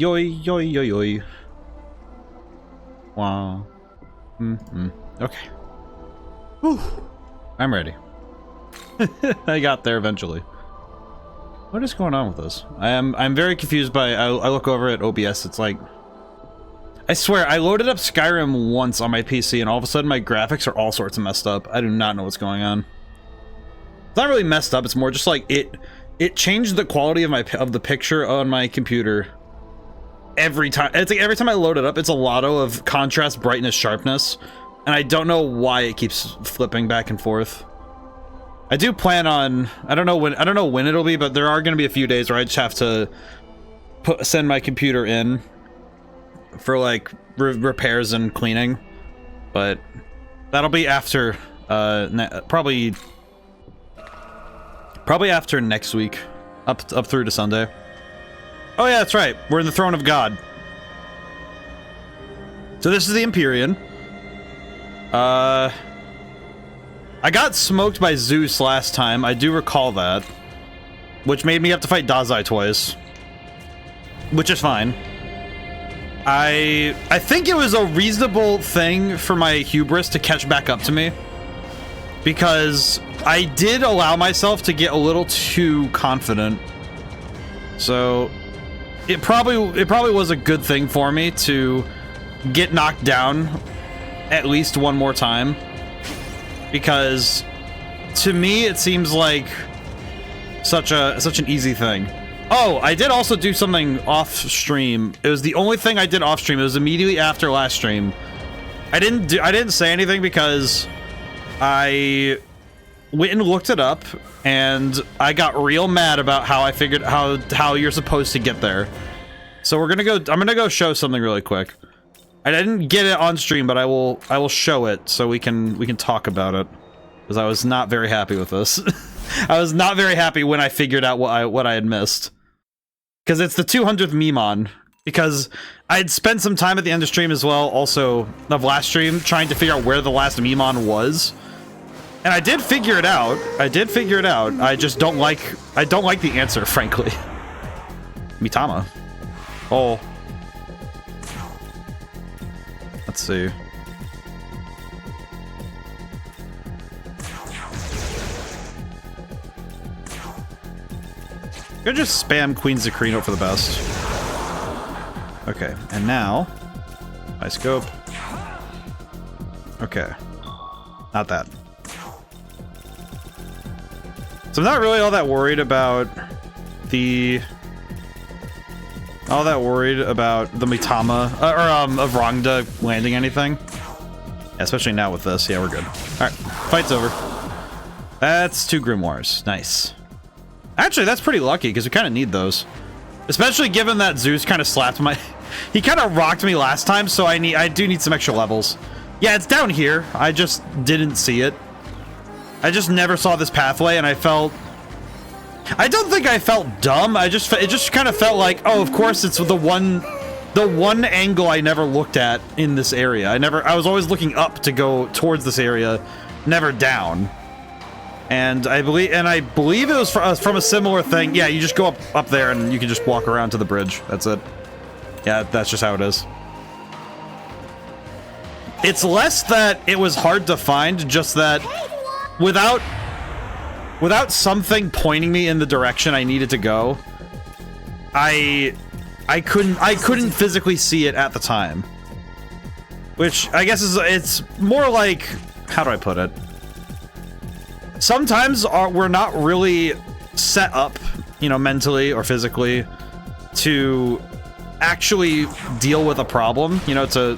Yo, yo, yo, yo. Wow. Okay. Whew. I'm ready. I got there eventually. What is going on with this? I'm very confused by. I look over at OBS. It's like, I swear, I loaded up Skyrim once on my PC, and all of a sudden my graphics are all sorts of messed up. I do not know what's going on. It's not really messed up. It's more just like it changed the quality of the picture on my computer every time. It's like every time I load it up, it's a lotto of contrast, brightness, sharpness, and I don't know why it keeps flipping back and forth. I do plan on, I don't know when it'll be, but there are going to be a few days where I just have to send my computer in for like repairs and cleaning, but that'll be after probably after next week, up through to Sunday. Oh yeah, that's right, we're in the throne of God. So this is the Empyrean. I got smoked by Zeus last time, I do recall that, which made me have to fight Dazai twice, which is fine. I think it was a reasonable thing for my hubris to catch back up to me, because I did allow myself to get a little too confident. So it probably was a good thing for me to get knocked down at least one more time, because to me it seems like such an easy thing. Oh, I did also do something off stream. It was the only thing I did off stream. It was immediately after last stream. I didn't say anything because I went and looked it up, and I got real mad about how I figured how you're supposed to get there. So I'm gonna go show something really quick. I didn't get it on stream, but I will show it so we can talk about it, because I was not very happy with this. I was not very happy when I figured out what I had missed. Because it's the 200th Memon. Because I had spent some time at the end of stream as well, also of last stream, trying to figure out where the last Memon was. And I did figure it out. I just don't like the answer, frankly. Mitama. Oh. Let's see. I'm gonna just spam Queen Zacrino for the best. Okay, and now my scope. Okay, not that. So I'm not really all that worried about the Mitama of Rangda landing anything. Yeah, especially now with this. Yeah, we're good. All right, fight's over. That's 2 Grimoires. Nice. Actually, that's pretty lucky, because we kind of need those. Especially given that Zeus kind of slapped my... He kind of rocked me last time, so I do need some extra levels. Yeah, it's down here. I just didn't see it. I just never saw this pathway, and I felt... I don't think I felt dumb. It just kind of felt like, oh, of course, it's the one angle I never looked at in this area. I was always looking up to go towards this area, never down. And I believe it was from a similar thing. Yeah, you just go up there and you can just walk around to the bridge. That's it. Yeah, that's just how it is. It's less that it was hard to find, just that without something pointing me in the direction I needed to go, I couldn't physically see it at the time. Which I guess it's more like, how do I put it? Sometimes we're not really set up, you know, mentally or physically to actually deal with a problem, you know, to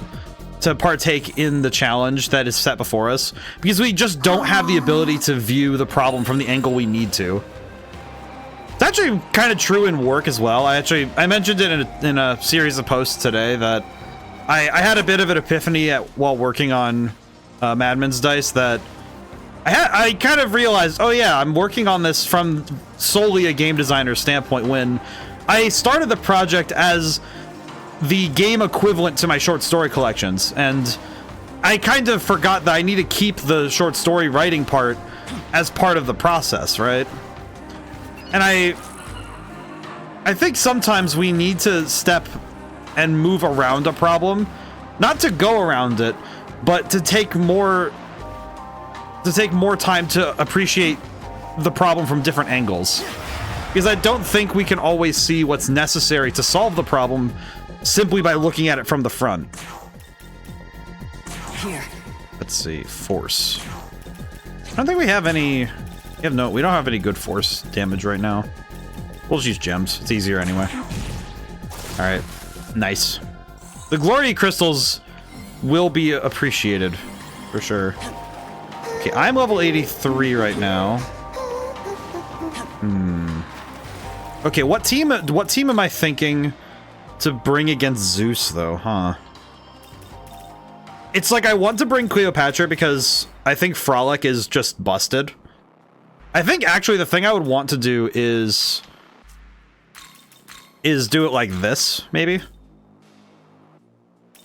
partake in the challenge that is set before us, because we just don't have the ability to view the problem from the angle we need to. It's actually kind of true in work as well. I mentioned it in a series of posts today that I had a bit of an epiphany while working on Madman's Dice, that I kind of realized, oh yeah, I'm working on this from solely a game designer's standpoint, when I started the project as the game equivalent to my short story collections, and I kind of forgot that I need to keep the short story writing part as part of the process, right? And I think sometimes we need to step and move around a problem. Not to go around it, but to take more time to appreciate the problem from different angles. Because I don't think we can always see what's necessary to solve the problem simply by looking at it from the front. Here. Let's see, force. I don't think we have any... we don't have any good force damage right now. We'll just use gems. It's easier anyway. Alright. Nice. The glory crystals will be appreciated, for sure. Okay, I'm level 83 right now. Okay, what team am I thinking to bring against Zeus, though, huh? It's like I want to bring Cleopatra because I think Frolic is just busted. I think actually the thing I would want to do is do it like this, maybe.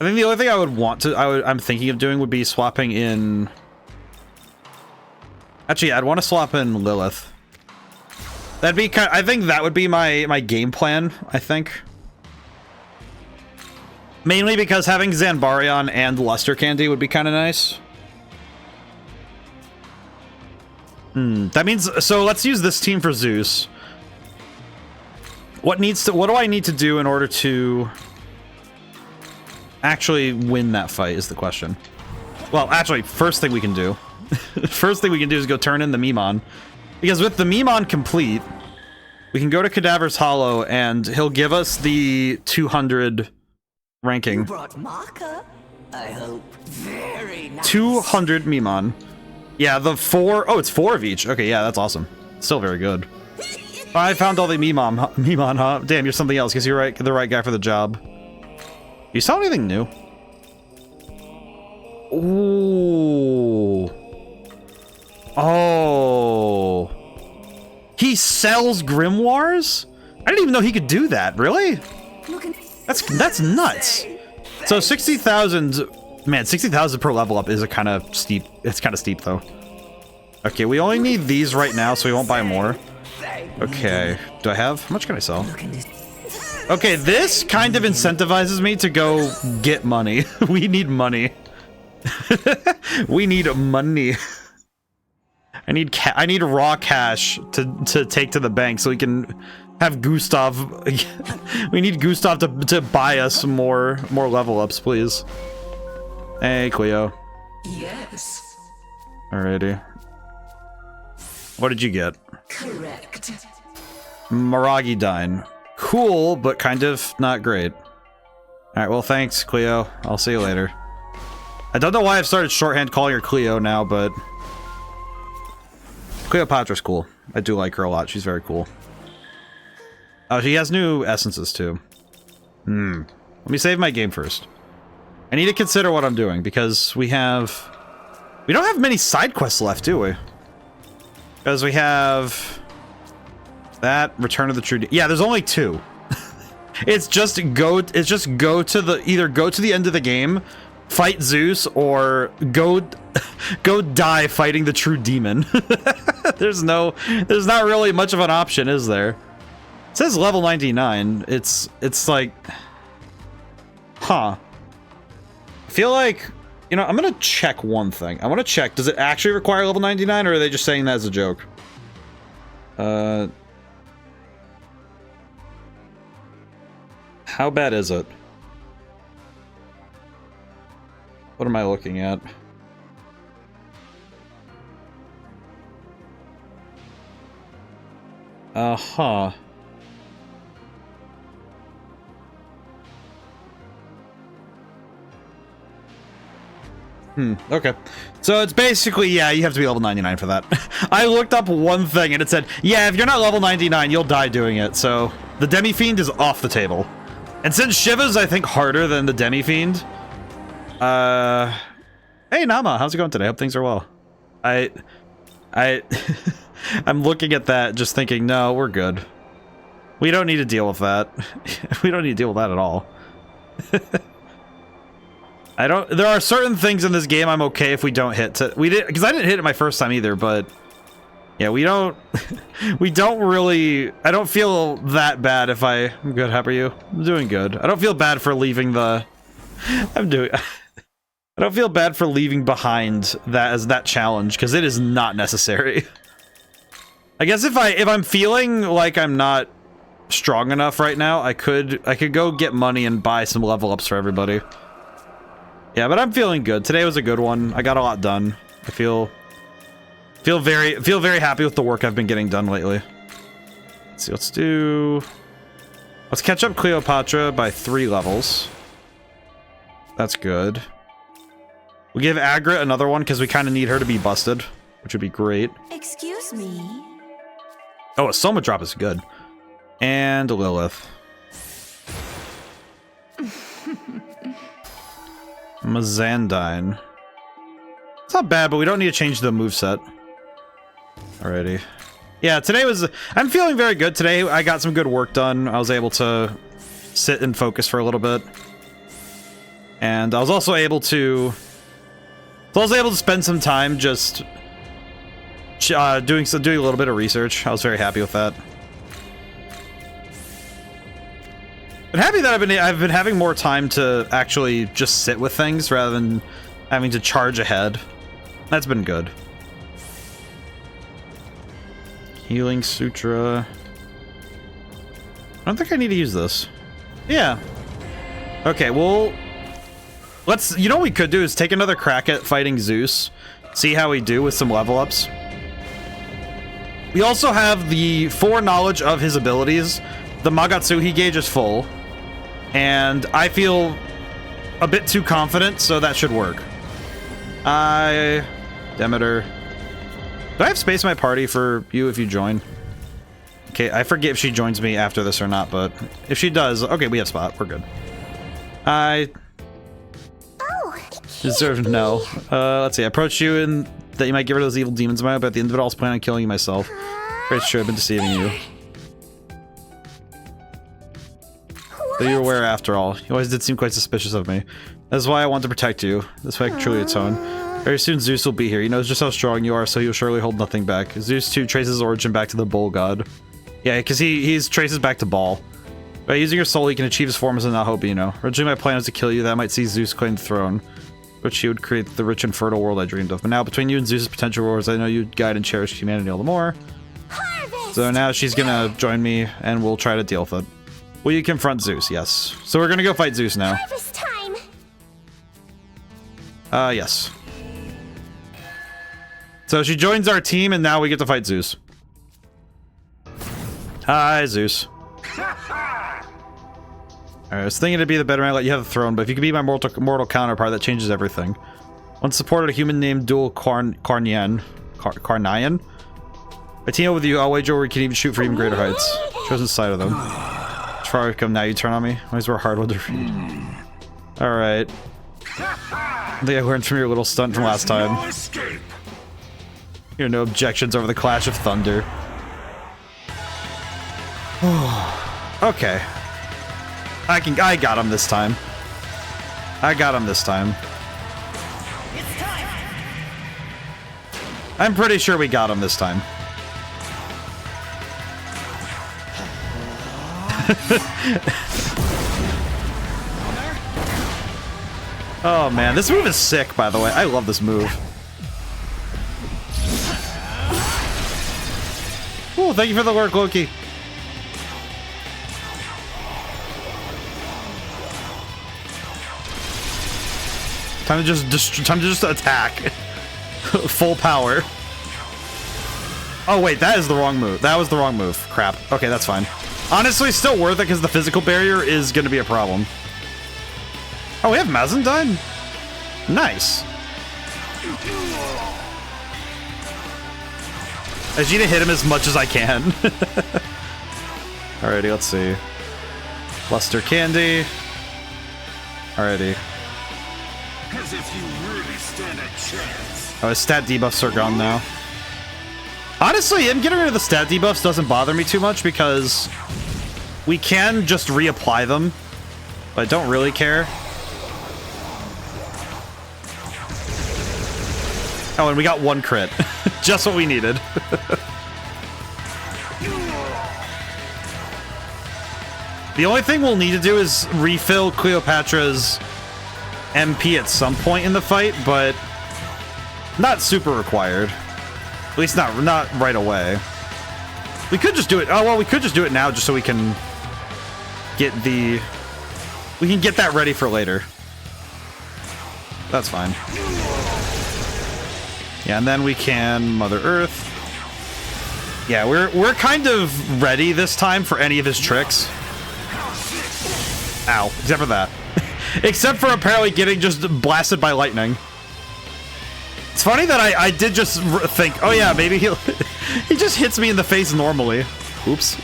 I think the only thing I would want to I'm thinking of doing would be swapping in. Actually, I'd want to swap in Lilith. That'd be kind of, I think that would be my game plan, I think. Mainly because having Zanbarion and Luster Candy would be kind of nice. That means, so let's use this team for Zeus. What do I need to do in order to actually win that fight is the question. Well, actually, first thing we can do is go turn in the Memon. Because with the Memon complete, we can go to Cadaver's Hollow and he'll give us the 200 ranking. You brought Maka? I hope. Very nice. 200 Memon. Yeah, the 4... oh, it's 4 of each. Okay, yeah, that's awesome. Still very good. I found all the Memon, huh? Damn, you're something else, because you're the right guy for the job. You saw anything new? Ooh. Oh. He sells grimoires? I didn't even know he could do that. Really? That's nuts. So 60,000, man, 60,000 per level up is a kind of steep. It's kind of steep though. Okay, we only need these right now, so we won't buy more. Okay, do I have? How much can I sell? Okay, this kind of incentivizes me to go get money. We need money. We need money. I need raw cash to take to the bank so we can have Gustav. We need Gustav to buy us some more level ups, please. Hey, Cleo. Yes. Alrighty. What did you get? Correct. Maragidine. Cool, but kind of not great. Alright, well, thanks, Cleo. I'll see you later. I don't know why I've started shorthand calling her Cleo now, but Cleopatra's cool. I do like her a lot. She's very cool. Oh, she has new essences, too. Let me save my game first. I need to consider what I'm doing, because we don't have many side quests left, do we? Because we have that, Return of the True... yeah, there's only 2. It's just go to the... either go to the end of the game, fight Zeus, or go die fighting the true demon. There's not really much of an option, is there? It says level 99. It's like, huh. I feel like, you know, I'm gonna check one thing. I want to check, does it actually require level 99, or are they just saying that as a joke? How bad is it? What am I looking at? Uh-huh. Okay. So it's basically, yeah, you have to be level 99 for that. I looked up one thing and it said, yeah, if you're not level 99, you'll die doing it. So the Demi-Fiend is off the table. And since Shiva's, I think, harder than the Demi-Fiend, hey, Nama, how's it going today? Hope things are well. I'm looking at that, just thinking, no, we're good. We don't need to deal with that. We don't need to deal with that at all. There are certain things in this game I'm okay if we don't hit. Because I didn't hit it my first time either, but Yeah, we don't we don't really. I don't feel that bad if I'm good. How are you? I'm doing good. I don't feel bad for leaving the. I'm doing. I don't feel bad for leaving behind that challenge because it is not necessary. I guess if I'm feeling like I'm not strong enough right now, I could go get money and buy some level ups for everybody. Yeah, but I'm feeling good. Today was a good one. I got a lot done. I feel very happy with the work I've been getting done lately. Let's see, let's catch up Cleopatra by 3 levels. That's good. We give Agrit another one because we kind of need her to be busted, which would be great. Excuse me. Oh, a Soma drop is good. And Lilith. Mazandine. It's not bad, but we don't need to change the moveset. Alrighty. Yeah, today was... I'm feeling very good. Today I got some good work done. I was able to sit and focus for a little bit. And I was also able to... spend some time just doing a little bit of research. I was very happy with that. I'm happy that I've been having more time to actually just sit with things rather than having to charge ahead. That's been good. Healing Sutra. I don't think I need to use this. Yeah. Okay, well, you know what we could do is take another crack at fighting Zeus. See how we do with some level ups. We also have the foreknowledge of his abilities. The Magatsuhi gauge is full. And I feel a bit too confident, so that should work. Demeter. Do I have space in my party for you if you join? Okay, I forget if she joins me after this or not, but if she does, okay, we have spot. We're good. Deserve no. Let's see. I approached you and that you might get rid of those evil demons in my way, but at the end of it all, I was planning on killing you myself. Great, sure, I've been deceiving you. But you were aware after all. You always did seem quite suspicious of me. That's why I want to protect you. This way I can truly atone. Very soon Zeus will be here. He knows just how strong you are, so he'll surely hold nothing back. Zeus too traces his origin back to the bull god. Yeah, because he traces back to Baal. By using your soul, he can achieve his form as a Nahobi, you know. Originally my plan was to kill you, that might see Zeus claim the throne, which he would create the rich and fertile world I dreamed of. But now, between you and Zeus's potential wars, I know you'd guide and cherish humanity all the more. Harvest! So now she's gonna join me, and we'll try to deal with it. Will you confront Zeus? Yes. So we're gonna go fight Zeus now. Harvest time. Yes. So she joins our team, and now we get to fight Zeus. Hi, Zeus. Alright, I was thinking it'd be the better man let you have the throne, but if you could be my mortal counterpart, that changes everything. Once supported a human named Dual Karnian. I team up with you, I'll wager we can even shoot for even greater heights. Chosen side of them. As far as I come now, you turn on me? Always were a hard one to read. Alright. I think I learned from your little stunt from last time. Here are no objections over the clash of thunder. Okay. I got him this time. I got him this time. It's time. I'm pretty sure we got him this time. Oh man, this move is sick, by the way. I love this move. Ooh, thank you for the work, Loki. Time to just attack. Full power. Oh wait, that is the wrong move. That was the wrong move. Crap. Okay, that's fine. Honestly, still worth it because the physical barrier is going to be a problem. Oh, we have Mazandine? Nice. I just need to hit him as much as I can. Alrighty, let's see. Luster Candy. Alrighty. As if you really stand a chance. Oh, his stat debuffs are gone now. Honestly, him getting rid of the stat debuffs doesn't bother me too much because we can just reapply them, but I don't really care. Oh, and we got one crit. Just what we needed. The only thing we'll need to do is refill Cleopatra's MP at some point in the fight, but not super required. At least not right away. We could just do it. Oh, well, we could just do it now just so we can get the... We can get that ready for later. That's fine. Yeah, and then we can Mother Earth. Yeah, we're kind of ready this time for any of his tricks. Ow, except for that. Except for apparently getting just blasted by lightning. It's funny that I did just think, oh yeah, maybe he just hits me in the face normally. Oops.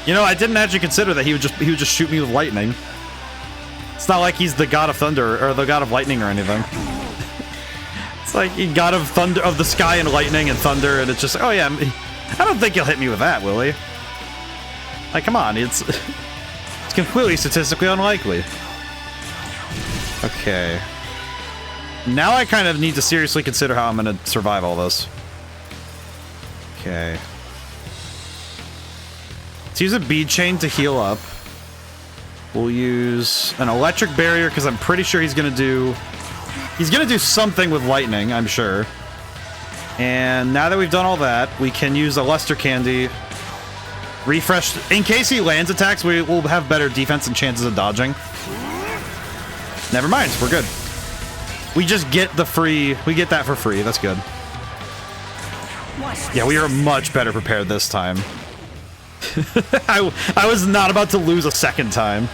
You know, I didn't actually consider that he would just shoot me with lightning. It's not like he's the god of thunder or the god of lightning or anything. It's like he god of thunder, of the sky and lightning and thunder, and it's just, oh yeah, I don't think he'll hit me with that, will he? Like, come on, it's completely statistically unlikely. Okay. Now I kind of need to seriously consider how I'm going to survive all this. Okay. Let's use a bead chain to heal up. We'll use an electric barrier because I'm pretty sure he's going to do something with lightning, I'm sure. And now that we've done all that, we can use a luster candy. Refresh. In case he lands attacks, we will have better defense and chances of dodging. Never mind, we're good. We just get the free... We get that for free, that's good. Yeah, we are much better prepared this time. I was not about to lose a second time.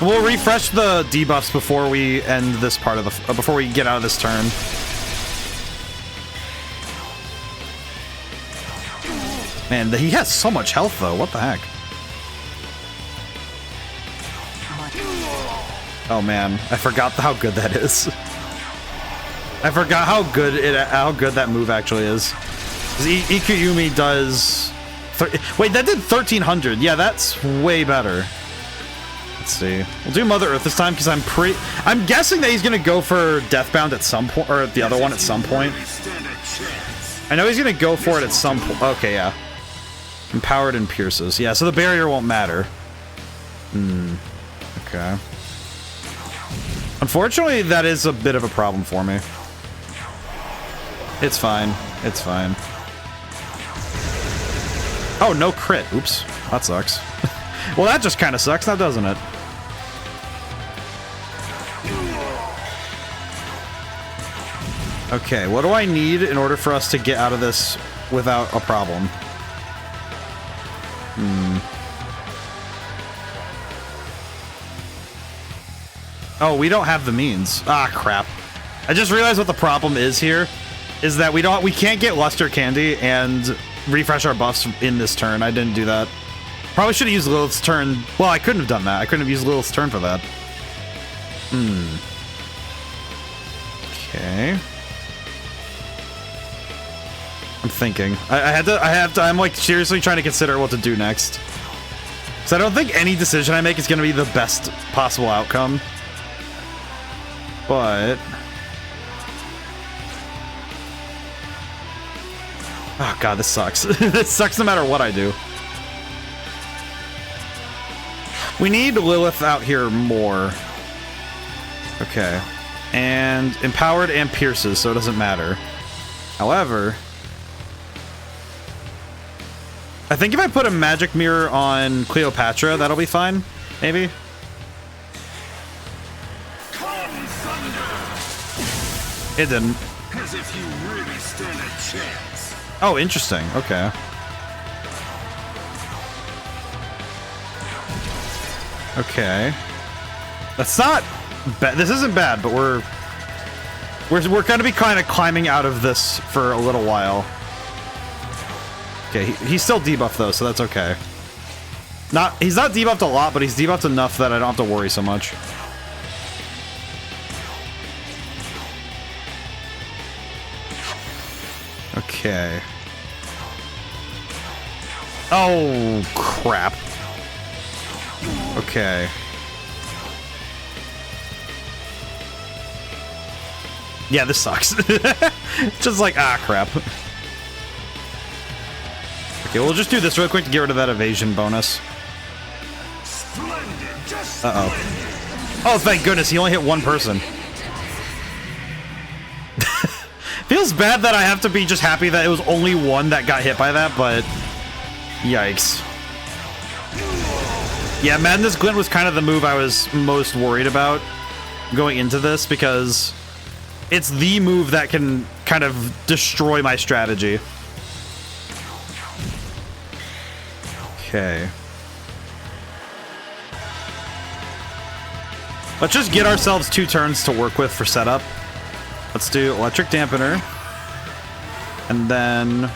We'll refresh the debuffs before we end this part of the... before we get out of this turn. Man, he has so much health, though. What the heck? Oh, man. I forgot how good that is. I forgot how good that move actually is. Ikuyumi does... Wait, that did 1,300. Yeah, that's way better. Let's see. We'll do Mother Earth this time, because I'm guessing that he's going to go for Deathbound at some point, or the other one at some point. I know he's going to go for it at some point. Okay, yeah. Empowered and pierces. Yeah, so the barrier won't matter. Okay. Unfortunately, that is a bit of a problem for me. It's fine. It's fine. Oh, no crit. Oops. That sucks. Well, that just kind of sucks now, doesn't it? Okay, what do I need in order for us to get out of this without a problem? Oh, we don't have the means. Ah, crap. I just realized what the problem is here. Is that we can't get Luster Candy and refresh our buffs in this turn. I didn't do that. Probably should have used Lilith's turn. Well, I couldn't have done that. I couldn't have used Lilith's turn for that. Okay. I'm thinking. I'm like seriously trying to consider what to do next. So I don't think any decision I make is going to be the best possible outcome. But... Oh god, this sucks. This sucks no matter what I do. We need Lilith out here more. Okay. And empowered and pierces, so it doesn't matter. However... I think if I put a magic mirror on Cleopatra, that'll be fine. Maybe? It didn't. As if you really stand a chance. Oh, interesting. Okay. Okay. That's not bad. This isn't bad, but we're gonna be kind of climbing out of this for a little while. Okay, he's still debuffed though, so that's okay. He's not debuffed a lot, but he's debuffed enough that I don't have to worry so much. Okay. Oh, crap. Okay. Yeah, this sucks. Just like, ah, crap. Okay, we'll just do this real quick to get rid of that evasion bonus. Uh-oh. Oh, thank goodness, he only hit one person. Feels bad that I have to be just happy that it was only one that got hit by that, but... Yikes. Yeah, Madness Glint was kind of the move I was most worried about going into this, because it's the move that can kind of destroy my strategy. Okay. Let's just get ourselves 2 turns to work with for setup. Let's do Electric Dampener. And then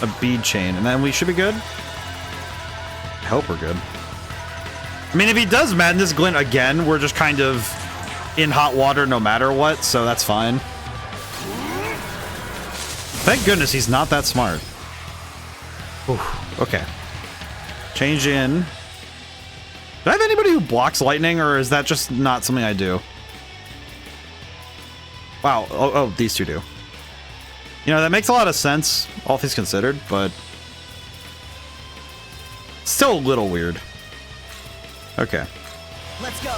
a Bead Chain. And then we should be good. I hope we're good. I mean, if he does Madness Glint again, we're just kind of in hot water no matter what, so that's fine. Thank goodness he's not that smart. Oof, okay. Change in. Do I have anybody who blocks lightning, or is that just not something I do? Wow. Oh, these two do. You know, that makes a lot of sense, all things considered, but still a little weird. Okay. Let's go.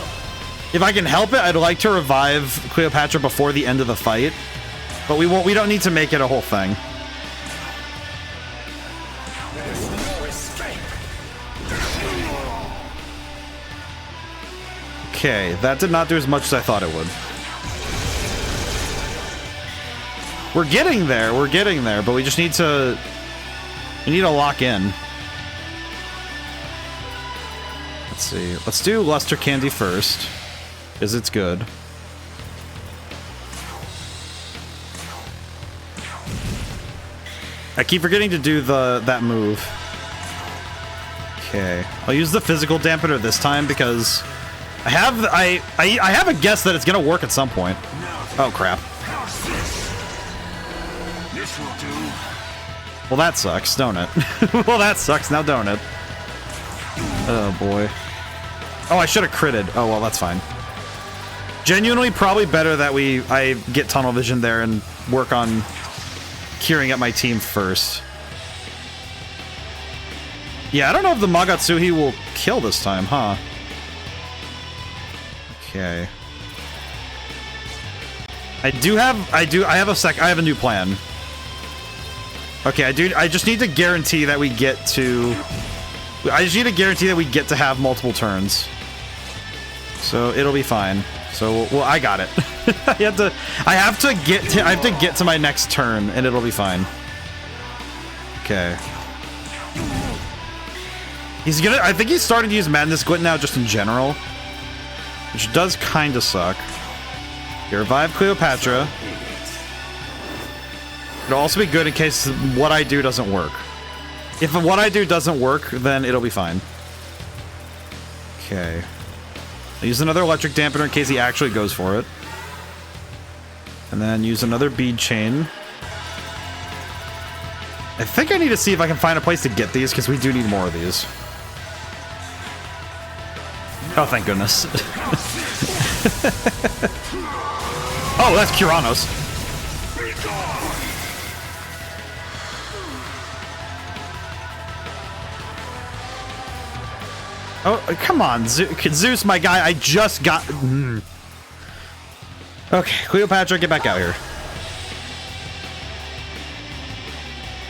If I can help it, I'd like to revive Cleopatra before the end of the fight, but we won't. We don't need to make it a whole thing. Okay, that did not do as much as I thought it would. We're getting there, but we just need to... We need to lock in. Let's see. Let's do Luster Candy first, because it's good. I keep forgetting to do that move. Okay. I'll use the physical dampener this time because I have a guess that it's gonna work at some point. Oh crap. This will do. Well, that sucks, don't it? Well, that sucks now, don't it? Oh boy. Oh, I should have critted. Oh well, that's fine. Genuinely, probably better that I get tunnel vision there and work on curing up my team first. Yeah, I don't know if the Magatsuhi will kill this time, huh? Okay. I have a new plan. Okay, I just need to guarantee that we get to... I just need to guarantee that we get to have multiple turns. So it'll be fine. So, well, I got it. I have to get to my next turn, and it'll be fine. Okay. I think he's starting to use Madness Glint now, just in general. Which does kind of suck. Okay, revive Cleopatra. It'll also be good in case what I do doesn't work. If what I do doesn't work, then it'll be fine. Okay. I'll use another Electric Dampener in case he actually goes for it. And then use another Bead Chain. I think I need to see if I can find a place to get these, because we do need more of these. Oh, thank goodness. Oh, that's Kuranos. Oh, come on, Zeus, my guy, I just got... Okay, Cleopatra, get back out here.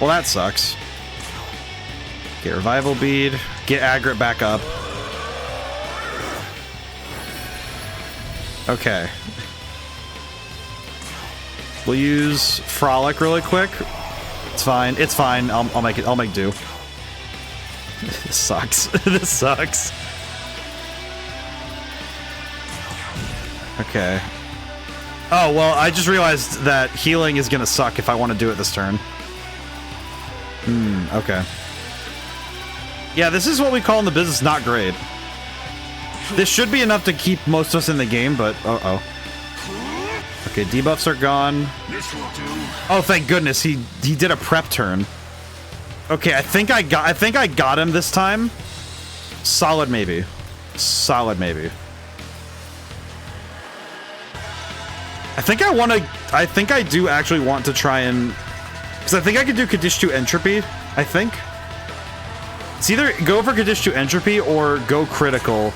Well, that sucks. Get Revival Bead, get Agrit back up. Okay. We'll use Frolic really quick. It's fine, it's fine, I'll make do. This sucks. This sucks. Okay. Oh, well, I just realized that healing is gonna suck if I want to do it this turn. Okay. Yeah, this is what we call in the business not great. This should be enough to keep most of us in the game, but uh-oh. Okay, debuffs are gone. Oh, thank goodness, he did a prep turn. Okay, I think I got him this time. Solid maybe. Solid maybe. I I think I do actually want to try and... Because I think I could do Kadishtu Entropy, I think. It's either go for Kadishtu Entropy or go critical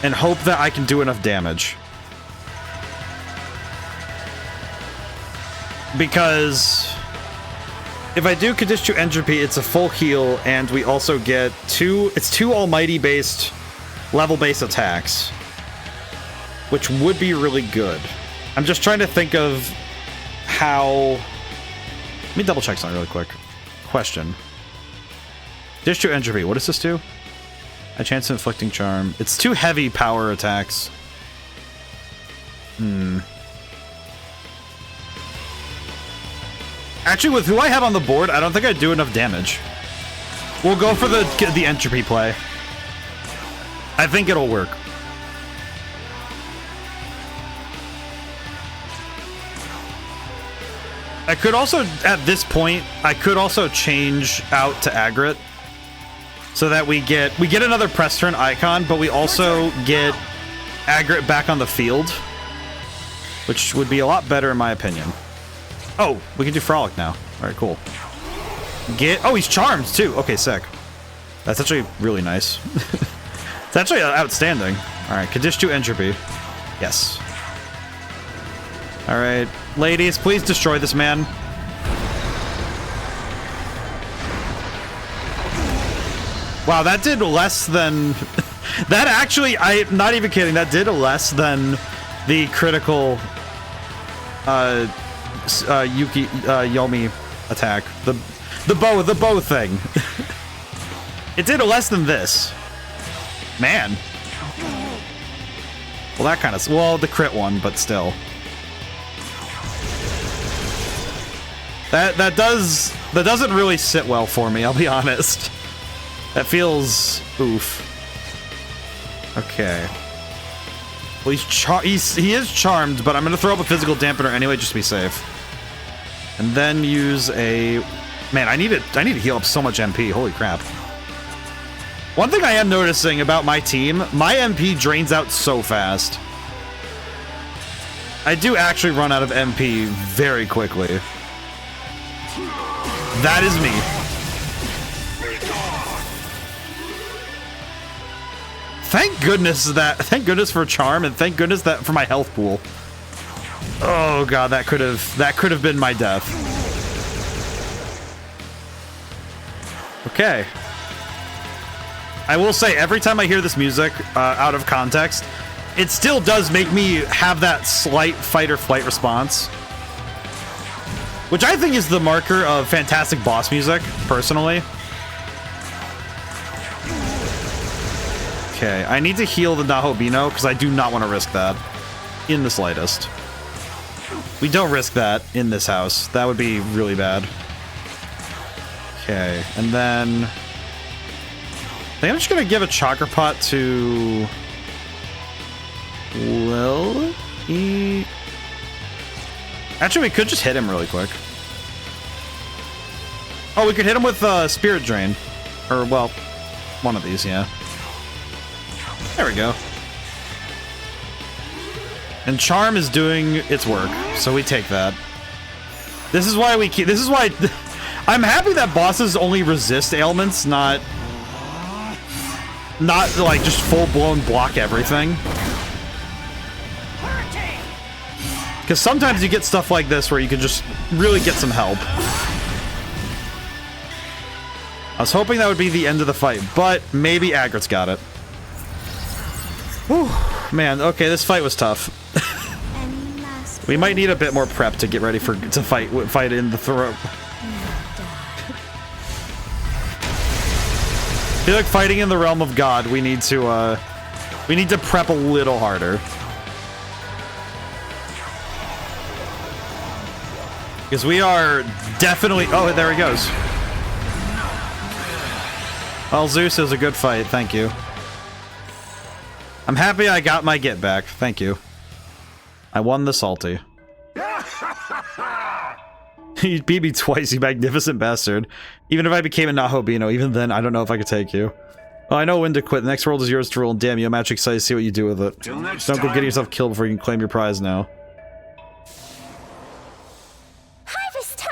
and hope that I can do enough damage. Because if I do Kadishtu Entropy, it's a full heal, and we also get two Almighty-based, level-based attacks, which would be really good. I'm just trying to think of how... Let me double check something really quick. Question. Kadishtu Entropy, what does this do? A chance of inflicting charm. It's two heavy power attacks. Actually, with who I have on the board, I don't think I'd do enough damage. We'll go for the entropy play. I think it'll work. I could also, at this point, I could also change out to Agrit, so that we get another press turn icon, but we also get Agrit back on the field, which would be a lot better in my opinion. Oh, we can do Frolic now. All right, cool. Oh, he's charmed too. Okay, sick. That's actually really nice. It's actually outstanding. All right, Kadishtu Entropy. Yes. All right, ladies, please destroy this man. Wow, that did less than... that actually, I'm not even kidding, that did less than the critical Yomi attack. The bow thing. It did less than this. Man. Well, that kind of... Well, the crit one, but still. That doesn't really sit well for me, I'll be honest. That feels oof. Okay. Well, he is charmed, but I'm gonna throw up a physical dampener anyway, just to be safe. And then use a... Man, I need to heal up so much MP. Holy crap. One thing I am noticing about my team, my MP drains out so fast. I do actually run out of MP very quickly. That is me. Thank goodness for charm, and thank goodness that for my health pool. Oh god, that could have been my death. Okay. I will say, every time I hear this music out of context, it still does make me have that slight fight or flight response. Which I think is the marker of fantastic boss music, personally. Okay, I need to heal the Nahobino, because I do not want to risk that. In the slightest. We don't risk that in this house. That would be really bad. Okay, and then... I think I'm just going to give a Chakra Pot to... Will he... Actually, we could just hit him really quick. Oh, we could hit him with Spirit Drain. Or, well, one of these, yeah. There we go. And Charm is doing its work, so we take that. This is why we keep... This is why... I'm happy that bosses only resist ailments, not like, just full-blown block everything. Because sometimes you get stuff like this where you can just really get some help. I was hoping that would be the end of the fight, but maybe Agrit's got it. Whew, man, okay, this fight was tough. We might need a bit more prep to get ready to fight in the throat. I feel like fighting in the realm of God, we need to prep a little harder. Because we are definitely... Oh, there he goes. Well, Zeus is a good fight. Thank you. I'm happy I got my get back. Thank you. I won the salty. You beat me twice, you magnificent bastard. Even if I became a Nahobino, even then, I don't know if I could take you. Oh, I know when to quit. The next world is yours to rule, and damn you, I'm actually excited to see what you do with it. Don't go getting yourself killed before you can claim your prize now.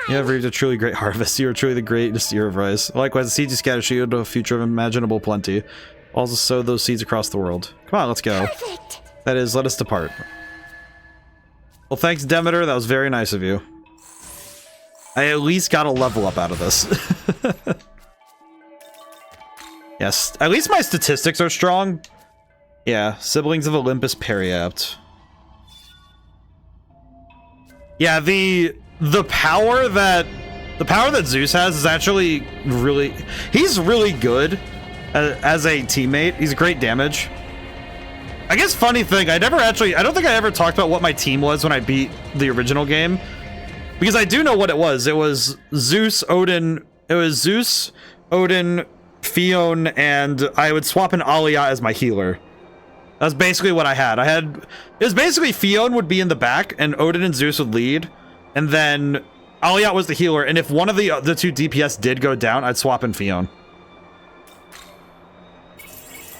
You have reaped a truly great harvest. You are truly the greatest year of rice. Likewise, the seeds you scatter shield a future of imaginable plenty. Also sow those seeds across the world. Come on, let's go. Perfect. That is, let us depart. Well, thanks, Demeter. That was very nice of you. I at least got a level up out of this. Yes, at least my statistics are strong. Yeah, Siblings of Olympus Periapt. Yeah, the power that Zeus has is actually really, he's really good as a teammate. He's great damage. I guess funny thing, I don't think I ever talked about what my team was when I beat the original game, because I do know what it was. It was Zeus, Odin, Fion, and I would swap in Aliyah as my healer. That's basically what I had. It was basically Fion would be in the back, and Odin and Zeus would lead, and then Aliyah was the healer, and if one of the two DPS did go down, I'd swap in Fion.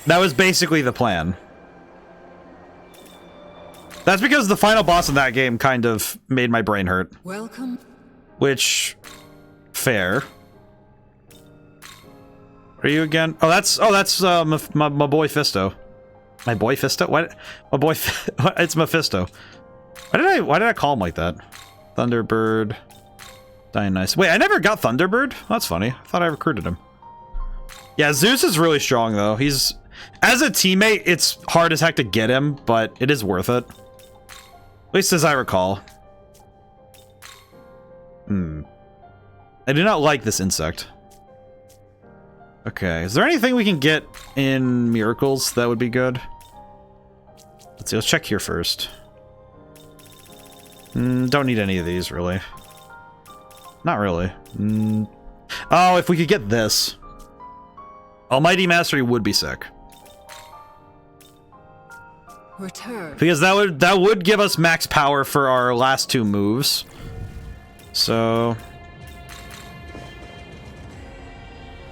That was basically the plan. That's because the final boss in that game kind of made my brain hurt. Welcome. Which, fair. Are you again? Oh, that's my boy Fisto. My boy Fisto? What? My boy? It's Mephisto. Why did I call him like that? Thunderbird. Dionysus. Wait, I never got Thunderbird? That's funny. I thought I recruited him. Yeah, Zeus is really strong though. He's, as a teammate, it's hard as heck to get him, but it is worth it. At least as I recall. I do not like this insect. Okay, is there anything we can get in Miracles that would be good? Let's see, let's check here first. Don't need any of these, really. Not really. Oh, if we could get this. Almighty Mastery would be sick. Return. Because that would give us max power for our last two moves. So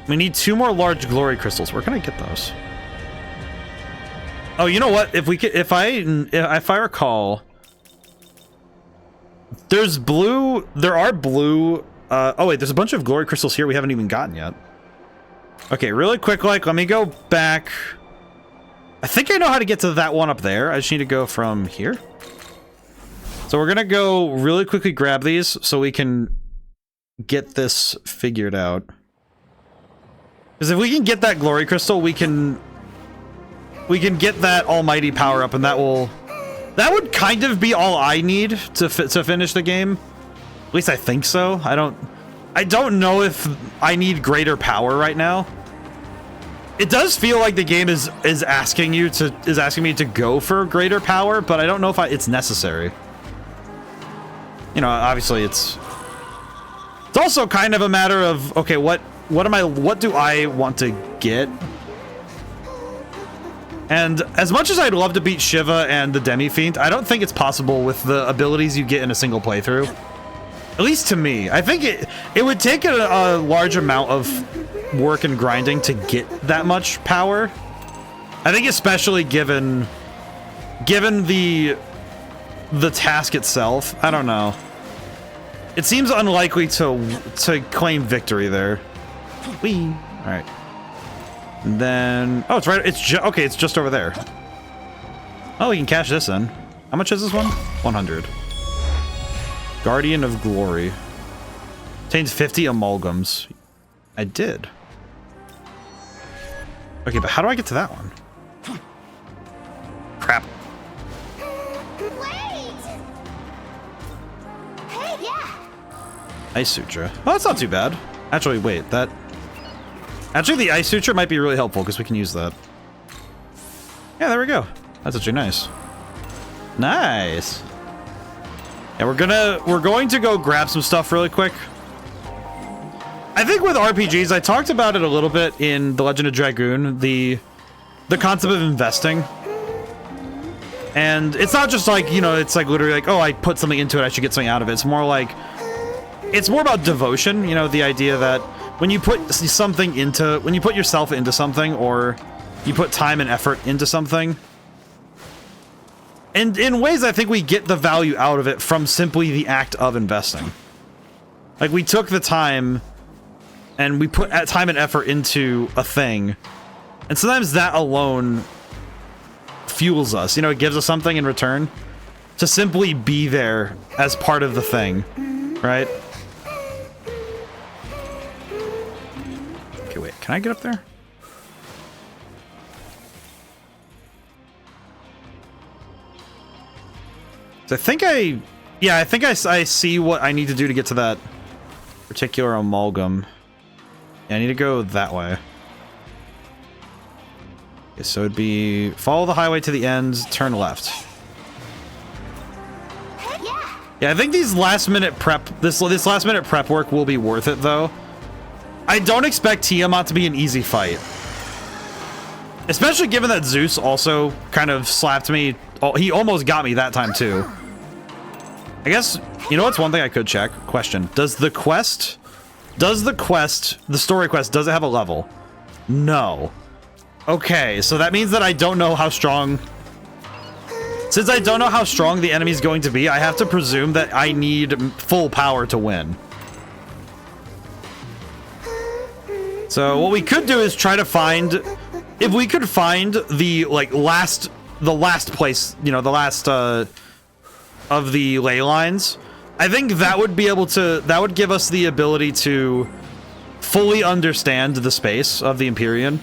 we need 2 more large glory crystals. Where can I get those? Oh, you know what? If I recall, there are blue. Oh wait, there's a bunch of glory crystals here we haven't even gotten yet. Okay, really quick, let me go back. I think I know how to get to that one up there. I just need to go from here. So we're gonna go really quickly grab these so we can get this figured out. Because if we can get that glory crystal, we can get that almighty power up, and that would kind of be all I need to finish the game. At least I think so. I don't know if I need greater power right now. It does feel like the game is asking me to go for greater power, but I don't know if it's necessary. You know, obviously it's also kind of a matter of, okay, what do I want to get? And as much as I'd love to beat Shiva and the Demi-Fiend, I don't think it's possible with the abilities you get in a single playthrough. At least to me. I think it would take a large amount of work and grinding to get that much power. I think especially given the task itself. I don't know. It seems unlikely to claim victory there. Whee! Alright. And then... oh, it's right... okay, it's just over there. Oh, we can cash this in. How much is this one? 100. Guardian of Glory. Contains 50 amalgams. I did. Okay, but how do I get to that one? Crap. Wait! Hey, yeah! Ice Suture. Oh, that's not too bad. Actually, wait, actually, the Ice Suture might be really helpful, because we can use that. Yeah, there we go. That's actually nice. Nice! Yeah, we're going to go grab some stuff really quick. I think with RPGs, I talked about it a little bit in The Legend of Dragoon, the concept of investing. And it's not just like, you know, it's like literally like, oh, I put something into it, I should get something out of it. It's more like, it's more about devotion, you know, the idea that when you put yourself into something, or you put time and effort into something, and in ways I think we get the value out of it from simply the act of investing. Like, we took the time and we put time and effort into a thing. And sometimes that alone fuels us. You know, it gives us something in return to simply be there as part of the thing, right? Okay, wait, can I get up there? So I think I see what I need to do to get to that particular amalgam. Yeah, I need to go that way. Okay, so it'd be follow the highway to the end, turn left. Yeah, I think these last minute prep, this last minute prep work will be worth it though. I don't expect Tiamat to be an easy fight. Especially given that Zeus also kind of slapped me. Oh, he almost got me that time too. I guess, you know what's one thing I could check? Question. Does the story quest, does it have a level? No. Okay, so that means that I don't know how strong... Since I don't know how strong the enemy's going to be, I have to presume that I need full power to win. So what we could do is try to find... If we could find the, like, last place, you know, the last, of the ley lines, I think that would be able to... That would give us the ability to fully understand the space of the Empyrean.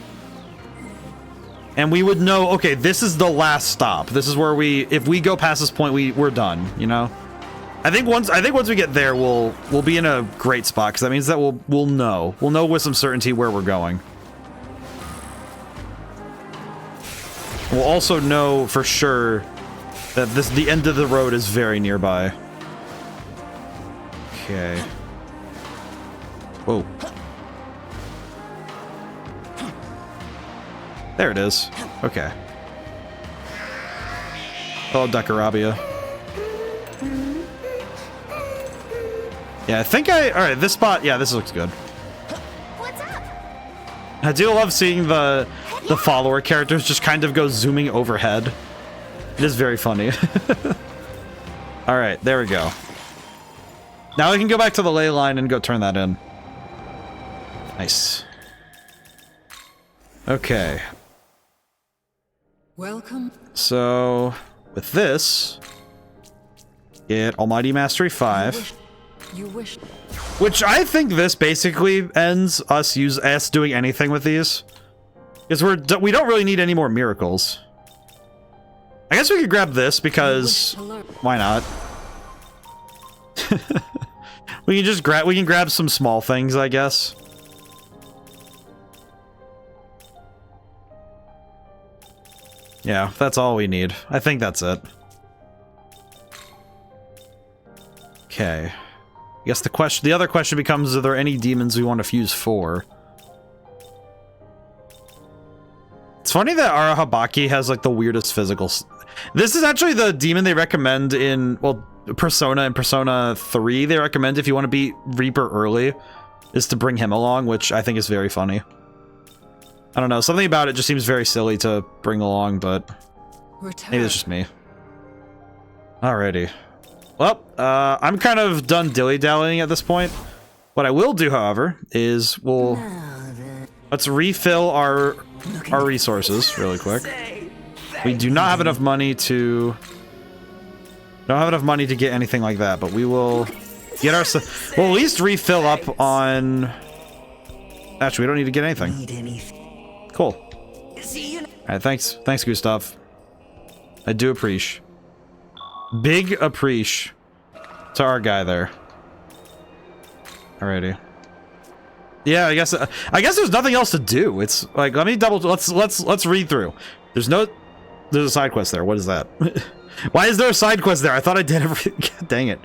And we would know, okay, this is the last stop. This is where if we go past this point, we're done, you know? I think once we get there, we'll be in a great spot, because that means that we'll know with some certainty where we're going. We'll also know for sure that the end of the road is very nearby. Okay. Whoa. There it is. Okay. Oh, Dekarabia. Yeah, I think alright, this spot, yeah, this looks good. What's up? I do love seeing the follower characters just kind of go zooming overhead. It is very funny. Alright, there we go. Now we can go back to the ley line and go turn that in. Nice. Okay. Welcome. So, with this, get Almighty Mastery 5. You wish. Which I think this basically ends us doing anything with these. Because we don't really need any more miracles. I guess we could grab this because why not? we can grab some small things, I guess. Yeah, that's all we need. I think that's it. Okay. I guess the other question becomes, are there any demons we want to fuse for? It's funny that Arahabaki has like the weirdest physical... This is actually the demon they recommend in, well, Persona and Persona 3. They recommend if you want to beat Reaper early, is to bring him along, which I think is very funny. I don't know, something about it just seems very silly to bring along, but maybe it's just me. Alrighty. Well, I'm kind of done dilly-dallying at this point. What I will do, however, is let's refill our resources really quick. We do not have enough money to... Don't have enough money to get anything like that, but we will get our... We'll at least refill up on... Actually, we don't need to get anything. Cool. Alright, thanks, Gustav. I do appreciate. Big appreciate to our guy there. Alrighty. Yeah, I guess there's nothing else to do. It's like, let me let's read through. There's a side quest there. What is that? Why is there a side quest there? I thought I did everything. God dang it.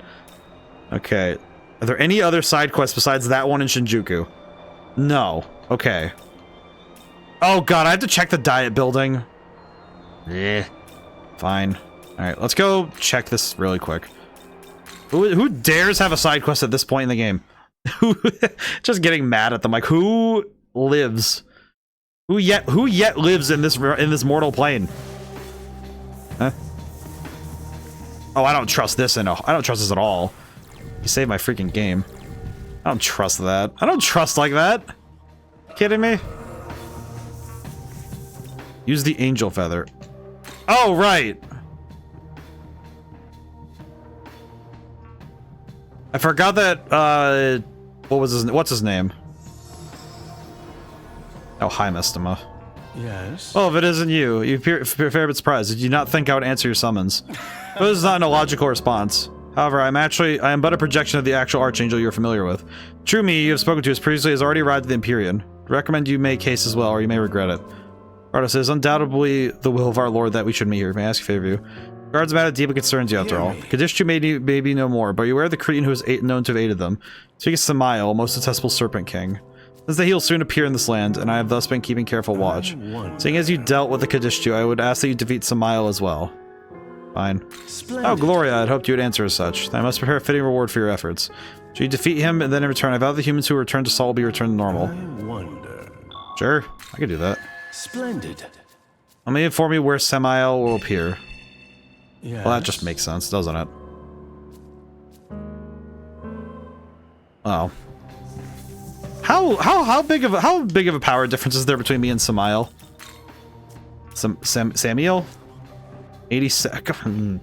Okay. Are there any other side quests besides that one in Shinjuku? No. Okay. Oh god, I have to check the diet building. Yeah. Fine. Alright, let's go check this really quick. Who dares have a side quest at this point in the game? Just getting mad at them. Like, who lives? Who yet lives in this mortal plane? Huh? Oh, I don't trust this I don't trust this at all. You saved my freaking game. I don't trust that. I don't trust like that. Kidding me? Use the angel feather. Oh, right. I forgot that, what's his name? Oh, hi, Mistema. Yes? Well, if it isn't you, you appear a fair bit surprised. Did you not think I would answer your summons? This is not an illogical response. However, I am but a projection of the actual Archangel you're familiar with. True me, you have spoken to us previously, has already arrived at the Empyrean. I recommend you make haste as well, or you may regret it. Artis, it is undoubtedly the will of our Lord that we should meet here. May I ask a favor of you? Guards matter deeply concerns you after all. Kadishtu may be no more, but you aware of the Cretan who is known to have aided them. Speak of Samael, most detestable Serpent King. Since that he will soon appear in this land, and I have thus been keeping careful watch. Seeing as you dealt with the Kadishtu, I would ask that you defeat Samael as well. Fine. Splendid. Oh, Gloria, I had hoped you would answer as such. I must prepare a fitting reward for your efforts. Should you defeat him, and then in return, I vow the humans who return to Saul will be returned to normal. I wonder. Sure, I could do that. Splendid. Let me inform you where Samael will appear. Yes. Well, that just makes sense, doesn't it? Oh. How big of a power difference is there between me and Samael? Samuel? 87.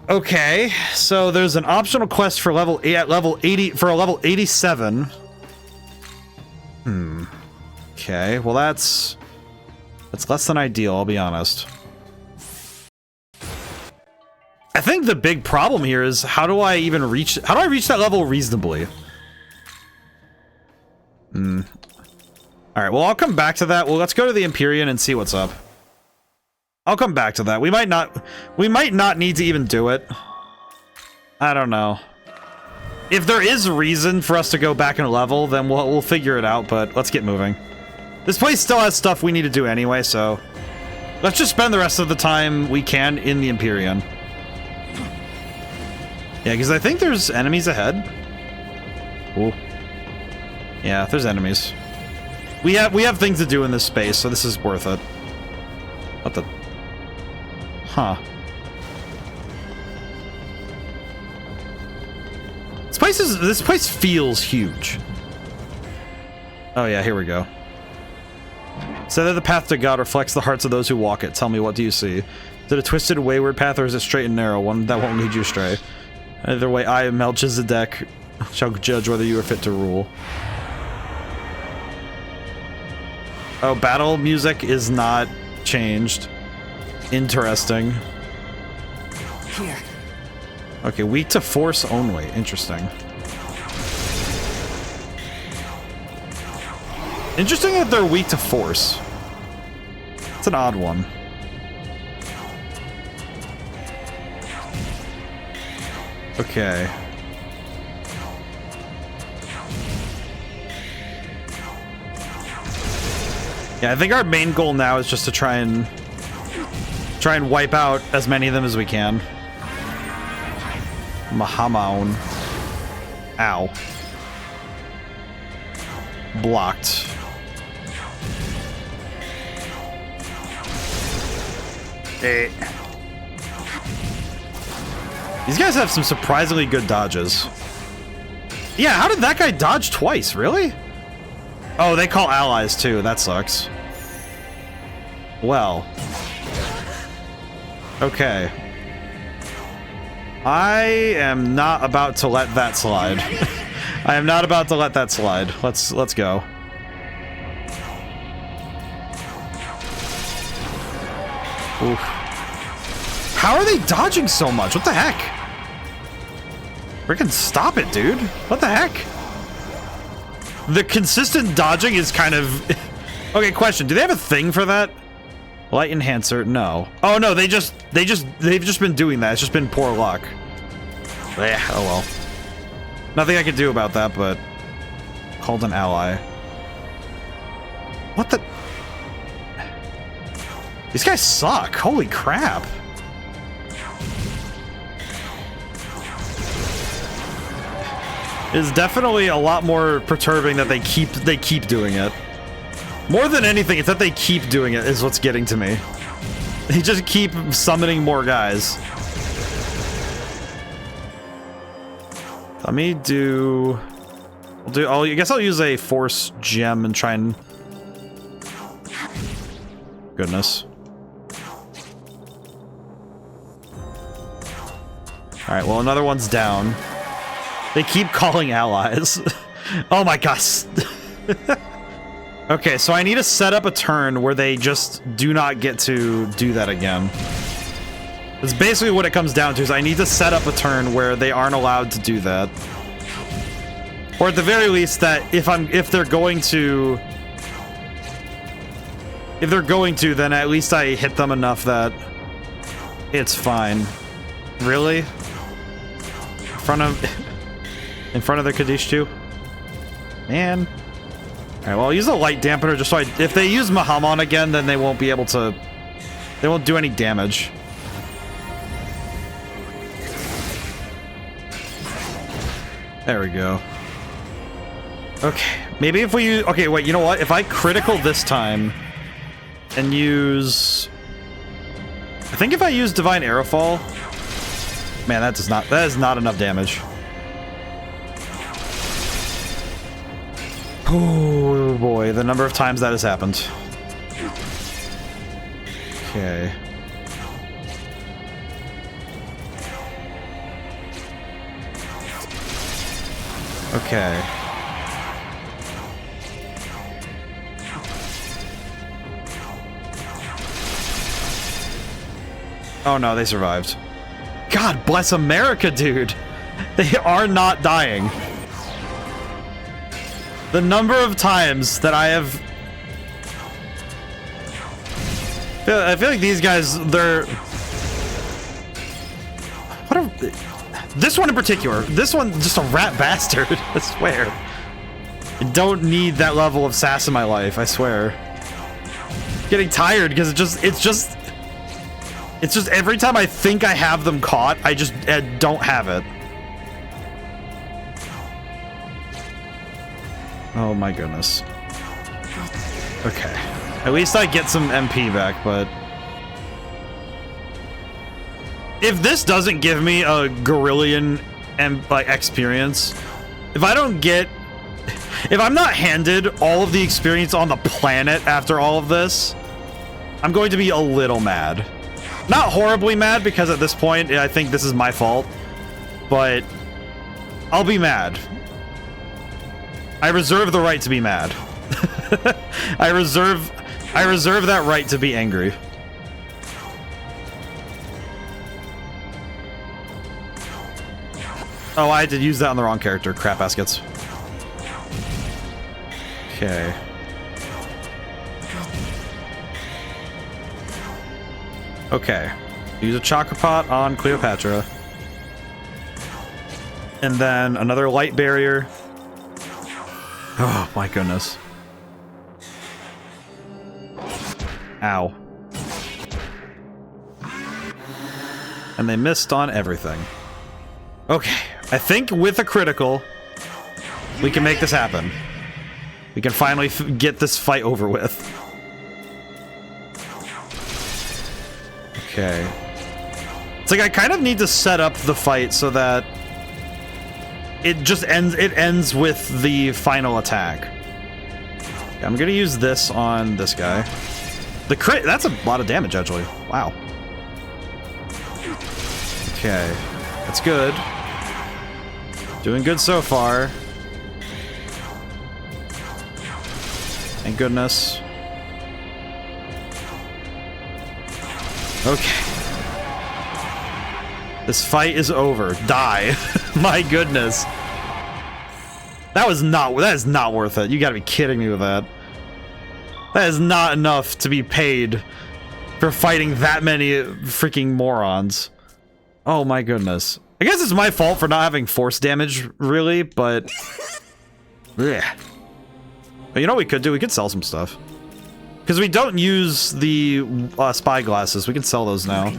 Okay, so there's an optional quest for level 80 for a level 87. Okay, well that's less than ideal, I'll be honest. I think the big problem here is how do I reach that level reasonably? Alright, well I'll come back to that. Well, let's go to the Empyrean and see what's up. I'll come back to that. We might not need to even do it. I don't know. If there is reason for us to go back and level, then we'll figure it out, but let's get moving. This place still has stuff we need to do anyway, so let's just spend the rest of the time we can in the Empyrean. Yeah, because I think there's enemies ahead. Ooh. Yeah, there's enemies. We have things to do in this space, so this is worth it. What the? Huh. This place feels huge. Oh yeah, here we go. So that the path to God reflects the hearts of those who walk it. Tell me, what do you see? Is it a twisted, wayward path, or is it straight and narrow, one that won't lead you astray? Either way, I, Melchizedek, shall judge whether you are fit to rule. Oh, battle music is not changed. Interesting. Here. Okay, weak to force only. Interesting. Interesting that they're weak to force. It's an odd one. Okay. Yeah, I think our main goal now is just to try and wipe out as many of them as we can. Mahamaun. Ow. Blocked. These guys have some surprisingly good dodges. Yeah, how did that guy dodge twice? Really? Oh, they call allies too. That sucks. Well. Okay. I am not about to let that slide. I am not about to let that slide. Let's go. Oof. How are they dodging so much? What the heck? Freaking stop it, dude. What the heck? The consistent dodging is kind of... Okay, question. Do they have a thing for that? Light enhancer? No. Oh no, they've just been doing that. It's just been poor luck. Yeah, oh well. Nothing I can do about that, but... Called an ally. What the... These guys suck. Holy crap. It's definitely a lot more perturbing that they keep doing it. More than anything, it's that they keep doing it is what's getting to me. They just keep summoning more guys. Let me do... I guess I'll use a force gem and try and... Goodness. Alright, well, another one's down. They keep calling allies. Oh my gosh. Okay, so I need to set up a turn where they just do not get to do that again. That's basically what it comes down to, is I need to set up a turn where they aren't allowed to do that. Or at the very least that if they're going to, then at least I hit them enough that it's fine. Really? In front of the Kaddish too? Man. Alright, well, I'll use a light dampener just so if they use Mahamon again, then they won't be able to... They won't do any damage. There we go. Okay, maybe if we use... Okay, wait, you know what? If I critical this time and use... I think if I use Divine Aerofall... Man, that is not enough damage. Oh boy, the number of times that has happened. Okay. Okay. Oh no, they survived. God bless America, dude. They are not dying. The number of times that I have... I feel like these guys, they're... What are... This one in particular. This one, just a rat bastard, I swear. I don't need that level of sass in my life, I swear. Getting tired, because it's just every time I think I have them caught, I just don't have it. Oh my goodness. Okay. At least I get some MP back, but... If this doesn't give me a Gorillion experience, if I'm not handed all of the experience on the planet after all of this, I'm going to be a little mad. Not horribly mad, because at this point, I think this is my fault, but I'll be mad. I reserve the right to be mad. I reserve that right to be angry. Oh, I had to use that on the wrong character. Crap baskets. Okay. Okay. Use a chakra pot on Cleopatra. And then another light barrier. Oh my goodness. Ow. And they missed on everything. Okay. I think with a critical, we can make this happen. We can finally get this fight over with. Okay. It's like I kind of need to set up the fight so that it ends with the final attack. Okay, I'm gonna use this on this guy. The crit, that's a lot of damage actually. Wow. Okay. That's good. Doing good so far. Thank goodness. Okay. This fight is over. Die. My goodness. That is not worth it. You gotta be kidding me with that. That is not enough to be paid for fighting that many freaking morons. Oh my goodness. I guess it's my fault for not having force damage, really, but... Yeah. But you know what we could do? We could sell some stuff. Because we don't use the spy glasses. We can sell those now.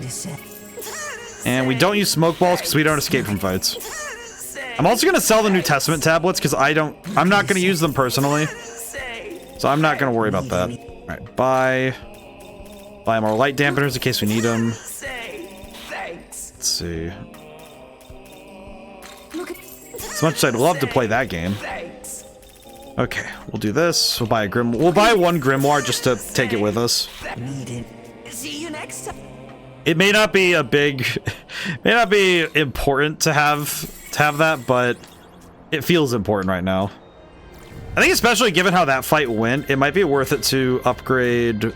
And we don't use smoke balls because we don't escape from fights. I'm also going to sell the New Testament tablets because I'm not going to use them personally. So I'm not going to worry about that. Alright, buy more light dampeners in case we need them. Let's see. As much as I'd love to play that game. Thanks. Okay, we'll do this. We'll buy a We'll buy one grimoire just to take it with us. Needed. See you next time. It may not be a big, may not be important to have that, but it feels important right now. I think especially given how that fight went, it might be worth it to upgrade. I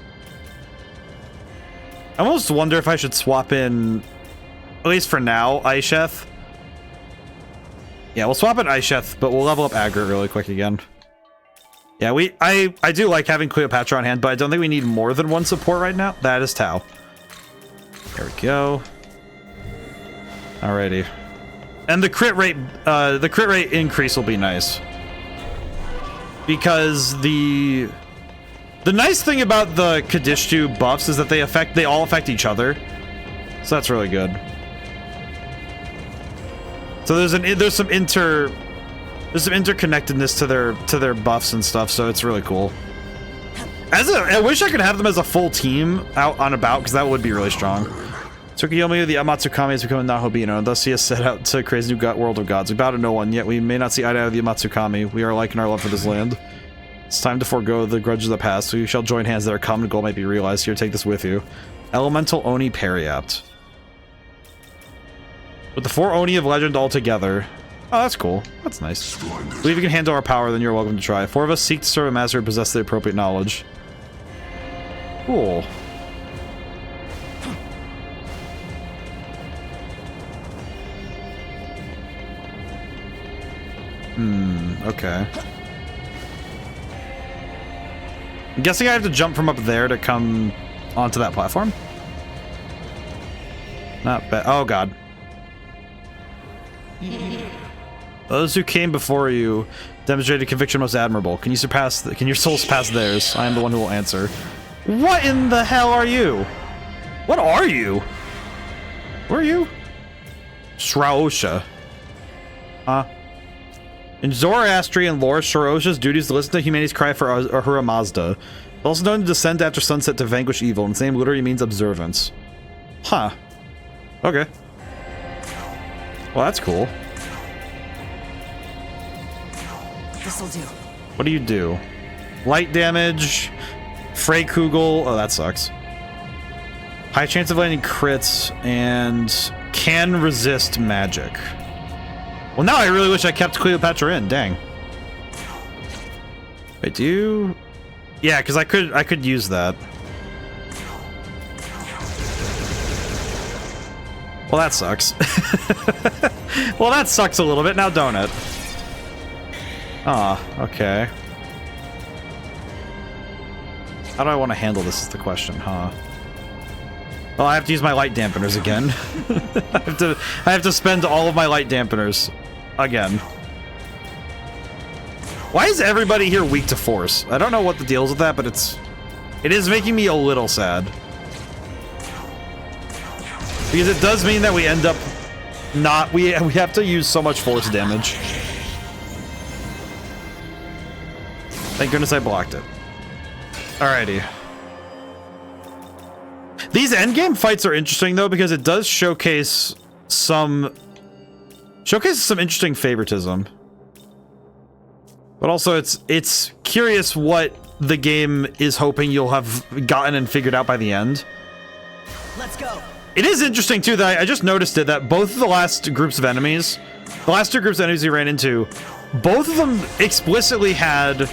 almost wonder if I should swap in, at least for now, Aisheth. Yeah, we'll swap in Aisheth, but we'll level up Agrit really quick again. Yeah, I do like having Cleopatra on hand, but I don't think we need more than one support right now. That is Tau. There we go. Alrighty. And the crit rate increase will be nice. Because the nice thing about the Kadishtu buffs is that they all affect each other. So that's really good. So there's some interconnectedness to their buffs and stuff, so it's really cool. I wish I could have them as a full team out on about, because that would be really strong. Tsukuyomi of the Amatsukami has become a Nahobino, and thus he has set out to create a new world of gods. We bow to no one, yet we may not see eye to eye with the Amatsukami. We are alike in our love for this land. It's time to forego the grudges of the past, so you shall join hands that our common goal might be realized. Here, take this with you. Elemental Oni Periapt. With the 4 Oni of legend all together. Oh, that's cool. That's nice. Believe you can handle our power, then you're welcome to try. 4 of us seek to serve a master who possesses the appropriate knowledge. Cool. Okay. I'm guessing I have to jump from up there to come onto that platform? Not bad. Oh, God. Those who came before you demonstrated conviction most admirable. Can your souls pass theirs? I am the one who will answer. What in the hell are you? What are you? Where are you? Shraosha. Huh? In Zoroastrian lore, Shraosha's duty is to listen to humanity's cry for Ahura Mazda. Also known to descend after sunset to vanquish evil, and its name literally means observance. Huh. Okay. Well, that's cool. This'll do. What do you do? Light damage, Freykugel. Oh, that sucks. High chance of landing crits, and can resist magic. Well, now I really wish I kept Cleopatra in. Dang. Wait, do you? Yeah, because I could use that. Well, that sucks. Well, that sucks a little bit now, don't it? Ah, okay. How do I want to handle this is the question, huh? Well, I have to use my light dampeners again. I have to spend all of my light dampeners again. Why is everybody here weak to force? I don't know what the deal is with that, but it is making me a little sad. Because it does mean that we end up we have to use so much force damage. Thank goodness I blocked it. Alrighty. These endgame fights are interesting though, because it does showcase some interesting favoritism. But also it's curious what the game is hoping you'll have gotten and figured out by the end. Let's go. It is interesting too that I just noticed it, that both of the last groups of enemies, the last 2 groups of enemies we ran into, both of them explicitly had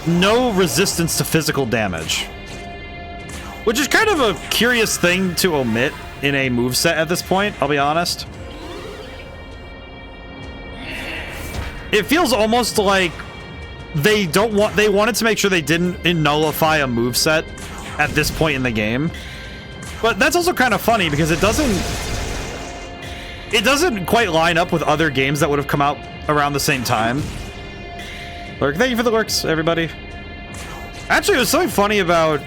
no resistance to physical damage. Which is kind of a curious thing to omit in a moveset at this point, I'll be honest. It feels almost like they wanted to make sure they didn't nullify a moveset at this point in the game. But that's also kind of funny because it doesn't quite line up with other games that would have come out around the same time. Lurk, thank you for the lurks, everybody. Actually, there's something funny about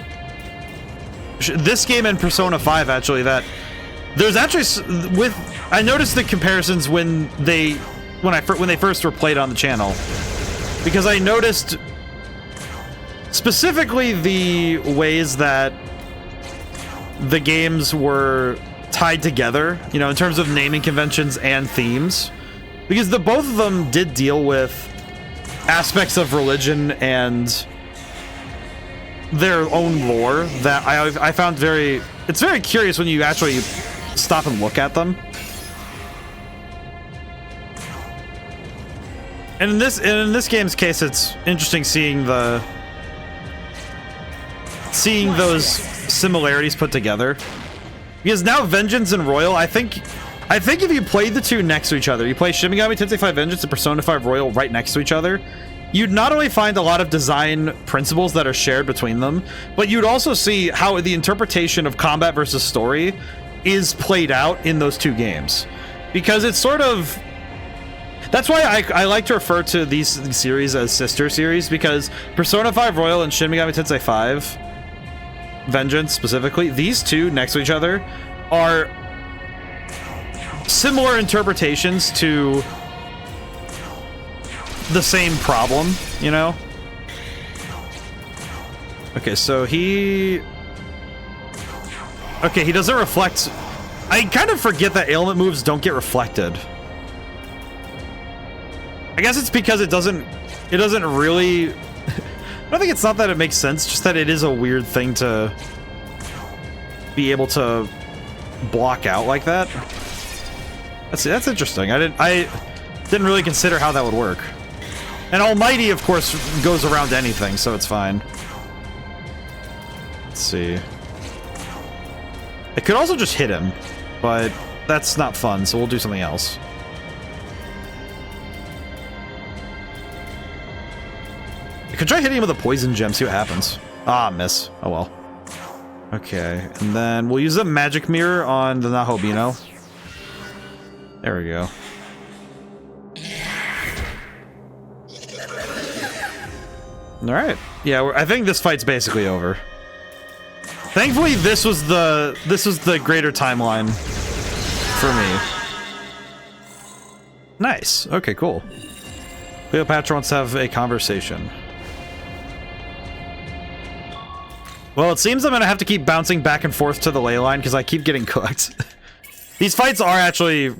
this game and Persona 5, actually, that there's actually I noticed the comparisons when they first were played on the channel, because I noticed specifically the ways that the games were tied together, you know, in terms of naming conventions and themes, because both of them did deal with aspects of religion and their own lore that I found it's very curious when you actually stop and look at them. And in this game's case, it's interesting seeing those similarities put together. Because now Vengeance and Royal, I think if you play the two next to each other, you play Shin Megami Tensei 5 Vengeance and Persona 5 Royal right next to each other, you'd not only find a lot of design principles that are shared between them, but you'd also see how the interpretation of combat versus story is played out in those two games. Because it's sort of... That's why I like to refer to these series as sister series, because Persona 5 Royal and Shin Megami Tensei 5 Vengeance specifically, these two next to each other are similar interpretations to the same problem, you know? Okay, so he doesn't reflect. I kind of forget that ailment moves don't get reflected. I guess it's because it doesn't really... I don't think it's not that it makes sense, just that it is a weird thing to be able to block out like that. That's interesting. I didn't really consider how that would work. And Almighty, of course, goes around anything, so it's fine. Let's see. It could also just hit him, but that's not fun, so we'll do something else. I could try hitting him with a poison gem, see what happens. Ah, miss. Oh well. Okay, and then we'll use a magic mirror on the Nahobino. There we go. Alright. Yeah, I think this fight's basically over. Thankfully, this was the greater timeline for me. Nice. Okay, cool. Cleopatra wants to have a conversation. Well, it seems I'm gonna have to keep bouncing back and forth to the ley line because I keep getting cooked. These fights are actually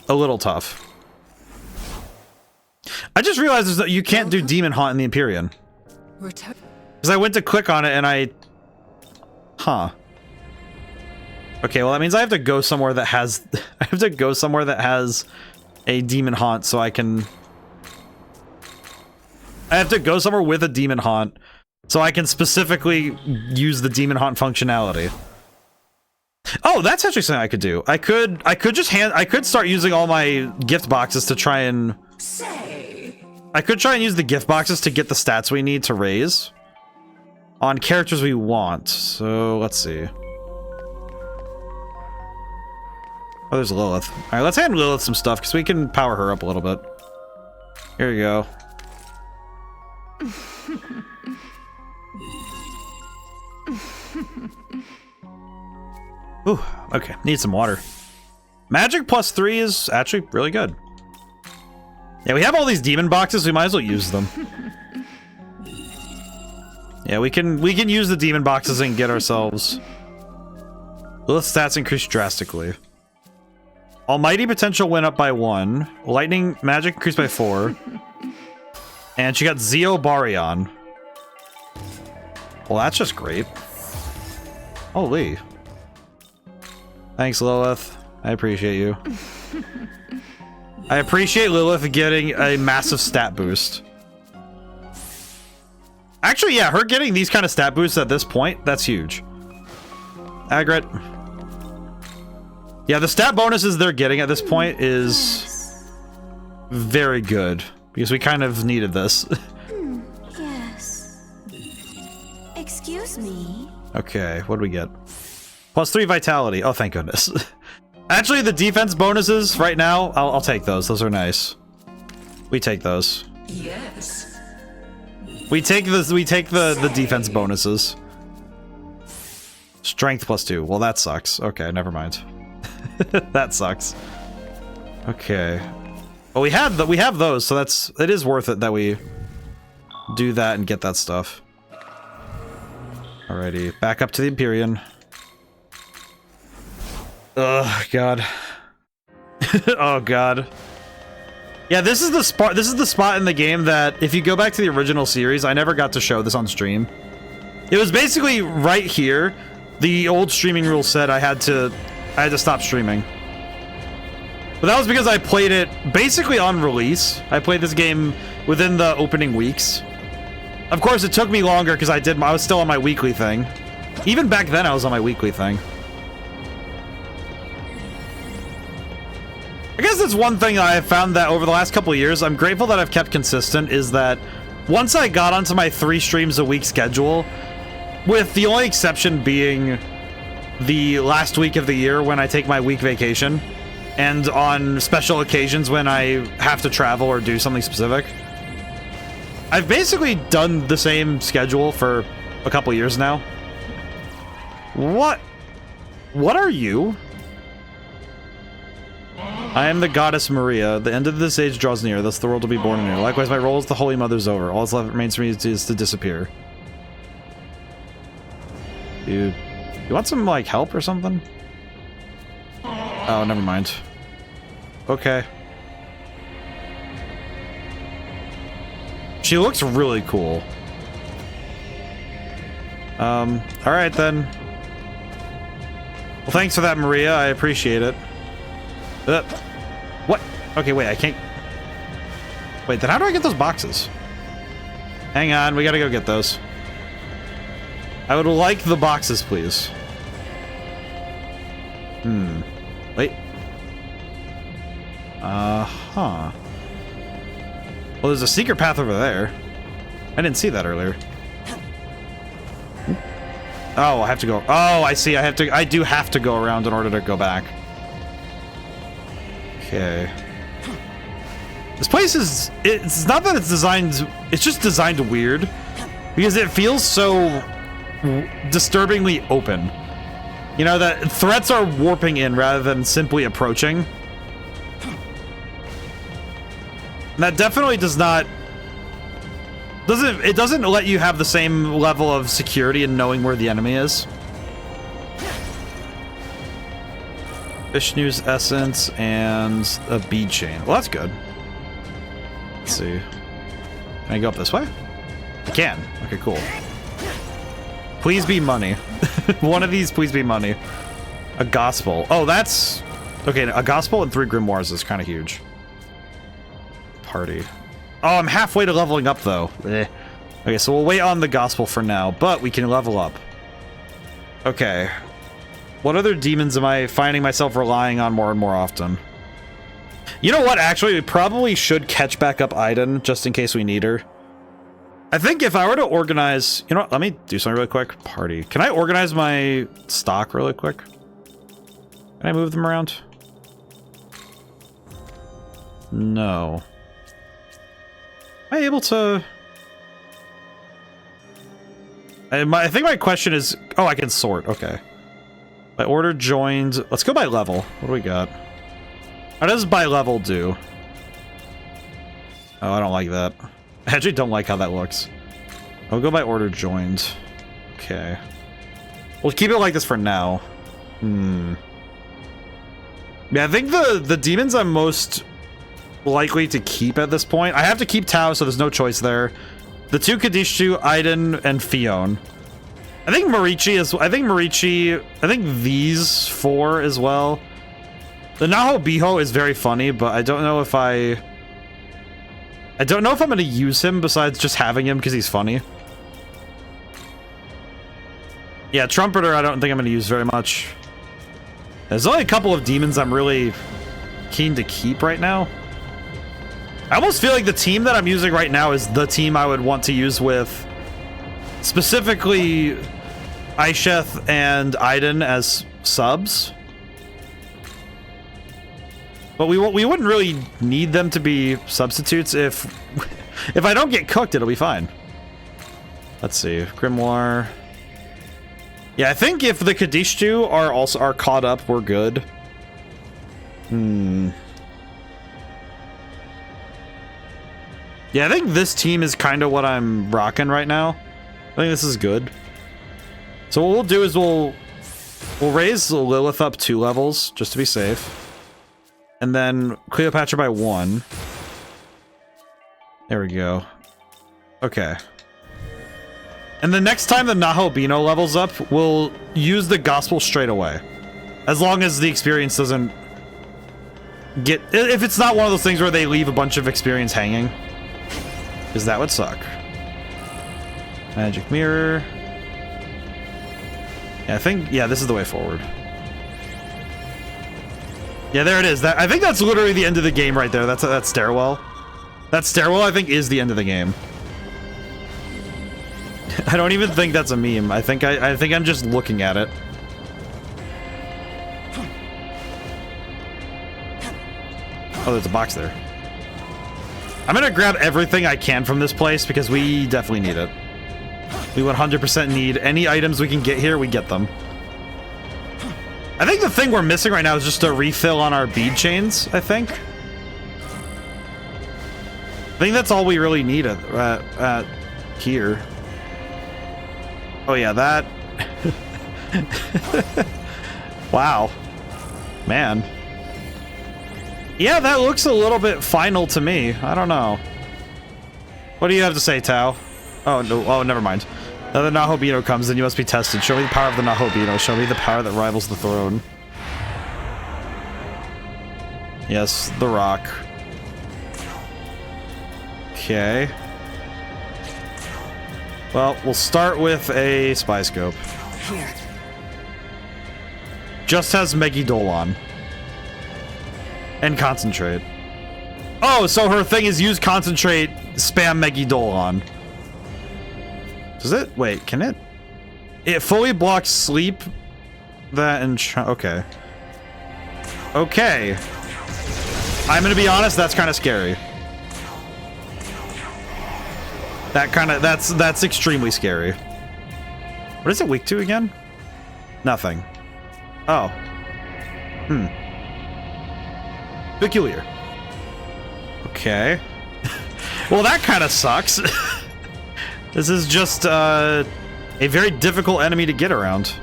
a little tough. I just realized that you can't do Demon Haunt in the Empyrean. Because I went to click on it and I... Huh. Okay, well that means I have to go somewhere that has... I have to go somewhere that has a Demon Haunt so I can... I have to go somewhere with a Demon Haunt so I can specifically use the Demon Haunt functionality. Oh, that's actually something I could do. I could start using all my gift boxes to try and... I could try and use the gift boxes to get the stats we need to raise on characters we want. So, let's see. Oh, there's Lilith. Alright, let's hand Lilith some stuff, because we can power her up a little bit. Here you go. Ooh, okay. Need some water. Magic +3 is actually really good. Yeah, we have all these demon boxes, we might as well use them. Yeah, we can use the demon boxes and get ourselves... Lilith's stats increase drastically. Almighty potential went up by 1. Lightning magic increased by 4. And she got Zeo Baryon. Well, that's just great. Holy. Thanks, Lilith. I appreciate you. I appreciate Lilith getting a massive stat boost. Actually, yeah, her getting these kind of stat boosts at this point, that's huge. Agret. Yeah, the stat bonuses they're getting at this point is very good, because we kind of needed this. Yes. Excuse me. Okay, what do we get? +3 vitality. Oh, thank goodness. Actually, the defense bonuses right now, I'll take those. Those are nice. We take those. Yes. We take the defense bonuses. Strength +2. Well, that sucks. Okay, never mind. That sucks. Okay. Well, we have those, so it is worth it that we do that and get that stuff. Alrighty, back up to the Empyrean. Oh god. Oh god. Yeah, this is the spot. This is the spot in the game that, if you go back to the original series, I never got to show this on stream. It was basically right here. The old streaming rule said I had to stop streaming. But that was because I played it basically on release. I played this game within the opening weeks. Of course, it took me longer because I was still on my weekly thing. Even back then, I was on my weekly thing. I guess that's one thing I have found that over the last couple of years, I'm grateful that I've kept consistent, is that once I got onto my 3 streams a week schedule, with the only exception being the last week of the year when I take my week vacation, and on special occasions when I have to travel or do something specific, I've basically done the same schedule for a couple years now. What are you? I am the goddess Maria. The end of this age draws near, thus the world will be born anew. Likewise, my role as the Holy Mother's over. All that's left remains for me is to disappear. Dude, you want some, like, help or something? Oh, never mind. Okay. She looks really cool. Alright then. Well, thanks for that, Maria. I appreciate it. What? Okay, wait, I can't... Wait, then how do I get those boxes? Hang on, we gotta go get those. I would like the boxes, please. Wait. Well, there's a secret path over there. I didn't see that earlier. Oh, I have to go... Oh, I see. I do have to go around in order to go back. Okay. This place is... It's not that it's designed... It's just designed weird. Because it feels so disturbingly open. You know, that threats are warping in rather than simply approaching. And that definitely does not... It doesn't let you have the same level of security in knowing where the enemy is. Vishnu's essence and a bead chain. Well, that's good. Let's see. Can I go up this way? I can. Okay, cool. Please be money. One of these, please be money. A gospel. Oh, that's... Okay, a gospel and 3 grimoires is kind of huge. Party. Oh, I'm halfway to leveling up, though. Okay, so we'll wait on the gospel for now, but we can level up. Okay. What other demons am I finding myself relying on more and more often? You know what? Actually, we probably should catch back up Aiden, just in case we need her. I think if I were to organize... You know what? Let me do something really quick. Party. Can I organize my stock really quick? Can I move them around? No. Am I able to... I think my question is... Oh, I can sort. Okay. My order joined... Let's go by level. What do we got? How does by level do? Oh, I don't like that. I actually don't like how that looks. I'll go by order joined. Okay. We'll keep it like this for now. Yeah, I think the demons I'm most likely to keep at this point... I have to keep Tao, so there's no choice there. The 2 Kadishu, Aiden, and Fion. I think Marichi is... I think these 4 as well. The Naho Biho is very funny, but I don't know if I don't know if I'm going to use him besides just having him because he's funny. Yeah, Trumpeter I don't think I'm going to use very much. There's only a couple of demons I'm really keen to keep right now. I almost feel like the team that I'm using right now is the team I would want to use with specifically Aisheth and Aiden as subs. But we wouldn't really need them to be substitutes if I don't get cooked, it'll be fine. Let's see. Grimoire. Yeah, I think if the Kadishtu are caught up, we're good. Yeah, I think this team is kind of what I'm rocking right now. I think this is good. So what we'll do is we'll We'll raise Lilith up 2 levels, just to be safe. And then Cleopatra by 1. There we go. Okay. And the next time the Nahobino levels up, we'll use the Gospel straight away. As long as the experience doesn't get... If it's not one of those things where they leave a bunch of experience hanging. Because that would suck. Magic Mirror. Yeah, I think... Yeah, this is the way forward. Yeah, there it is. I think that's literally the end of the game right there. That's that stairwell. That stairwell, I think, is the end of the game. I don't even think that's a meme. I think I'm just looking at it. Oh, there's a box there. I'm gonna grab everything I can from this place because we definitely need it. We 100% need any items we can get here, we get them. I think the thing we're missing right now is just a refill on our bead chains, I think. I think that's all we really need at here. Oh yeah, that... Wow. Man. Yeah, that looks a little bit final to me. I don't know. What do you have to say, Tao? Oh, no. Oh, never mind. Now the Nahobino comes, then you must be tested. Show me the power of the Nahobino. Show me the power that rivals the throne. Yes, the rock. Okay. Well, we'll start with a spy scope. Here. Just has Megidolon. And concentrate. Oh, so her thing is use concentrate, spam Megidolon. Does it? Wait, can it? It fully blocks sleep. That and okay. Okay. I'm gonna be honest, that's kind of scary. That's extremely scary. What is it weak to again? Nothing. Oh. Peculiar. Okay. Well, that kind of sucks. This is just a very difficult enemy to get around.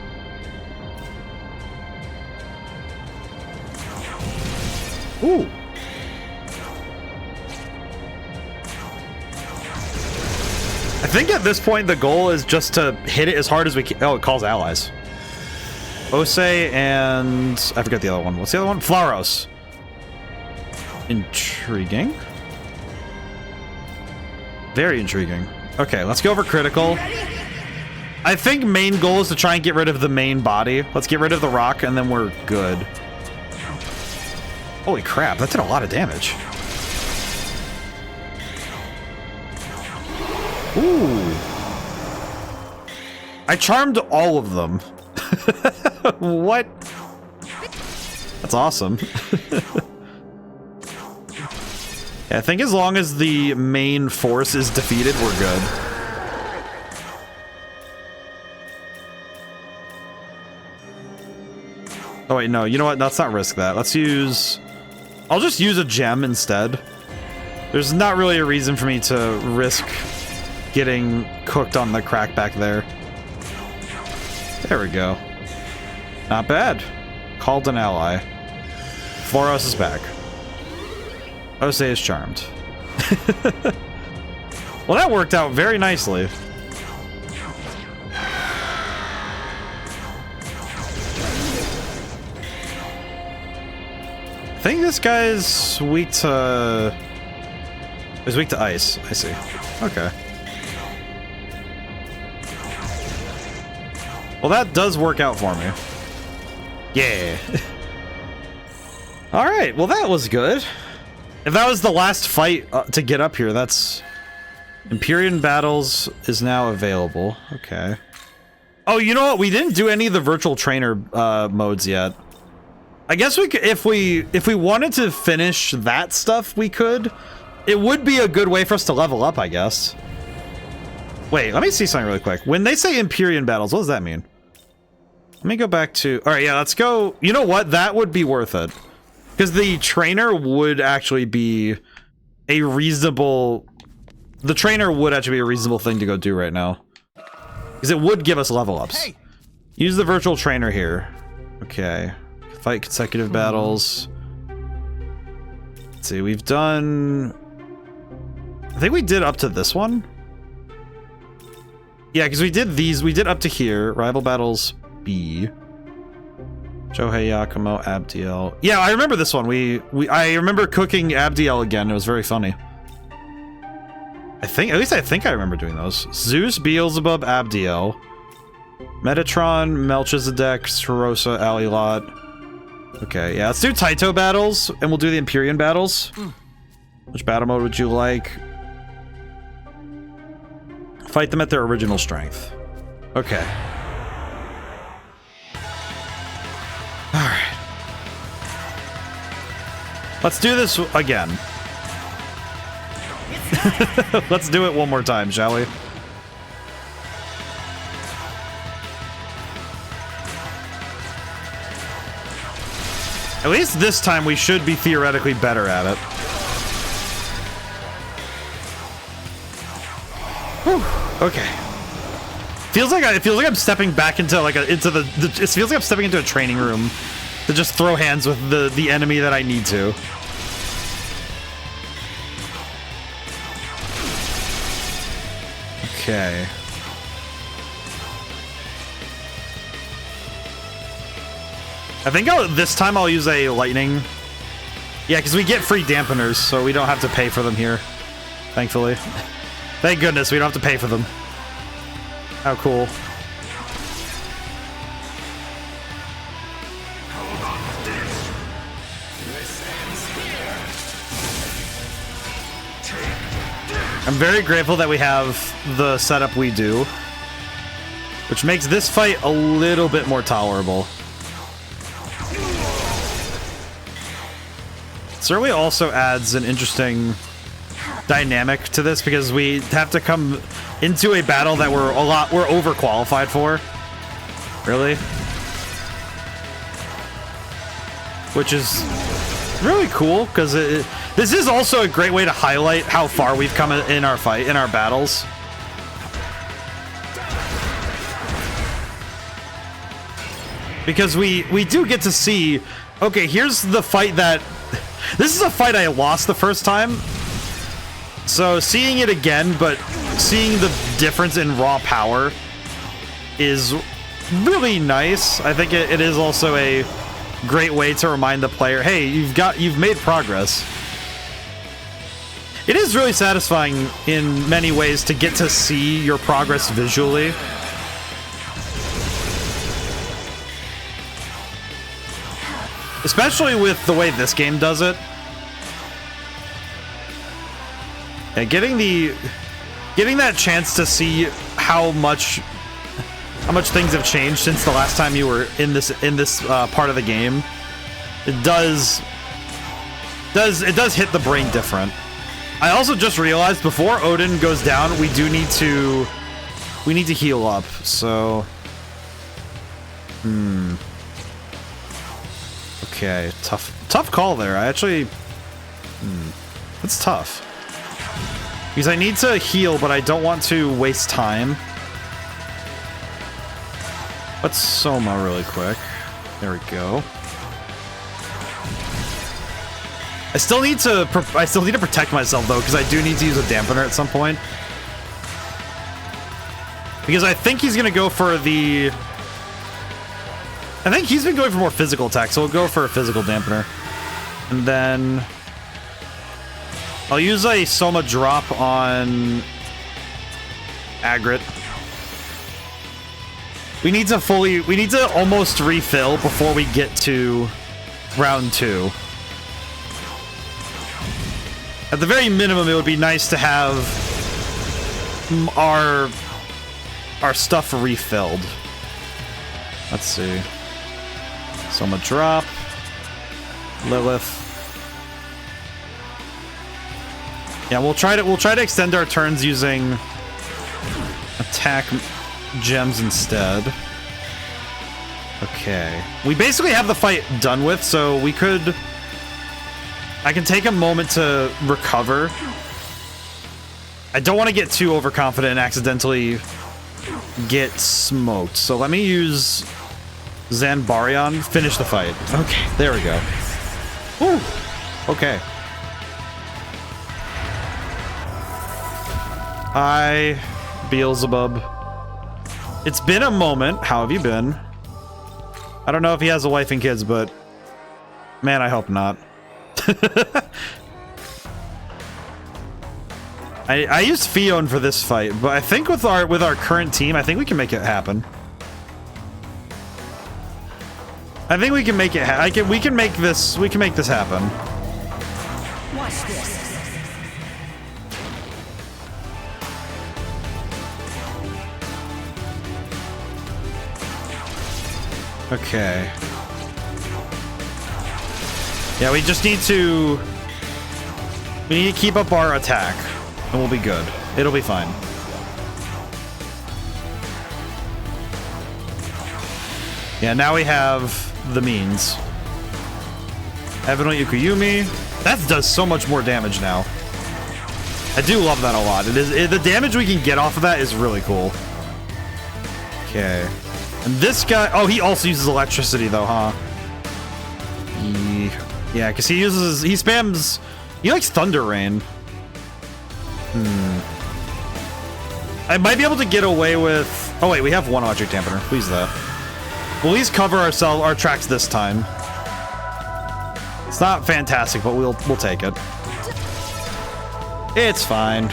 Ooh. I think at this point the goal is just to hit it as hard as we can. Oh, it calls allies. Ose and... I forget the other one. What's the other one? Flaros. Intriguing. Very intriguing. Okay, let's go over critical. I think main goal is to try and get rid of the main body. Let's get rid of the rock and then we're good. Holy crap, that did a lot of damage. Ooh. I charmed all of them. What? That's awesome. Yeah, I think as long as the main force is defeated, we're good. Oh wait, no, you know what? Let's not risk that. Let's use... I'll just use a gem instead. There's not really a reason for me to risk getting cooked on the crack back there. There we go. Not bad. Called an ally. Floros is back. Ose is charmed. Well, that worked out very nicely. I think this guy's weak to... He's weak to ice. I see. Okay. Well, that does work out for me. Yeah. Alright, well that was good. If that was the last fight to get up here, that's... Empyrean Battles is now available. Okay. Oh, you know what? We didn't do any of the virtual trainer modes yet. I guess we could, if we wanted to finish that stuff, we could. It would be a good way for us to level up, I guess. Wait, let me see something really quick. When they say Empyrean Battles, what does that mean? Let me go back to... Alright, yeah, let's go... You know what? That would be worth it. Because the trainer would actually be a reasonable... The trainer would actually be a reasonable thing to go do right now. Because it would give us level ups. Hey. Use the virtual trainer here. Okay. Fight consecutive battles. Let's see, we've done... I think we did up to this one. Yeah, because we did these. We did up to here. Rival battles B. Shohei Yakumo, Abdiel. Yeah, I remember this one. I remember cooking Abdiel again. It was very funny. At least I think I remember doing those. Zeus, Beelzebub, Abdiel. Metatron, Melchizedek, Sarosa, Alilot. Okay, yeah, let's do Taito battles, and we'll do the Empyrean battles. Which battle mode would you like? Fight them at their original strength. Okay. Alright. Let's do this again. Let's do it one more time, shall we? At least this time we should be theoretically better at it. Whew. Okay. It feels like I'm stepping back into like it feels like I'm stepping into a training room to just throw hands with the enemy that I need to. Okay. I think this time I'll use a lightning. Yeah, because we get free dampeners, so we don't have to pay for them here. Thankfully. Thank goodness we don't have to pay for them. How cool. I'm very grateful that we have the setup we do, which makes this fight a little bit more tolerable. Certainly also adds an interesting dynamic to this because we have to come into a battle that we're overqualified for. Really? Which is really cool because this is also a great way to highlight how far we've come in our battles. Because we do get to see, okay, here's the fight that this is a fight I lost the first time. So seeing it again, but seeing the difference in raw power is really nice. I think it is also a great way to remind the player, hey, you've made progress. It is really satisfying in many ways to get to see your progress visually. Especially with the way this game does it. Yeah, getting that chance to see how much things have changed since the last time you were in this part of the game, it does hit the brain different. I also just realized before Odin goes down, we need to heal up. So, okay, tough call there. I actually, it's tough. Because I need to heal, but I don't want to waste time. Let's Soma really quick. There we go. I still need to protect myself though, because I do need to use a dampener at some point. Because I think he's gonna go for the. I think he's been going for more physical attacks, so we'll go for a physical dampener, and then I'll use a Soma drop on Agrit. We need to almost refill before we get to round 2. At the very minimum, it would be nice to have our stuff refilled. Let's see. Soma drop. Lilith. Yeah, we'll try to extend our turns using attack gems instead. Okay. We basically have the fight done with, so I can take a moment to recover. I don't want to get too overconfident and accidentally get smoked. So let me use Zanbarion, finish the fight. Okay, there we go. Woo! Okay. Hi, Beelzebub. It's been a moment. How have you been? I don't know if he has a wife and kids, but man, I hope not. I used Fion for this fight, but I think with our current team, I think we can make it happen. I think we can make it. We can make this happen. Watch this. Okay. Yeah, we just need to. We need to keep up our attack, and we'll be good. It'll be fine. Yeah, now we have the means. Evidently Ukuyumi. That does so much more damage now. I do love that a lot. The damage we can get off of that is really cool. Okay. And this guy, oh, he also uses electricity though, huh? Yeah, because he spams, he likes Thunder Rain. I might be able to get away with, oh wait, we have one Electric Dampener. Please that. We'll at least cover our tracks this time. It's not fantastic, but we'll take it. It's fine.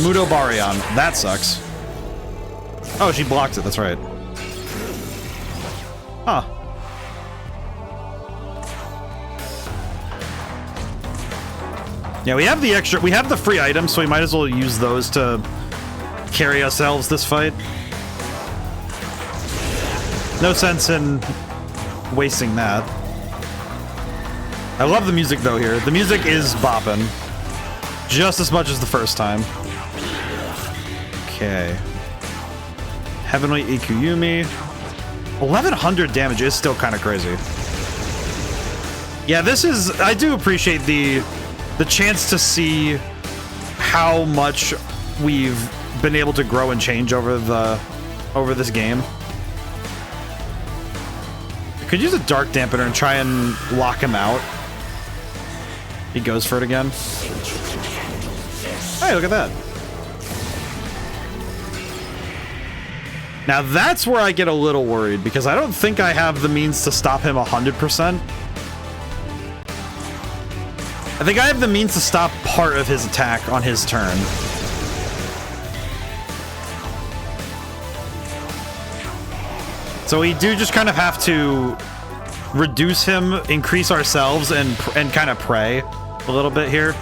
Mudobarion. That sucks. Oh, she blocked it. That's right. Huh. Yeah, we have the extra. We have the free items, so we might as well use those to carry ourselves this fight. No sense in wasting that. I love the music though here. The music is bopping. Just as much as the first time. Okay. Heavenly Ikuyumi. 1100 damage is still kind of crazy. Yeah, this is... I do appreciate the chance to see how much we've been able to grow and change over this game. I could use a Dark Dampener and try and lock him out. He goes for it again. Hey, look at that. Now that's where I get a little worried, because I don't think I have the means to stop him 100%. I think I have the means to stop part of his attack on his turn. So we do just kind of have to reduce him, increase ourselves, and kind of pray a little bit here.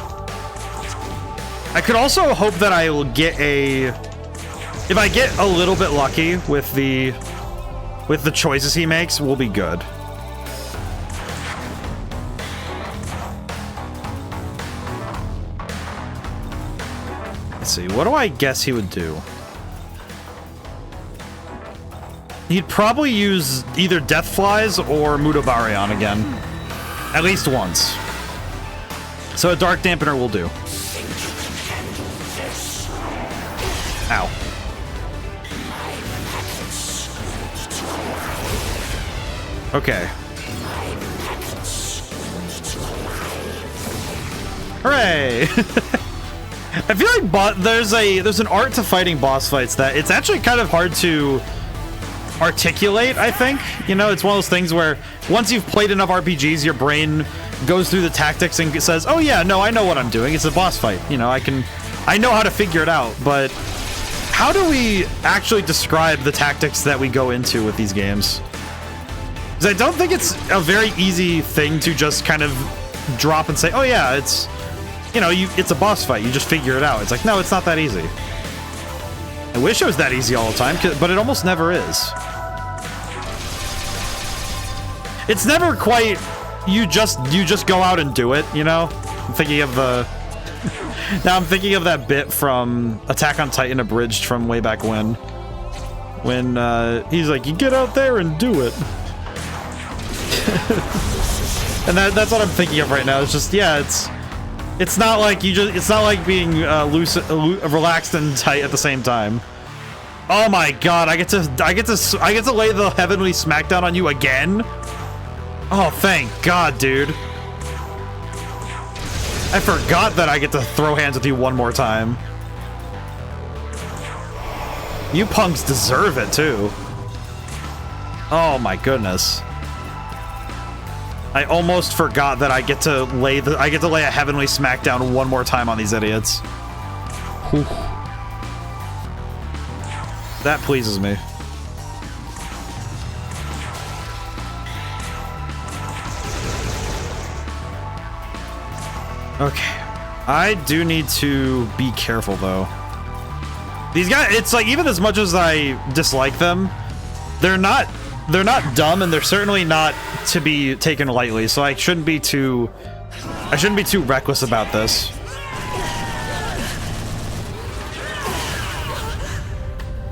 I could also hope that I will get a... If I get a little bit lucky with the choices he makes, we'll be good. Let's see, what do I guess he would do? He'd probably use either Death Flies or Mudobarion again. At least once. So a Dark Dampener will do. Ow. Okay. Hooray! I feel like there's an art to fighting boss fights that it's actually kind of hard to articulate, I think. You know, it's one of those things where once you've played enough RPGs, your brain goes through the tactics and says, oh yeah, no, I know what I'm doing. It's a boss fight. You know, I know how to figure it out, but how do we actually describe the tactics that we go into with these games? Because I don't think it's a very easy thing to just kind of drop and say, oh yeah, it's, you know, it's a boss fight. You just figure it out. It's like, no, it's not that easy. I wish it was that easy all the time, but it almost never is. It's never quite, you just go out and do it, you know? I'm thinking of the... Now I'm thinking of that bit from Attack on Titan Abridged from way back when. When he's like, you get out there and do it. And that's what I'm thinking of right now. It's just, yeah, it's not like it's not like being relaxed and tight at the same time. Oh my god, I get to lay the heavenly smackdown on you again? Oh, thank god, dude. I forgot that I get to throw hands with you one more time. You punks deserve it too. Oh my goodness. I almost forgot that I get to lay a heavenly smackdown one more time on these idiots. Whew. That pleases me. Okay. I do need to be careful though. These guys, it's like, even as much as I dislike them, they're not dumb, and they're certainly not to be taken lightly, so I shouldn't be too reckless about this.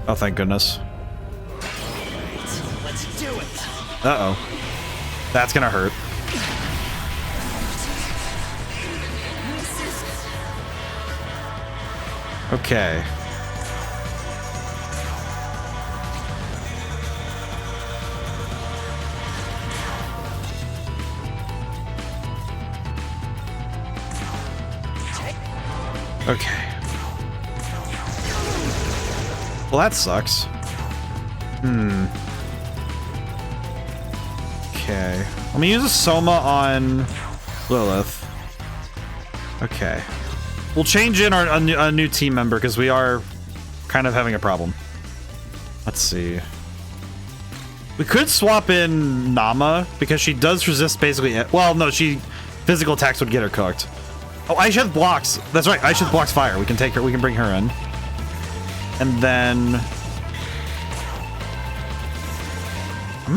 Oh, thank goodness. Let's do it. Uh-oh. That's gonna hurt. Okay. Okay. Well, that sucks. Okay. Let me use a Soma on Lilith. Okay. We'll change in a new team member because we are kind of having a problem. Let's see. We could swap in Nama because she does resist basically. Well, no, physical attacks would get her cooked. Oh, Aishith blocks. That's right. Aishith blocks fire. We can take her. We can bring her in. And then I'm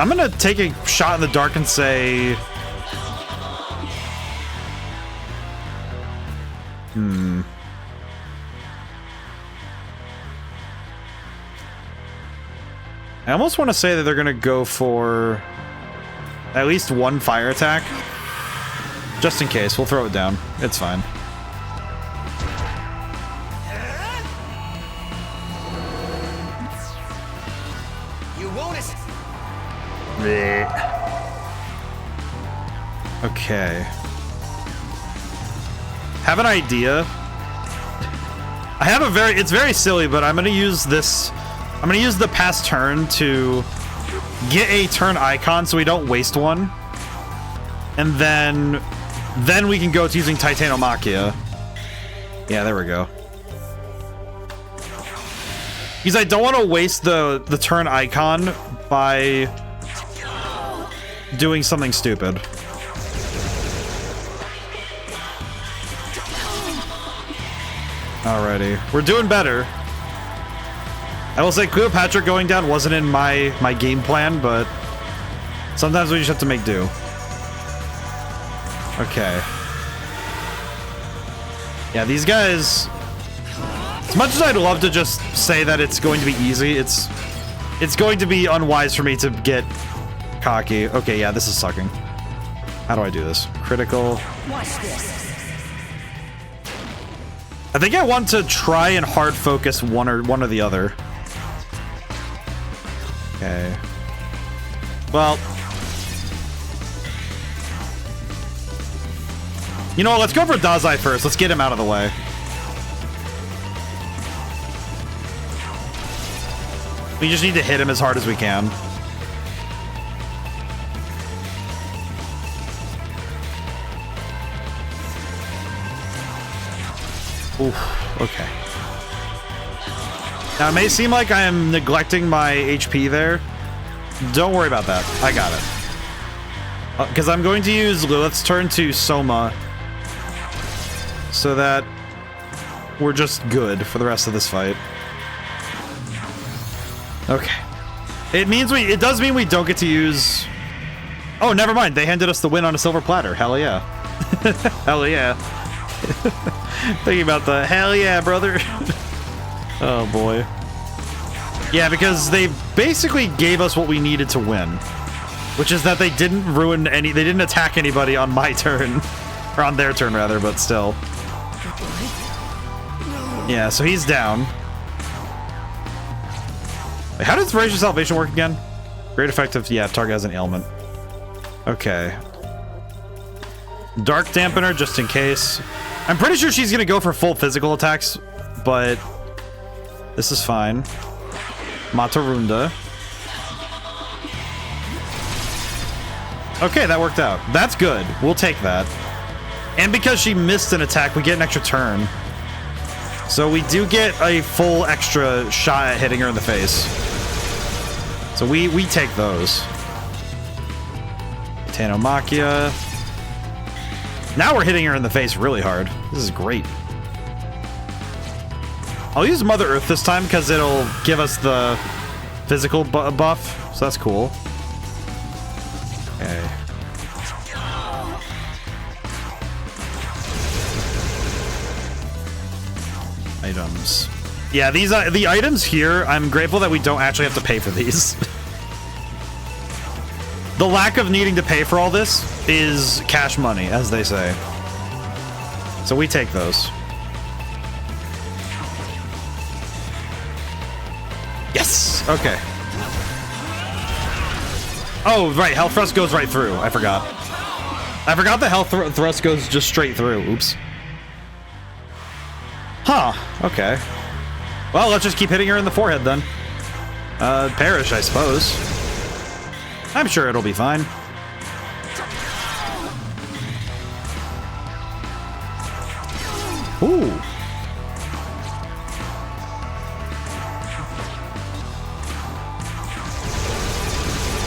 gonna take a shot in the dark and say, I almost want to say that they're gonna go for at least one fire attack. Just in case, we'll throw it down. It's fine. You won't. Okay. Have an idea. I have it's very silly, but I'm gonna use this. I'm gonna use the past turn to get a turn icon so we don't waste one. And then we can go to using Titanomachia. Yeah, there we go. Because I don't want to waste the turn icon by doing something stupid. Alrighty, we're doing better. I will say Cleopatra going down wasn't in my game plan, but sometimes we just have to make do. Okay. Yeah, these guys, as much as I'd love to just say that it's going to be easy, it's going to be unwise for me to get cocky. Okay, yeah, this is sucking. How do I do this? Critical. Watch this. I think I want to try and hard focus one or the other. Okay. Well, you know what? Let's go for Dazai first. Let's get him out of the way. We just need to hit him as hard as we can. Oof, okay. Now, it may seem like I am neglecting my HP there. Don't worry about that. I got it. Because I'm going to use Lilith's turn to Soma so that we're just good for the rest of this fight. Okay. It does mean we don't get to use... Oh, never mind. They handed us the win on a silver platter. Hell yeah. Hell yeah. Thinking about the hell yeah, brother. Oh boy. Yeah, because they basically gave us what we needed to win, which is that they didn't they didn't attack anybody on my turn, or on their turn rather, but still. Yeah, so he's down. Wait, how does Voracious Salvation work again? Great effective, yeah, target has an ailment. Okay. Dark Dampener, just in case. I'm pretty sure she's gonna go for full physical attacks, but this is fine. Matarunda. Okay, that worked out. That's good. We'll take that. And because she missed an attack, we get an extra turn. So we do get a full extra shot at hitting her in the face. So we take those. Tanomachia. Now we're hitting her in the face really hard. This is great. I'll use Mother Earth this time because it'll give us the physical buff. So that's cool. Okay. Items. Yeah, these the items here, I'm grateful that we don't actually have to pay for these. The lack of needing to pay for all this is cash money, as they say. So we take those. Yes! Okay. Oh, right. Health thrust goes right through. I forgot. I forgot the health thrust goes just straight through. Oops. Huh. Okay. Well, let's just keep hitting her in the forehead then. Perish, I suppose. I'm sure it'll be fine. Ooh.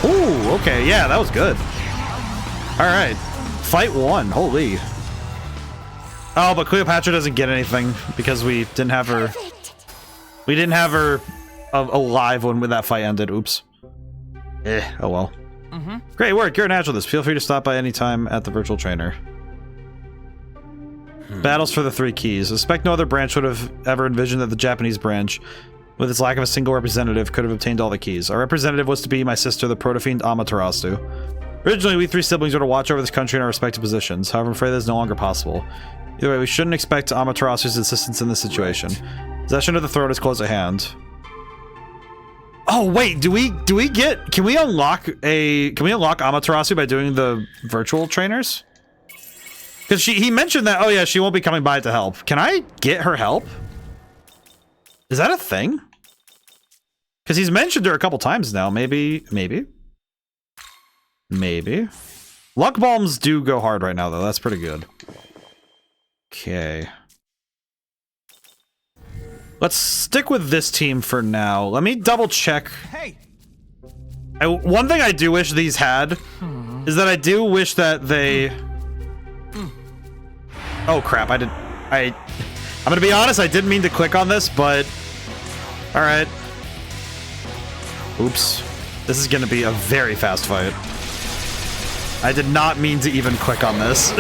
Ooh, okay, yeah, that was good. Alright. Fight 1, holy. Oh, but Cleopatra doesn't get anything because we didn't have her... We didn't have her alive when that fight ended, oops. Oh well. Great work, you're a naturalist. Feel free to stop by any time at the virtual trainer. Battles for the 3 keys. I suspect no other branch would have ever envisioned that the Japanese branch, with its lack of a single representative, could have obtained all the keys. Our representative was to be my sister, the protofiend Amaterasu. Originally, we 3 siblings were to watch over this country in our respective positions. However, I'm afraid that is no longer possible. Either way, we shouldn't expect Amaterasu's assistance in this situation. Possession of the throne is close at hand. Oh wait, can we unlock Amaterasu by doing the virtual trainers? Because he mentioned that, oh yeah, she won't be coming by to help. Can I get her help? Is that a thing? Because he's mentioned her a couple times now. Maybe. Luck bombs do go hard right now though. That's pretty good. Okay. Let's stick with this team for now. Let me double check. Hey. One thing I do wish these had is that I do wish that they... Oh crap, I'm gonna be honest, I didn't mean to click on this, but... Alright. Oops. This is gonna be a very fast fight. I did not mean to even click on this.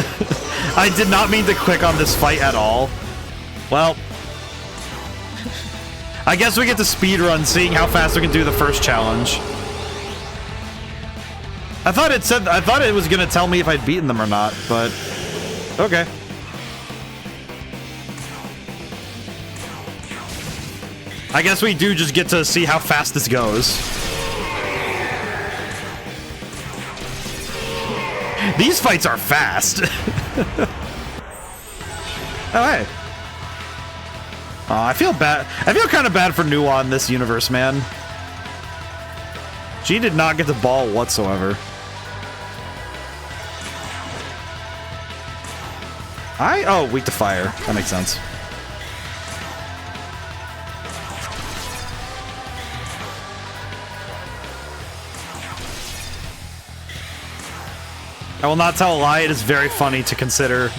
I did not mean to click on this fight at all. Well... I guess we get to speedrun seeing how fast we can do the first challenge. I thought it was gonna tell me if I'd beaten them or not, but... Okay. I guess we do just get to see how fast this goes. These fights are fast. Oh, hey. I feel bad. I feel kind of bad for Nuwa in this universe, man. She did not get the ball whatsoever. Oh, weak to fire. That makes sense. I will not tell a lie, it is very funny to consider.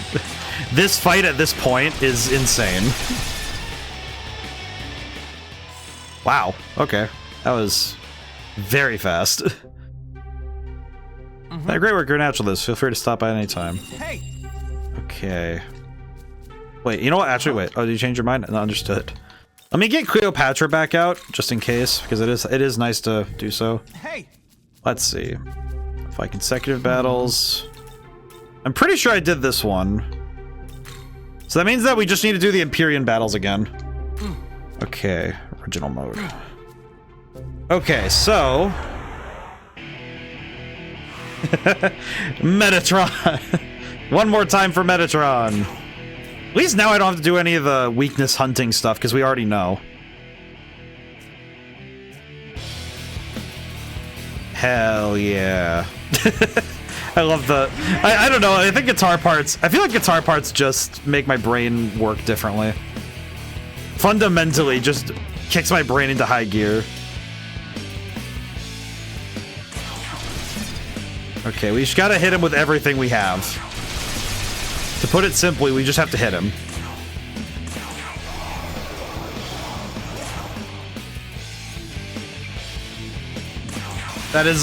This fight at this point is insane. Wow, okay. That was very fast. Great work, you're a naturalist. Feel free to stop by any time. Hey. Okay. Wait, you know what? Actually, wait. Oh, did you change your mind? No, understood. Let me get Cleopatra back out, just in case, because it is nice to do so. Hey. Let's see. Fight consecutive battles. I'm pretty sure I did this one. So that means that we just need to do the Empyrean battles again. Okay, original mode. Okay, so Metatron. One more time for Metatron. At least now I don't have to do any of the weakness hunting stuff because we already know. Hell yeah. I love the... I don't know, I think guitar parts... I feel like guitar parts just make my brain work differently. Fundamentally, just kicks my brain into high gear. Okay, we just gotta hit him with everything we have. To put it simply, we just have to hit him. That is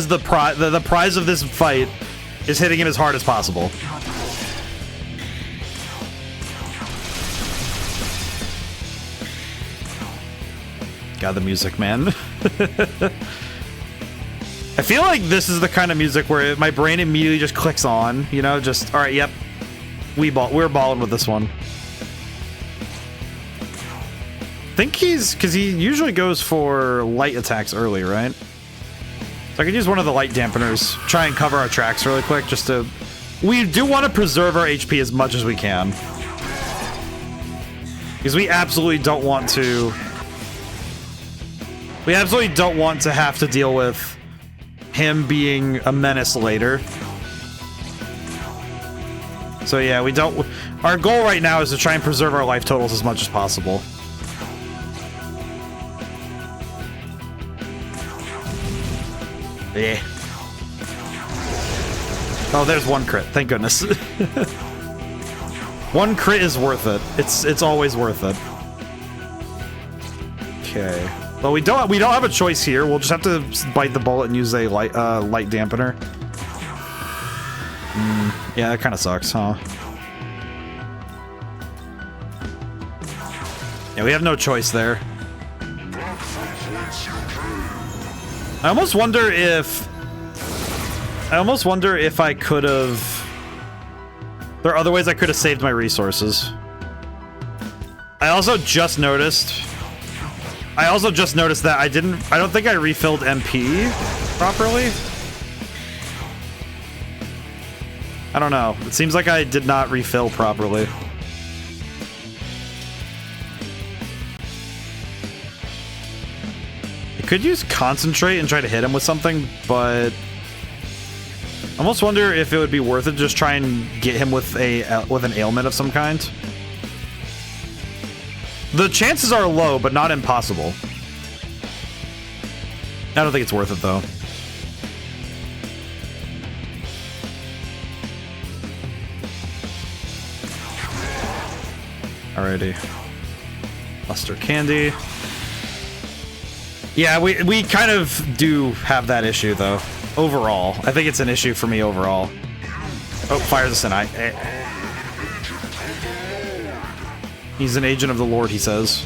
the prize of this fight, is hitting him as hard as possible. God, the music, man. I feel like this is the kind of music where my brain immediately just clicks on, you know, just, all right, yep, we're balling with this one. I think because he usually goes for light attacks early, right? So I could use one of the light dampeners, try and cover our tracks really quick, just to... We do want to preserve our HP as much as we can. Because we absolutely don't want to... We absolutely don't want to have to deal with him being a menace later. So yeah, we don't... Our goal right now is to try and preserve our life totals as much as possible. Yeah. Oh, there's one crit. Thank goodness. One crit is worth it. It's always worth it. Okay. Well, we don't have a choice here. We'll just have to bite the bullet and use a light dampener. Yeah, that kind of sucks, huh? Yeah, we have no choice there. I almost wonder if I could have... There are other ways I could have saved my resources. I also just noticed that I don't think I refilled MP properly. I don't know. It seems like I did not refill properly. I could use concentrate and try to hit him with something, but I almost wonder if it would be worth it to just try and get him with an ailment of some kind. The chances are low, but not impossible. I don't think it's worth it, though. Alrighty. Buster Candy. Yeah, we kind of do have that issue, though. Overall. I think it's an issue for me overall. Oh, fires the Sinai. He's an agent of the Lord, he says.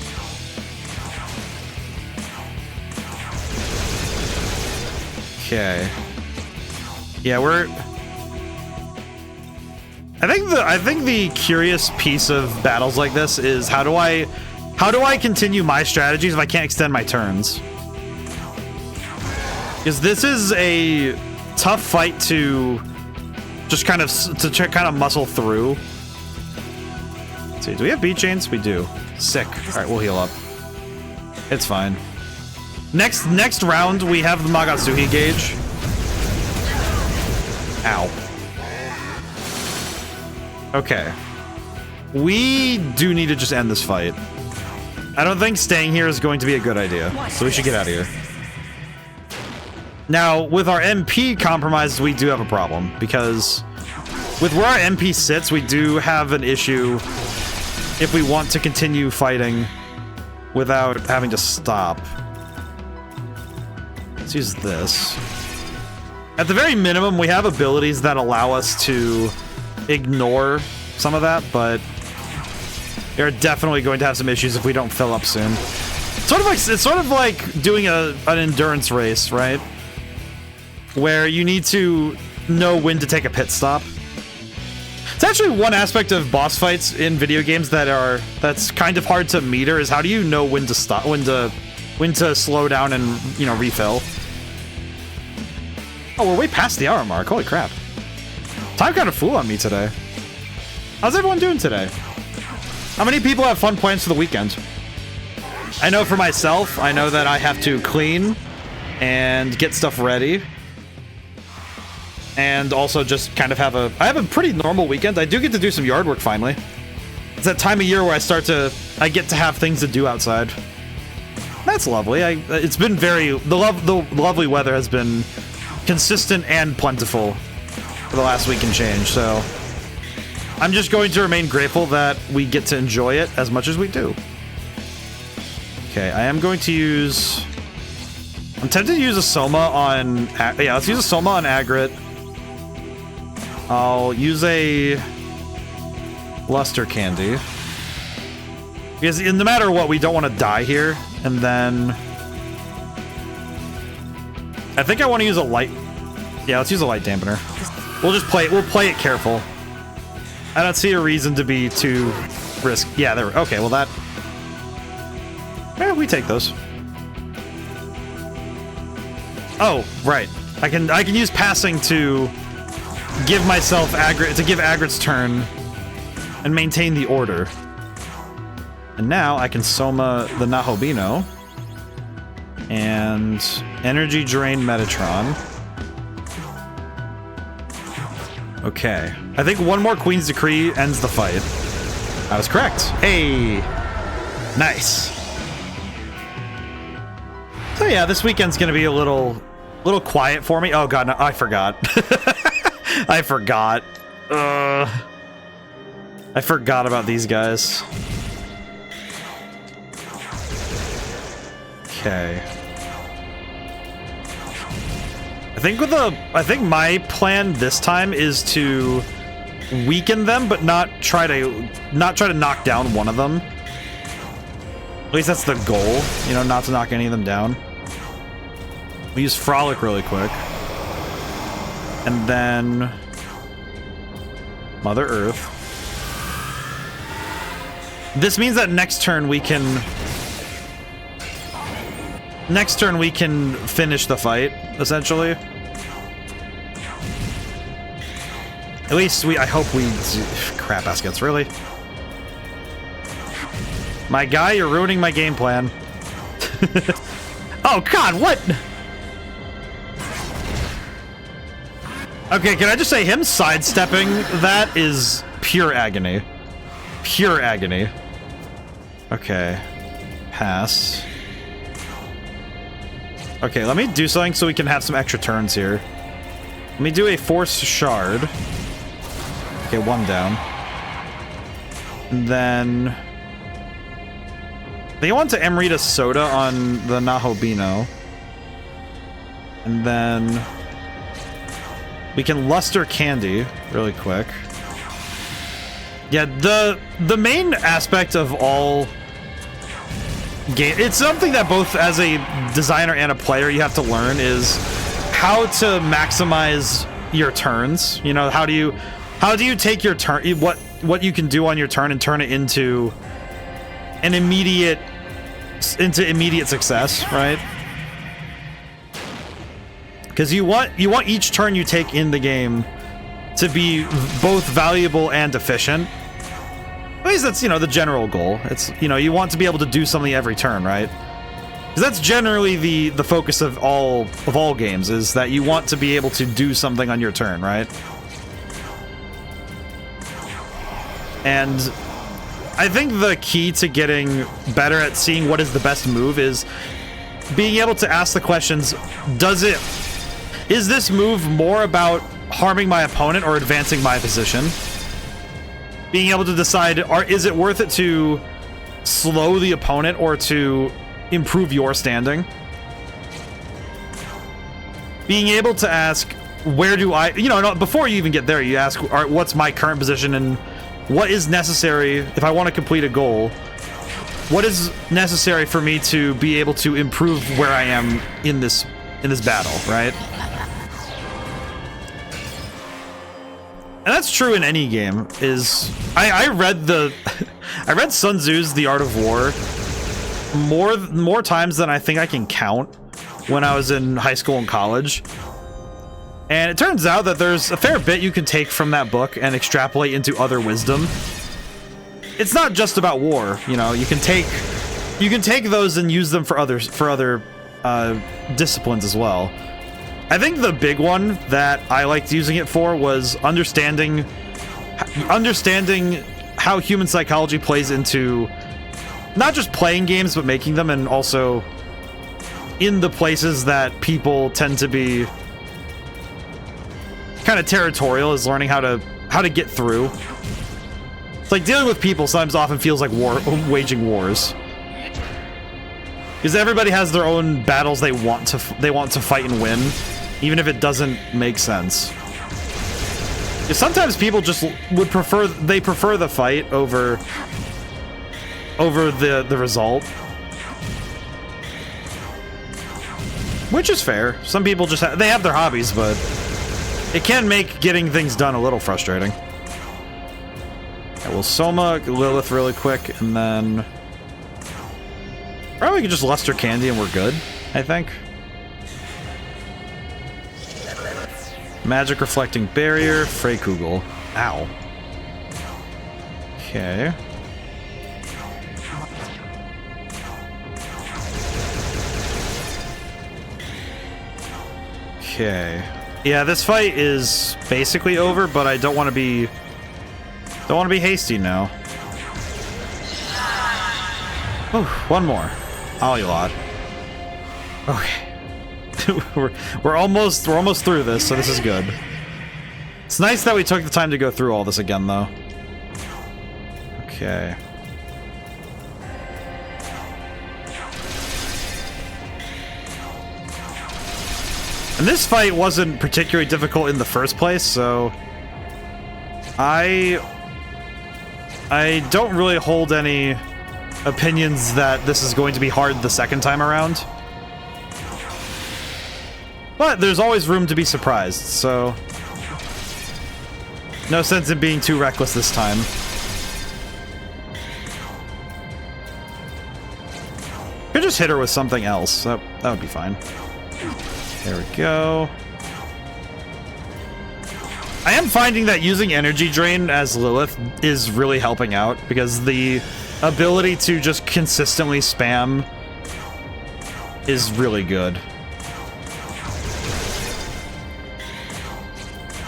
Okay. Yeah, we're... I think the curious piece of battles like this is how do I continue my strategies if I can't extend my turns? Because this is a tough fight to just kind of muscle through. Let's see, do we have beat chains? We do. Sick. All right, we'll heal up. It's fine. Next round we have the Magatsuhi gauge. Ow. Okay. We do need to just end this fight. I don't think staying here is going to be a good idea, so we should get out of here. Now, with our MP compromised, we do have a problem, because with where our MP sits, we do have an issue if we want to continue fighting without having to stop. Let's use this. At the very minimum, we have abilities that allow us to ignore some of that, but we are definitely going to have some issues if we don't fill up soon. It's sort of like doing an endurance race, right? Where you need to know when to take a pit stop. It's actually one aspect of boss fights in video games that's kind of hard to meter, is how do you know when to stop, when to when to slow down and, you know, refill. Oh, we're way past the hour mark. Holy crap. Time kind of flew on me today. How's everyone doing today? How many people have fun plans for the weekend? I know for myself, I know that I have to clean and get stuff ready. And also just kind of I have a pretty normal weekend. I do get to do some yard work finally. It's that time of year where I get to have things to do outside. That's lovely. It's been the lovely weather has been consistent and plentiful for the last week and change, so I'm just going to remain grateful that we get to enjoy it as much as we do. Okay, I am going to use... I'm tempted to use a Soma on... Yeah, let's use a Soma on Agrit. I'll use a Luster Candy. Because no matter what, we don't want to die here. And then... I think I want to use a light... Yeah, let's use a light dampener. We'll play it careful. I don't see a reason to be too risk. Yeah, there. Okay, well that. Yeah, we take those. Oh, right. I can use passing to give myself give Agrit's turn and maintain the order. And now I can Soma the Nahobino and energy drain Metatron. Okay. I think one more Queen's Decree ends the fight. I was correct. Hey! Nice. So yeah, this weekend's gonna be a little quiet for me. Oh god, no, I forgot. I forgot. I forgot about these guys. Okay. I think my plan this time is to weaken them, but not try to knock down one of them. At least that's the goal, you know, not to knock any of them down. We use Frolic really quick. And then Mother Earth. This means that next turn we can finish the fight, essentially. At least I hope we... Crap, Askets, really? My guy, you're ruining my game plan. Oh, God, what? Okay, can I just say him sidestepping that is pure agony. Pure agony. Okay. Pass. Okay, let me do something so we can have some extra turns here. Let me do a Force Shard. Okay, one down. And then... I think I want to Emerita Soda on the Nahobino. And then... we can Luster Candy really quick. Yeah, the main aspect of all... it's something that both as a designer and a player you have to learn is how to maximize your turns. You know, how do you take your turn, what you can do on your turn and turn it into an immediate success, right? Because you want each turn you take in the game to be both valuable and efficient. At least that's, you know, the general goal. It's, you know, you want to be able to do something every turn, right? Because that's generally the focus of all games, is that you want to be able to do something on your turn, right? And I think the key to getting better at seeing what is the best move is being able to ask the questions, is this move more about harming my opponent or advancing my position? Being able to decide, is it worth it to slow the opponent or to improve your standing? Being able to ask, where do I, you know, before you even get there, you ask, what's my current position and what is necessary if I want to complete a goal? What is necessary for me to be able to improve where I am in this battle, right? And that's true in any game. I read I read Sun Tzu's The Art of War more times than I think I can count when I was in high school and college. And it turns out that there's a fair bit you can take from that book and extrapolate into other wisdom. It's not just about war, you know. You can take those and use them for other disciplines as well. I think the big one that I liked using it for was understanding how human psychology plays into not just playing games but making them, and also in the places that people tend to be kind of territorial, is learning how to get through. It's like dealing with people sometimes often feels like waging wars. Because everybody has their own battles they want to fight and win, even if it doesn't make sense. Because sometimes people just would prefer the fight over the result. Which is fair. Some people just they have their hobbies, but it can make getting things done a little frustrating. Yeah, we'll Soma Lilith really quick, and then probably we could just Luster Candy and we're good, I think. Magic Reflecting Barrier, Freykugel. Ow. Okay. Okay. Yeah, this fight is basically over, but I don't want to be hasty now. Oh, one more. Olulot. Okay. we're almost through this, so this is good. It's nice that we took the time to go through all this again, though. Okay. And this fight wasn't particularly difficult in the first place, so I don't really hold any opinions that this is going to be hard the second time around. But there's always room to be surprised, so no sense in being too reckless this time. Could just hit her with something else. That would be fine. There we go. I am finding that using Energy Drain as Lilith is really helping out, because the ability to just consistently spam is really good.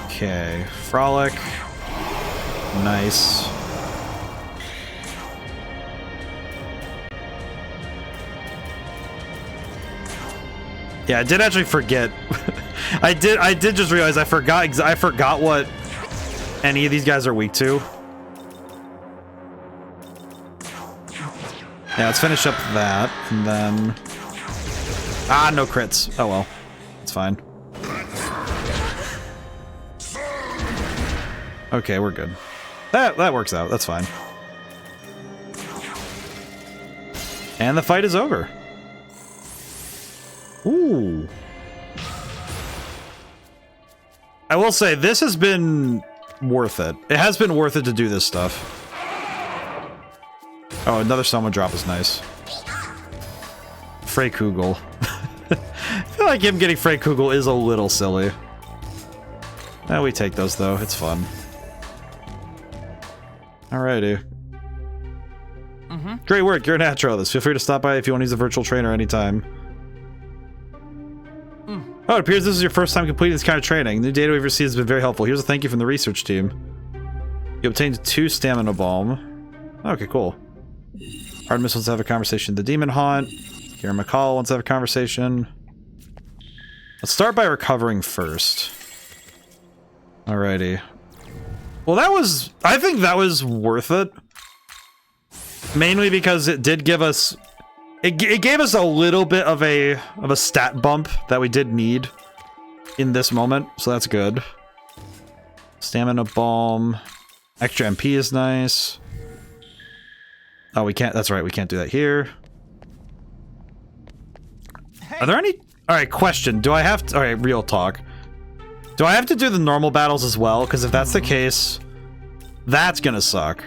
Okay, Frolic. Nice. Yeah, I did actually forget. I did just realize I forgot what any of these guys are weak to. Yeah, let's finish up that, and then no crits. Oh well, it's fine. Okay, we're good. That works out. That's fine. And the fight is over. Ooh. I will say, this has been worth it. It has been worth it to do this stuff. Oh, another summon drop is nice. Freykugel. I feel like him getting Freykugel is a little silly. We take those, though. It's fun. Alrighty. Great work. You're a natural at this. Feel free to stop by if you want to use a virtual trainer anytime. Oh, it appears this is your first time completing this kind of training. The new data we've received has been very helpful. Here's a thank you from the research team. You obtained 2 stamina balm. Okay, cool. Artemis wants to have a conversation with the Demon Haunt. Kira McCall wants to have a conversation. Let's start by recovering first. Alrighty. Well, I think that was worth it. Mainly because it did give us... It gave us a little bit of a stat bump that we did need in this moment, so that's good. Stamina Balm. Extra MP is nice. Oh, we can't... That's right, we can't do that here. Are there any... Alright, question. Do I have to... Alright, real talk. Do I have to do the normal battles as well? Because if that's the case, that's gonna suck.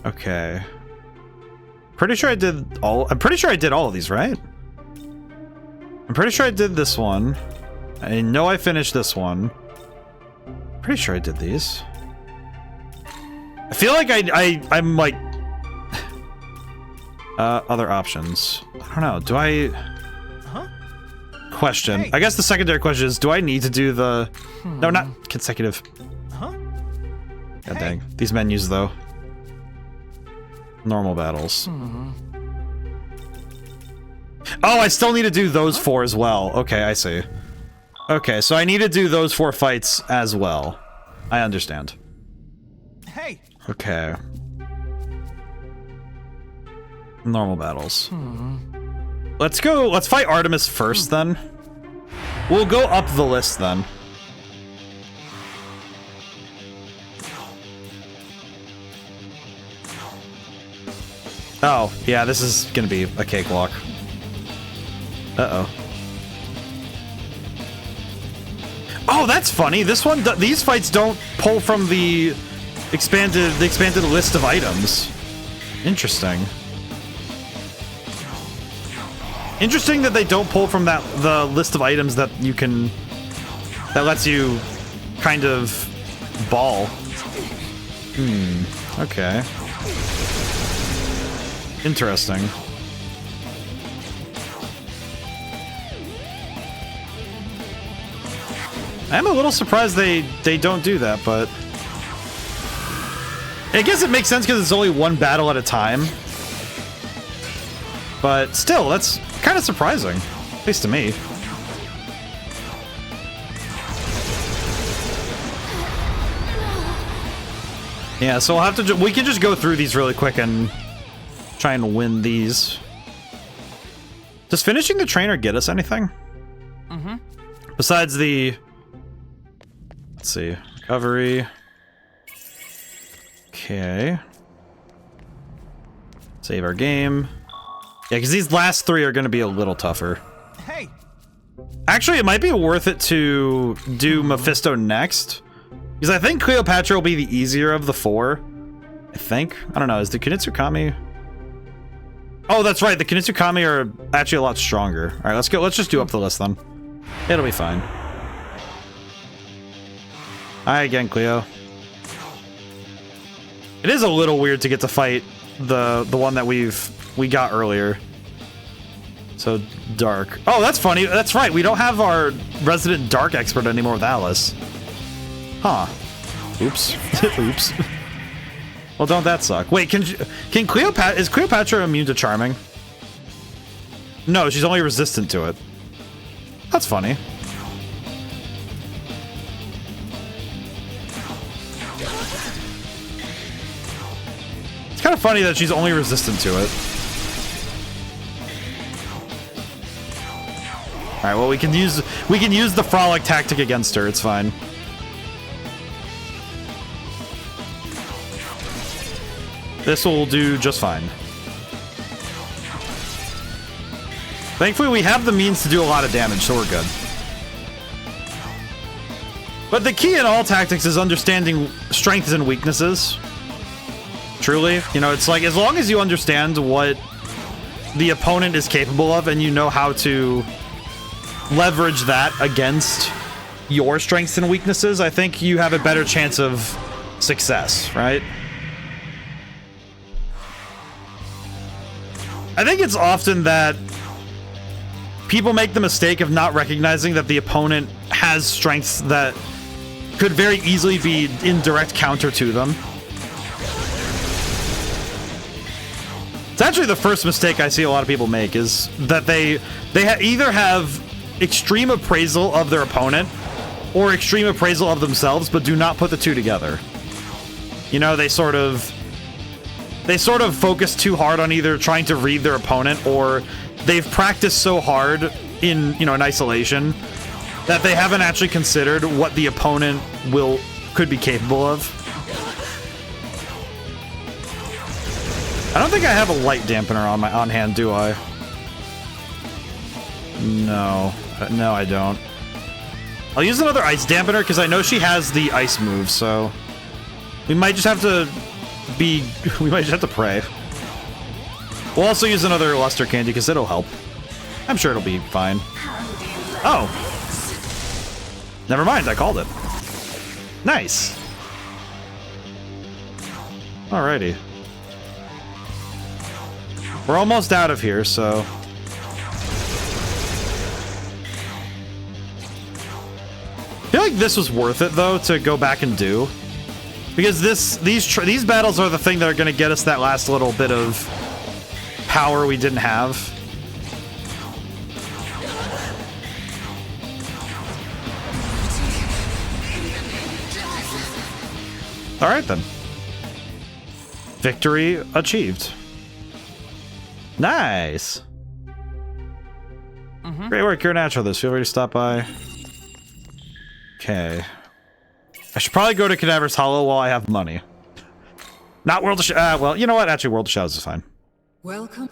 Okay. pretty sure I did all. I'm pretty sure I did all of these, right? I'm pretty sure I did this one. I know I finished this one. Pretty sure I did these. I feel like I'm like other options. I don't know. Do I? Question. Hey. I guess the secondary question is: do I need to do the? No, not consecutive. God dang. These menus though. Normal battles. Oh, I still need to do those 4 as well. Okay, I see. Okay, so I need to do those 4 fights as well. I understand. Hey. Okay. Normal battles. Let's go. Let's fight Artemis first, then. We'll go up the list then. Oh, yeah, this is gonna be a cakewalk. Uh-oh. Oh, that's funny. This one, these fights don't pull from the expanded list of items. Interesting. Interesting that they don't pull from the list of items that you can, that lets you kind of ball. Okay. Interesting. I'm a little surprised they don't do that, but I guess it makes sense because it's only one battle at a time. But still, that's kind of surprising, at least to me. Yeah, so we'll have to. We can just go through these really quick and try and win these. Does finishing the trainer get us anything? Besides the. Let's see. Recovery. Okay. Save our game. Yeah, because these last 3 are going to be a little tougher. Hey. Actually, it might be worth it to do Mephisto next. Because I think Cleopatra will be the easier of the 4. I think. I don't know. Is the Kunitsukami... Oh, that's right. The Kunitsukami are actually a lot stronger. All right, let's go. Let's just do up the list then. It'll be fine. Hi again, Cleo. It is a little weird to get to fight the one that we got earlier. So dark. Oh, that's funny. That's right. We don't have our resident dark expert anymore with Alice. Huh. Oops. Oops. Well, don't that suck? Wait, can Cleopatra, is Cleopatra immune to charming? No, she's only resistant to it. That's funny. It's kind of funny that she's only resistant to it. All right, well, we can use the frolic tactic against her. It's fine. This will do just fine. Thankfully, we have the means to do a lot of damage, so we're good. But the key in all tactics is understanding strengths and weaknesses. Truly, you know, it's like, as long as you understand what the opponent is capable of and you know how to leverage that against your strengths and weaknesses, I think you have a better chance of success, right? I think it's often that people make the mistake of not recognizing that the opponent has strengths that could very easily be in direct counter to them. It's actually the first mistake I see a lot of people make, is that they either have extreme appraisal of their opponent or extreme appraisal of themselves, but do not put the two together. You know, they sort of focus too hard on either trying to read their opponent, or they've practiced so hard in isolation that they haven't actually considered what the opponent could be capable of. I don't think I have a light dampener on hand, do I? No, I don't. I'll use another ice dampener because I know she has the ice move, so we might just have to pray. We'll also use another luster candy because it'll help. I'm sure it'll be fine. Oh. Never mind, I called it. Nice. Alrighty. We're almost out of here, so... I feel like this was worth it, though, to go back and do. Because these battles are the thing that are going to get us that last little bit of power we didn't have. Alright, then. Victory achieved. Nice. Great work, you're a natural this. Feel free to stop by. Okay. I should probably go to Cadaver's Hollow while I have money. Not World of well, you know what? Actually, World of Shadows is fine. Welcome.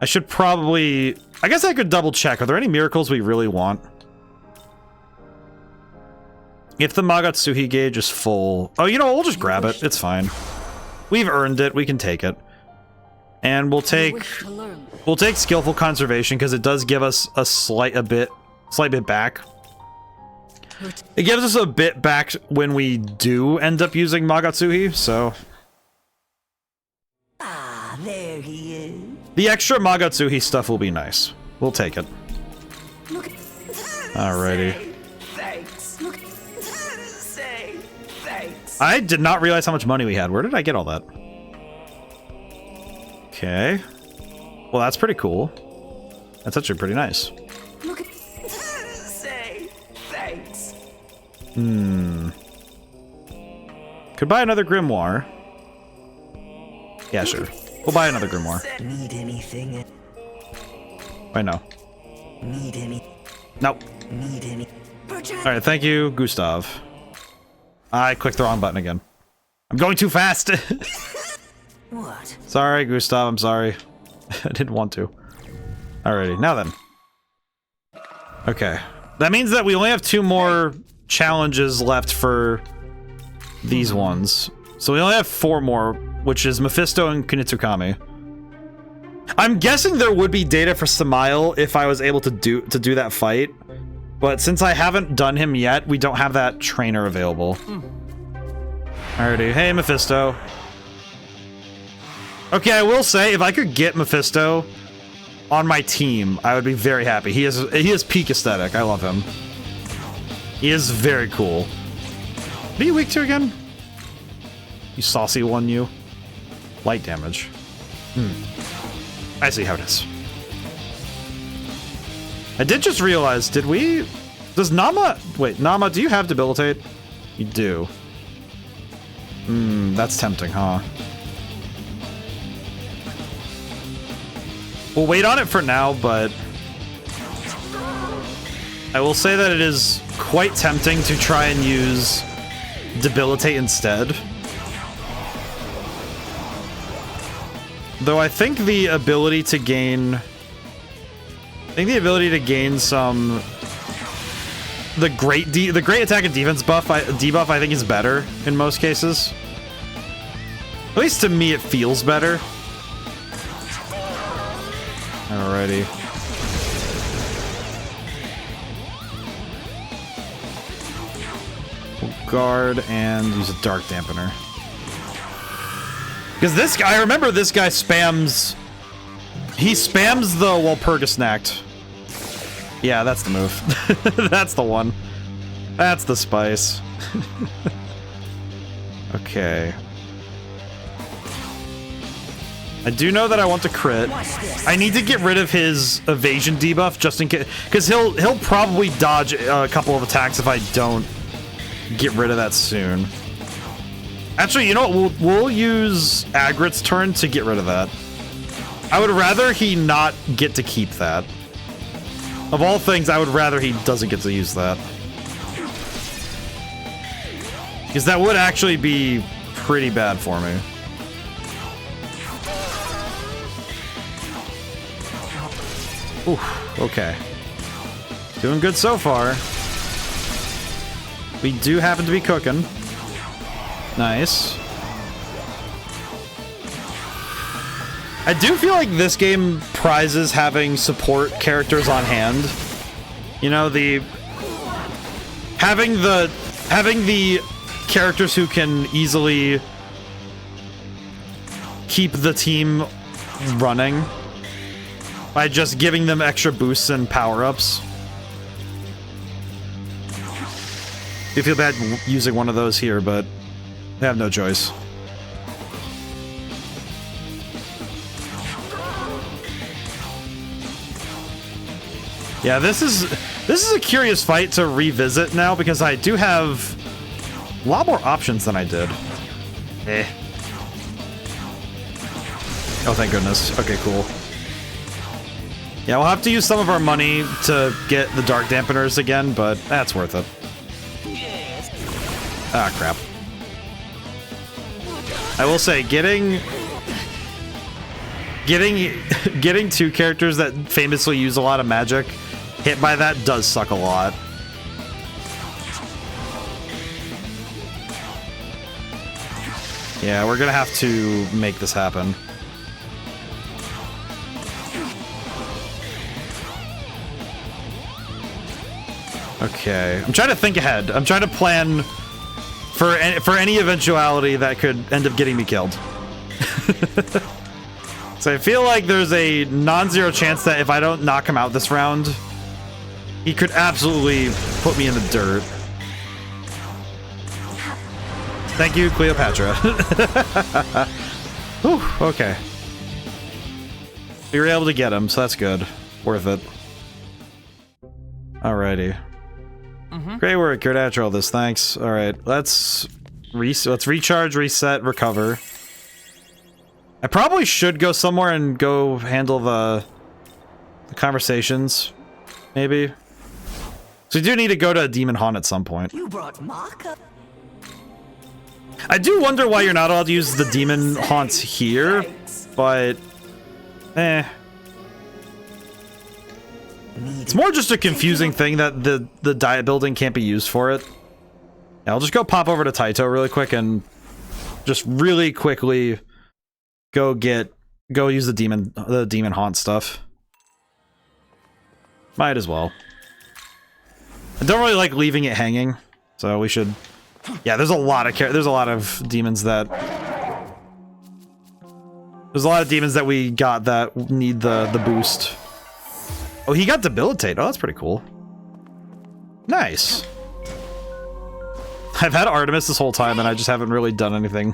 I should probably... I guess I could double check. Are there any miracles we really want? If the Magatsuhi gauge is full... Oh, you know, we'll just grab it. It's fine. We've earned it. We can take it. And we'll take... We'll take Skillful Conservation because it does give us a slight bit back. It gives us a bit back when we do end up using Magatsuhi, so... Ah, there he is. The extra Magatsuhi stuff will be nice. We'll take it. Alrighty. Thanks. Say thanks. I did not realize how much money we had. Where did I get all that? Okay. Well, that's pretty cool. That's actually pretty nice. Say thanks. Could buy another grimoire. Yeah, sure. We'll buy another grimoire. Need anything? Wait, no. Need any? Nope. Need any? Alright, thank you, Gustav. I clicked the wrong button again. I'm going too fast! What? Sorry, Gustav, I'm sorry. I didn't want to. Alrighty, now then. Okay. That means that we only have 2 more challenges left for these ones. So we only have 4 more, which is Mephisto and Kunitsukami. I'm guessing there would be data for Samael if I was able to do that fight. But since I haven't done him yet, we don't have that trainer available. Alrighty, hey Mephisto. Okay, I will say, if I could get Mephisto on my team, I would be very happy. He is peak aesthetic. I love him. He is very cool. What are you weak to again? You saucy one, you. Light damage. I see how it is. I did just realize, does Nama... Wait, Nama, do you have Debilitate? You do. That's tempting, huh? We'll wait on it for now, but... I will say that it is quite tempting to try and use Debilitate instead. Though I think the ability to gain... some... The great attack and defense debuff I think is better in most cases. At least to me it feels better. Alrighty. We'll guard and use a dark dampener. Because this guy, I remember this guy spams... He spams the Walpurgisnacht. Yeah, that's the move. That's the one. That's the spice. Okay. I do know that I want to crit. I need to get rid of his evasion debuff just in case, because he'll probably dodge a couple of attacks if I don't get rid of that soon. Actually, you know what? We'll use Agrit's turn to get rid of that. I would rather he not get to keep that. Of all things, I would rather he doesn't get to use that. Because that would actually be pretty bad for me. Oof, okay. Doing good so far. We do happen to be cooking. Nice. I do feel like this game prizes having support characters on hand. You know, having the characters who can easily keep the team running by just giving them extra boosts and power-ups. I feel bad using one of those here, but I have no choice. Yeah, this is a curious fight to revisit now because I do have a lot more options than I did. Eh. Oh, thank goodness. Okay, cool. Yeah, we'll have to use some of our money to get the dark dampeners again, but that's worth it. Ah, crap. I will say, getting two characters that famously use a lot of magic hit by that does suck a lot. Yeah, we're gonna have to make this happen. Okay, I'm trying to think ahead. I'm trying to plan for any eventuality that could end up getting me killed. So I feel like there's a non-zero chance that if I don't knock him out this round, he could absolutely put me in the dirt. Thank you, Cleopatra. Whew, okay. We were able to get him, so that's good. Worth it. Alrighty. Great work, you're natural this, thanks. Alright, let's recharge, reset, recover. I probably should go somewhere and go handle the conversations, maybe. So we do need to go to a demon haunt at some point. You brought marker. I do wonder why you're not allowed to use the demon haunts here, but eh. It's more just a confusing thing that the diet building can't be used for it. Yeah, I'll just go pop over to Taito really quick and just really quickly go use the demon haunt stuff. Might as well. I don't really like leaving it hanging, so we should. Yeah, there's a lot of demons that. There's a lot of demons that we got that need the boost. Oh, he got debilitate. Oh, that's pretty cool. Nice. I've had Artemis this whole time, and I just haven't really done anything.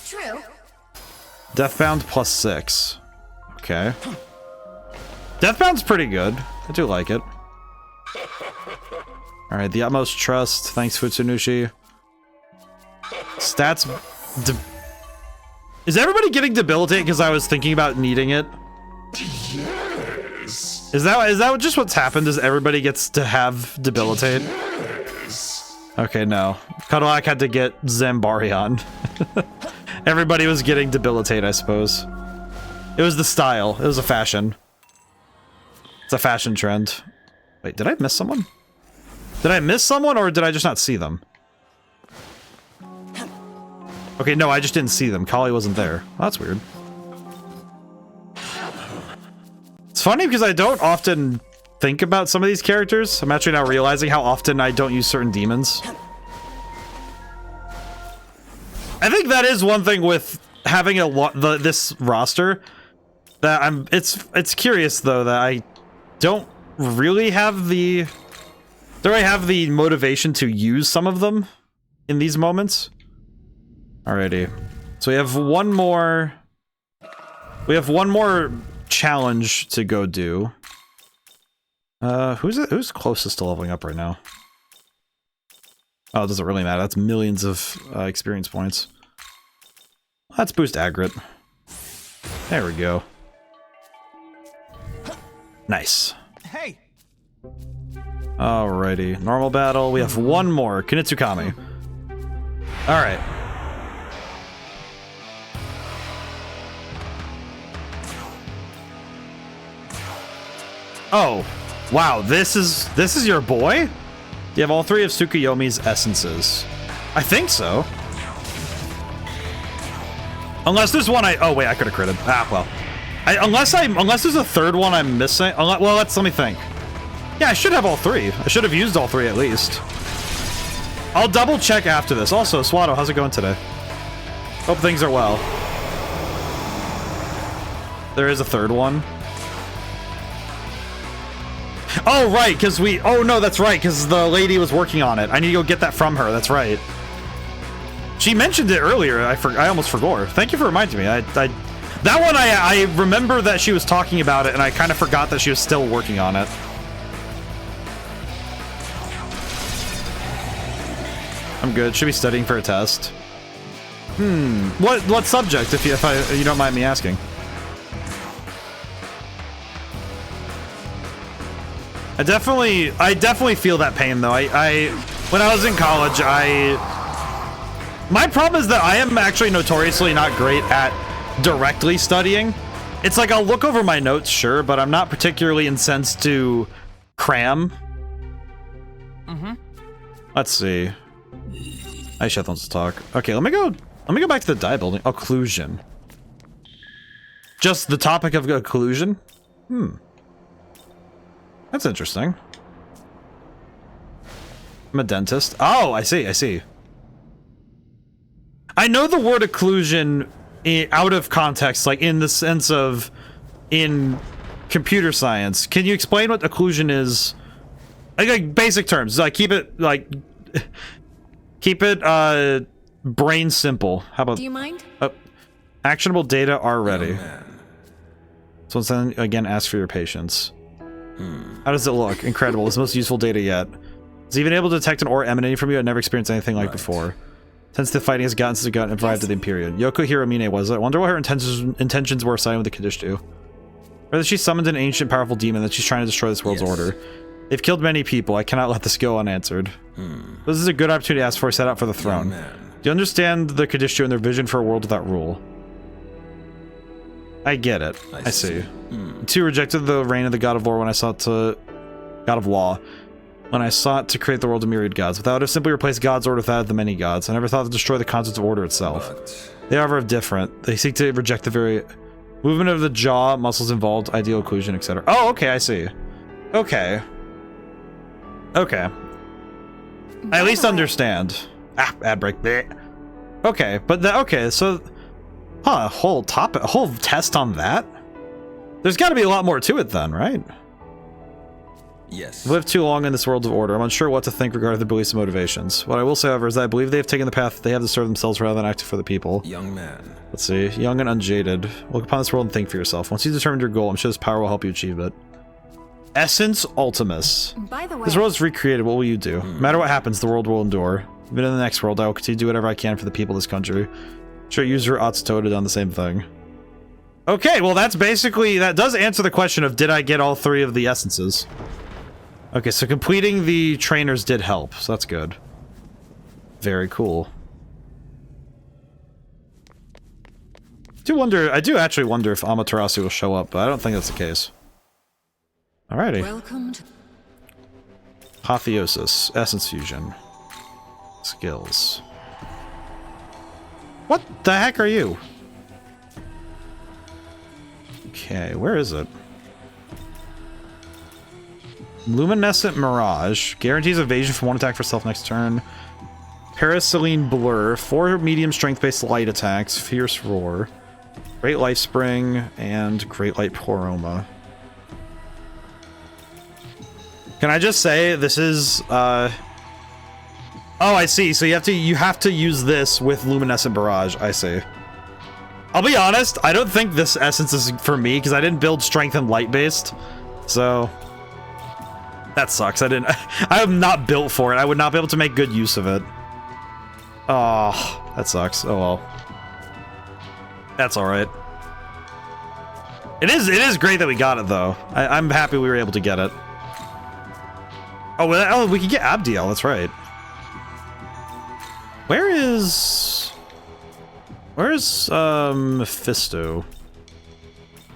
True. Deathbound +6. Okay. Deathbound's pretty good. I do like it. Alright, the utmost trust. Thanks, Futsunushi. Stats. Is everybody getting debilitate because I was thinking about needing it? Is that just what's happened? Is everybody gets to have debilitate? Okay, no. Cuddleack had to get Zambarion. Everybody was getting debilitate, I suppose. It was the style. It was a fashion. It's a fashion trend. Wait, did I miss someone? Did I miss someone, or did I just not see them? Okay, no, I just didn't see them. Kali wasn't there. Oh, that's weird. It's funny because I don't often think about some of these characters. I'm actually now realizing how often I don't use certain demons. I think that is one thing with having this roster that it's curious though that I don't really have the motivation to use some of them in these moments. Alrighty. So we have one more challenge to go do. Who's closest to leveling up right now? Oh, it doesn't really matter. That's millions of experience points. Let's boost Agrit. There we go. Nice. Hey. Alrighty. Normal battle. We have one more. Kunitsukami. Alright. Oh, wow, this is your boy? You have all three of Tsukuyomi's essences. I think so. Unless there's one oh wait, I could have critted. Ah, well. Unless there's a third one I'm missing. Well, let me think. Yeah, I should have all 3. I should have used all 3 at least. I'll double check after this. Also, Swato, how's it going today? Hope things are well. There is a third one. Oh, right, because oh no, that's right, because the lady was working on it. I need to go get that from her, that's right. She mentioned it earlier, I almost forgot. Thank you for reminding me. That one, I remember that she was talking about it, and I kind of forgot that she was still working on it. I'm good. Should be studying for a test. What subject, if you don't mind me asking? I definitely feel that pain though. When I was in college, my problem is that I am actually notoriously not great at directly studying. It's like I'll look over my notes, sure, but I'm not particularly incensed to cram. Let's see. I should have to talk. Okay, let me go back to the dye building. Occlusion. Just the topic of occlusion? That's interesting. I'm a dentist. Oh, I see. I know the word occlusion out of context, like in the sense of in computer science. Can you explain what occlusion is? Like basic terms. Like keep it brain simple. How about? Do you mind? Actionable data are ready. So then again, ask for your patience. How does it look? Incredible. It's the most useful data yet. It's even able to detect an aura emanating from you I'd never experienced anything like before. Since the fighting has gotten since it got arrived at the Imperium. Yoko Hiromine was it? I wonder what her intentions were siding with the Kadishtu. Or that she summoned an ancient powerful demon that she's trying to destroy this world's order. They've killed many people. I cannot let this go unanswered. This is a good opportunity to ask for a set out for the throne. Do you understand the Kadishtu and their vision for a world without rule? I get it. I see. Two rejected the reign of the God of Lore when I sought to... God of Law. When I sought to create the world of myriad gods. Without have simply replaced God's order with that of the many gods. I never thought to destroy the concept of order itself. They however are different. They seek to reject the very movement of the jaw, muscles involved, ideal occlusion, etc. Oh, okay, I see. Okay. Okay. I at least understand. Ah, ad break. Bleh. Okay, but okay, so... Huh, a whole test on that? There's got to be a lot more to it then, right? Yes. I've lived too long in this world of order. I'm unsure what to think regarding the beliefs and motivations. What I will say, however, is that I believe they have taken the path they have to serve themselves rather than act for the people. Young man. Let's see. Young and unjaded. Look upon this world and think for yourself. Once you've determined your goal, I'm sure this power will help you achieve it. Essence Ultimus. By the way, This world is recreated. What will you do? No matter what happens, the world will endure. Even in the next world, I will continue to do whatever I can for the people of this country. Sure, user Atsuto did on the same thing. Okay, well that's basically... That does answer the question of did I get all 3 of the essences. Okay, so completing the trainers did help, so that's good. Very cool. I do actually wonder if Amaterasu will show up, but I don't think that's the case. Alrighty. welcome to Apotheosis, Essence Fusion. Skills. What the heck are you? Okay, where is it? Luminescent Mirage. Guarantees evasion from 1 attack for self next turn. Paraceline Blur. 4 medium strength-based light attacks. Fierce Roar. Great Life Spring. And Great Light Poroma. Can I just say, this is, Oh, I see. So you have to use this with Luminescent Barrage. I see. I'll be honest, I don't think this essence is for me, because I didn't build strength and light-based. So... That sucks. I am not built for it. I would not be able to make good use of it. Oh, that sucks. Oh well. That's alright. It is great that we got it, though. I'm happy we were able to get it. Oh, well, we can get Abdiel, that's right. Where's Mephisto?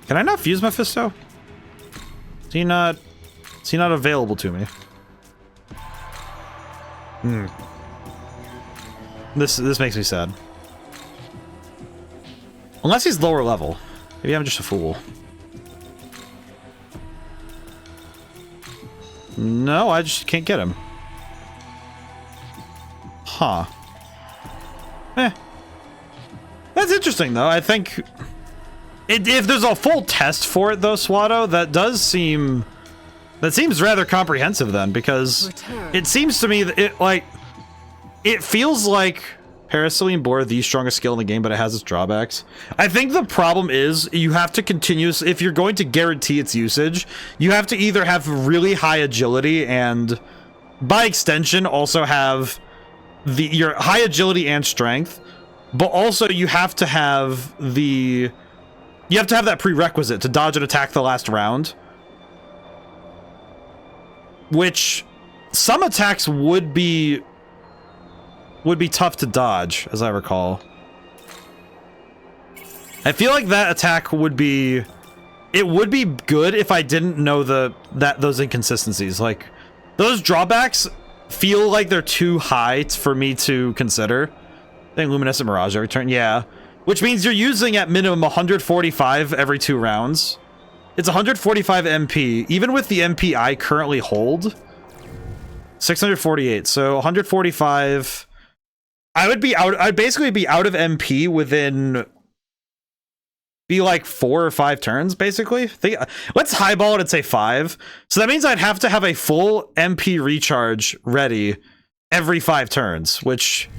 Can I not fuse Mephisto? Is he not available to me? This makes me sad. Unless he's lower level. Maybe I'm just a fool. No, I just can't get him. Huh. That's interesting, though. I think... if there's a full test for it, though, Swatto, that does seem... that seems rather comprehensive, then, because it seems to me that it feels like Parasailing Boar, the strongest skill in the game, but it has its drawbacks. I think the problem is you have to if you're going to guarantee its usage, you have to either have really high agility and, by extension, also have your high agility and strength, but also you have to have that prerequisite to dodge and attack the last round, which some attacks would be tough to dodge, as I recall. I feel like that attack would be... it would be good if I didn't know those inconsistencies. Like, those drawbacks feel like they're too high for me to consider. I think Luminescent Mirage every turn, yeah. Which means you're using at minimum 145 every 2 rounds. It's 145 MP. Even with the MP I currently hold, 648. So 145... I'd basically be out of MP within like 4 or 5 turns, basically. Let's highball it and say 5. So that means I'd have to have a full MP recharge ready every 5 turns, which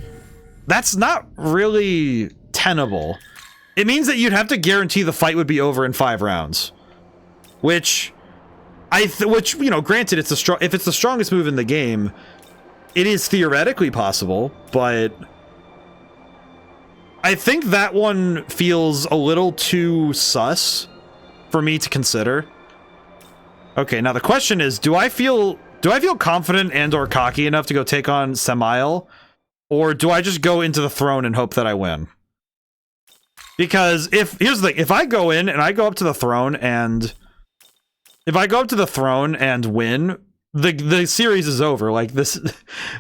that's not really tenable. It means that you'd have to guarantee the fight would be over in 5 rounds, which you know, granted, if it's the strongest move in the game, it is theoretically possible, but I think that one feels a little too sus for me to consider. Okay, now the question is, do I feel confident and or cocky enough to go take on Samael, or do I just go into the throne and hope that I win? Because here's the thing, if I go in and I go up to the throne and win, the series is over. Like, this,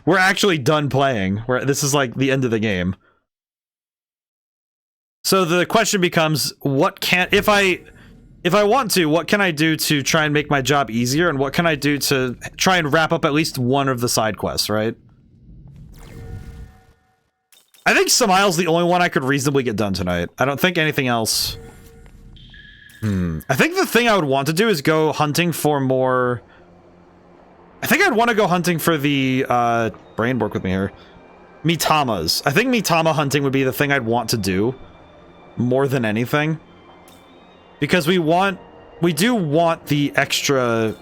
we're actually done playing. This is like the end of the game. So the question becomes, if I want to, what can I do to try and make my job easier, and what can I do to try and wrap up at least one of the side quests, right? I think Samael's the only one I could reasonably get done tonight. I don't think anything else. I think the thing I would want to do is go hunting for more... I think I'd want to go hunting for the, brain work with me here, Mitamas. I think Mitama hunting would be the thing I'd want to do more than anything. Because we do want the extra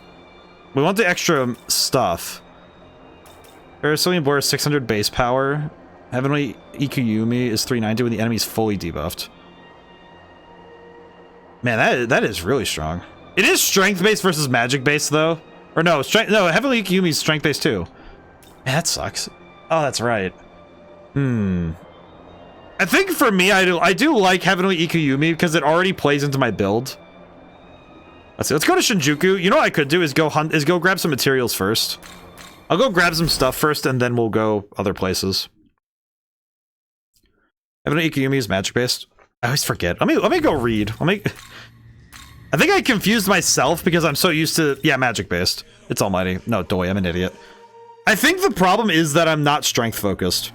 stuff. Parasailing Boar is 600 base power. Heavenly Ikuyumi is 390 when the enemy's fully debuffed. Man, that is really strong. It is strength-based versus magic-based, though. Or no, Heavenly Ikuyumi's strength-based, too. Man, that sucks. Oh, that's right. I think for me, I do like Heavenly Ikuyumi because it already plays into my build. Let's see, let's go to Shinjuku. You know what I could do is go grab some materials first. I'll go grab some stuff first, and then we'll go other places. Heavenly Ikuyumi is magic-based. I always forget. Let me go read. I think I confused myself because I'm so used to... yeah, magic-based. It's almighty. No, doy, I'm an idiot. I think the problem is that I'm not strength-focused.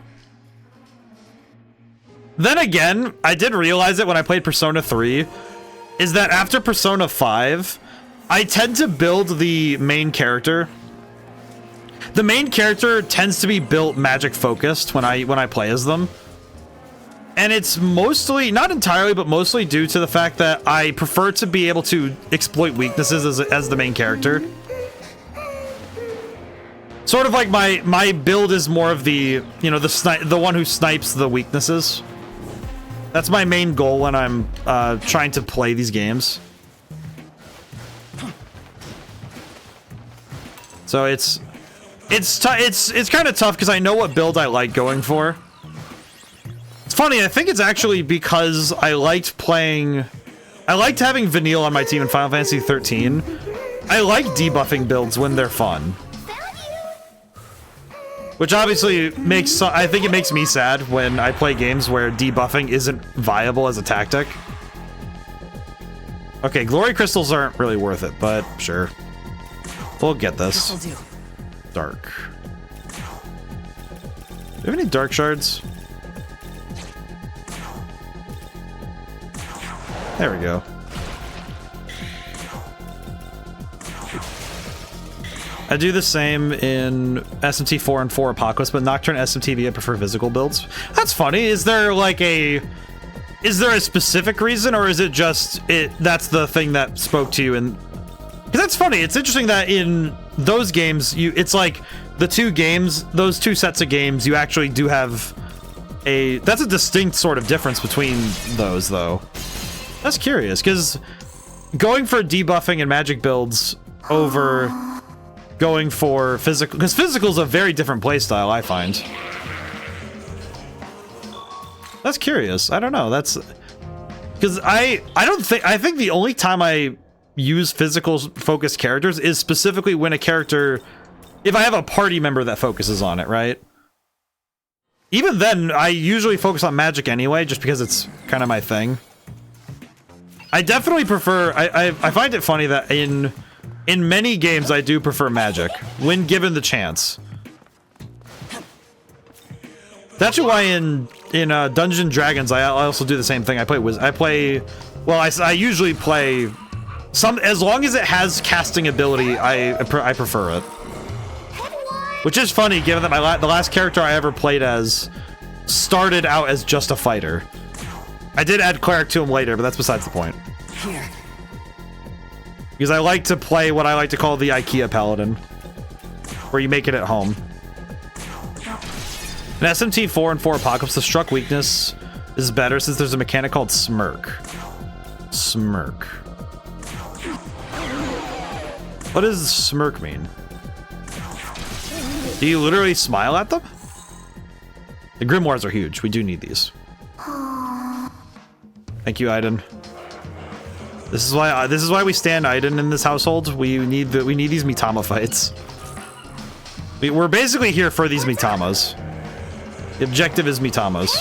Then again, I did realize it when I played Persona 3, is that after Persona 5, I tend to build the main character. The main character tends to be built magic-focused when I play as them. And it's mostly, not entirely, but mostly due to the fact that I prefer to be able to exploit weaknesses as the main character. Sort of like my build is more of the, you know, the one who snipes the weaknesses. That's my main goal when I'm trying to play these games. So it's kind of tough because I know what build I like going for. It's funny, I think it's actually because I liked having Vanille on my team in Final Fantasy 13. I like debuffing builds when they're fun. Which obviously makes, I think it makes me sad when I play games where debuffing isn't viable as a tactic. Okay, glory crystals aren't really worth it, but sure. We'll get this. This'll do. Dark. Do you have any dark shards? There we go. I do the same in SMT 4 and 4 Apocalypse, but Nocturne SMTV I prefer physical builds. That's funny. Is there like a specific reason, or is it just that's the thing that spoke to you? And because that's funny. It's interesting that in those games it's like the two games, those two sets of games, you actually do have that's a distinct sort of difference between those though. That's curious, because going for debuffing and magic builds over going for physical, because physical is a very different playstyle, I find. That's curious. I don't know. That's because I think the only time I use physical focused characters is specifically when a character, if I have a party member that focuses on it, right? Even then, I usually focus on magic anyway, just because it's kind of my thing. I definitely prefer, I find it funny that in many games I do prefer magic when given the chance. That's why in Dungeons and Dragons I also do the same thing. I usually play some, as long as it has casting ability, I prefer it. Which is funny given that the last character I ever played as started out as just a fighter. I did add cleric to him later, but that's besides the point. Here. Because I like to play what I like to call the IKEA Paladin, where you make it at home. In SMT 4 and 4 Apocalypse, the struck weakness is better since there's a mechanic called Smirk. Smirk. What does Smirk mean? Do you literally smile at them? The grimoires are huge. We do need these. Thank you, Aiden. This is why we stand Aiden in this household. We need these Mitama fights. We're basically here for these Mitamas. The objective is Mitamas.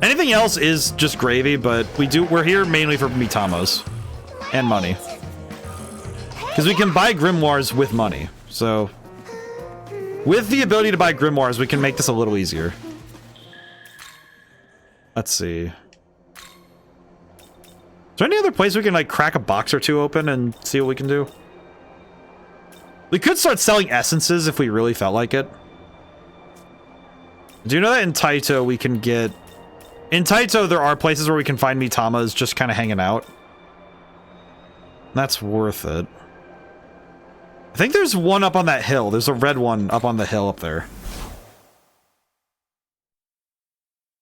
Anything else is just gravy, but we're here mainly for Mitamas and money. Because we can buy grimoires with money. So with the ability to buy grimoires, we can make this a little easier. Let's see. Is there any other place we can like crack a box or two open and see what we can do? We could start selling essences if we really felt like it. Do you know that in Taito we can get... In Taito there are places where we can find Mitamas just kind of hanging out. That's worth it. I think there's one up on that hill. There's a red one up on the hill up there.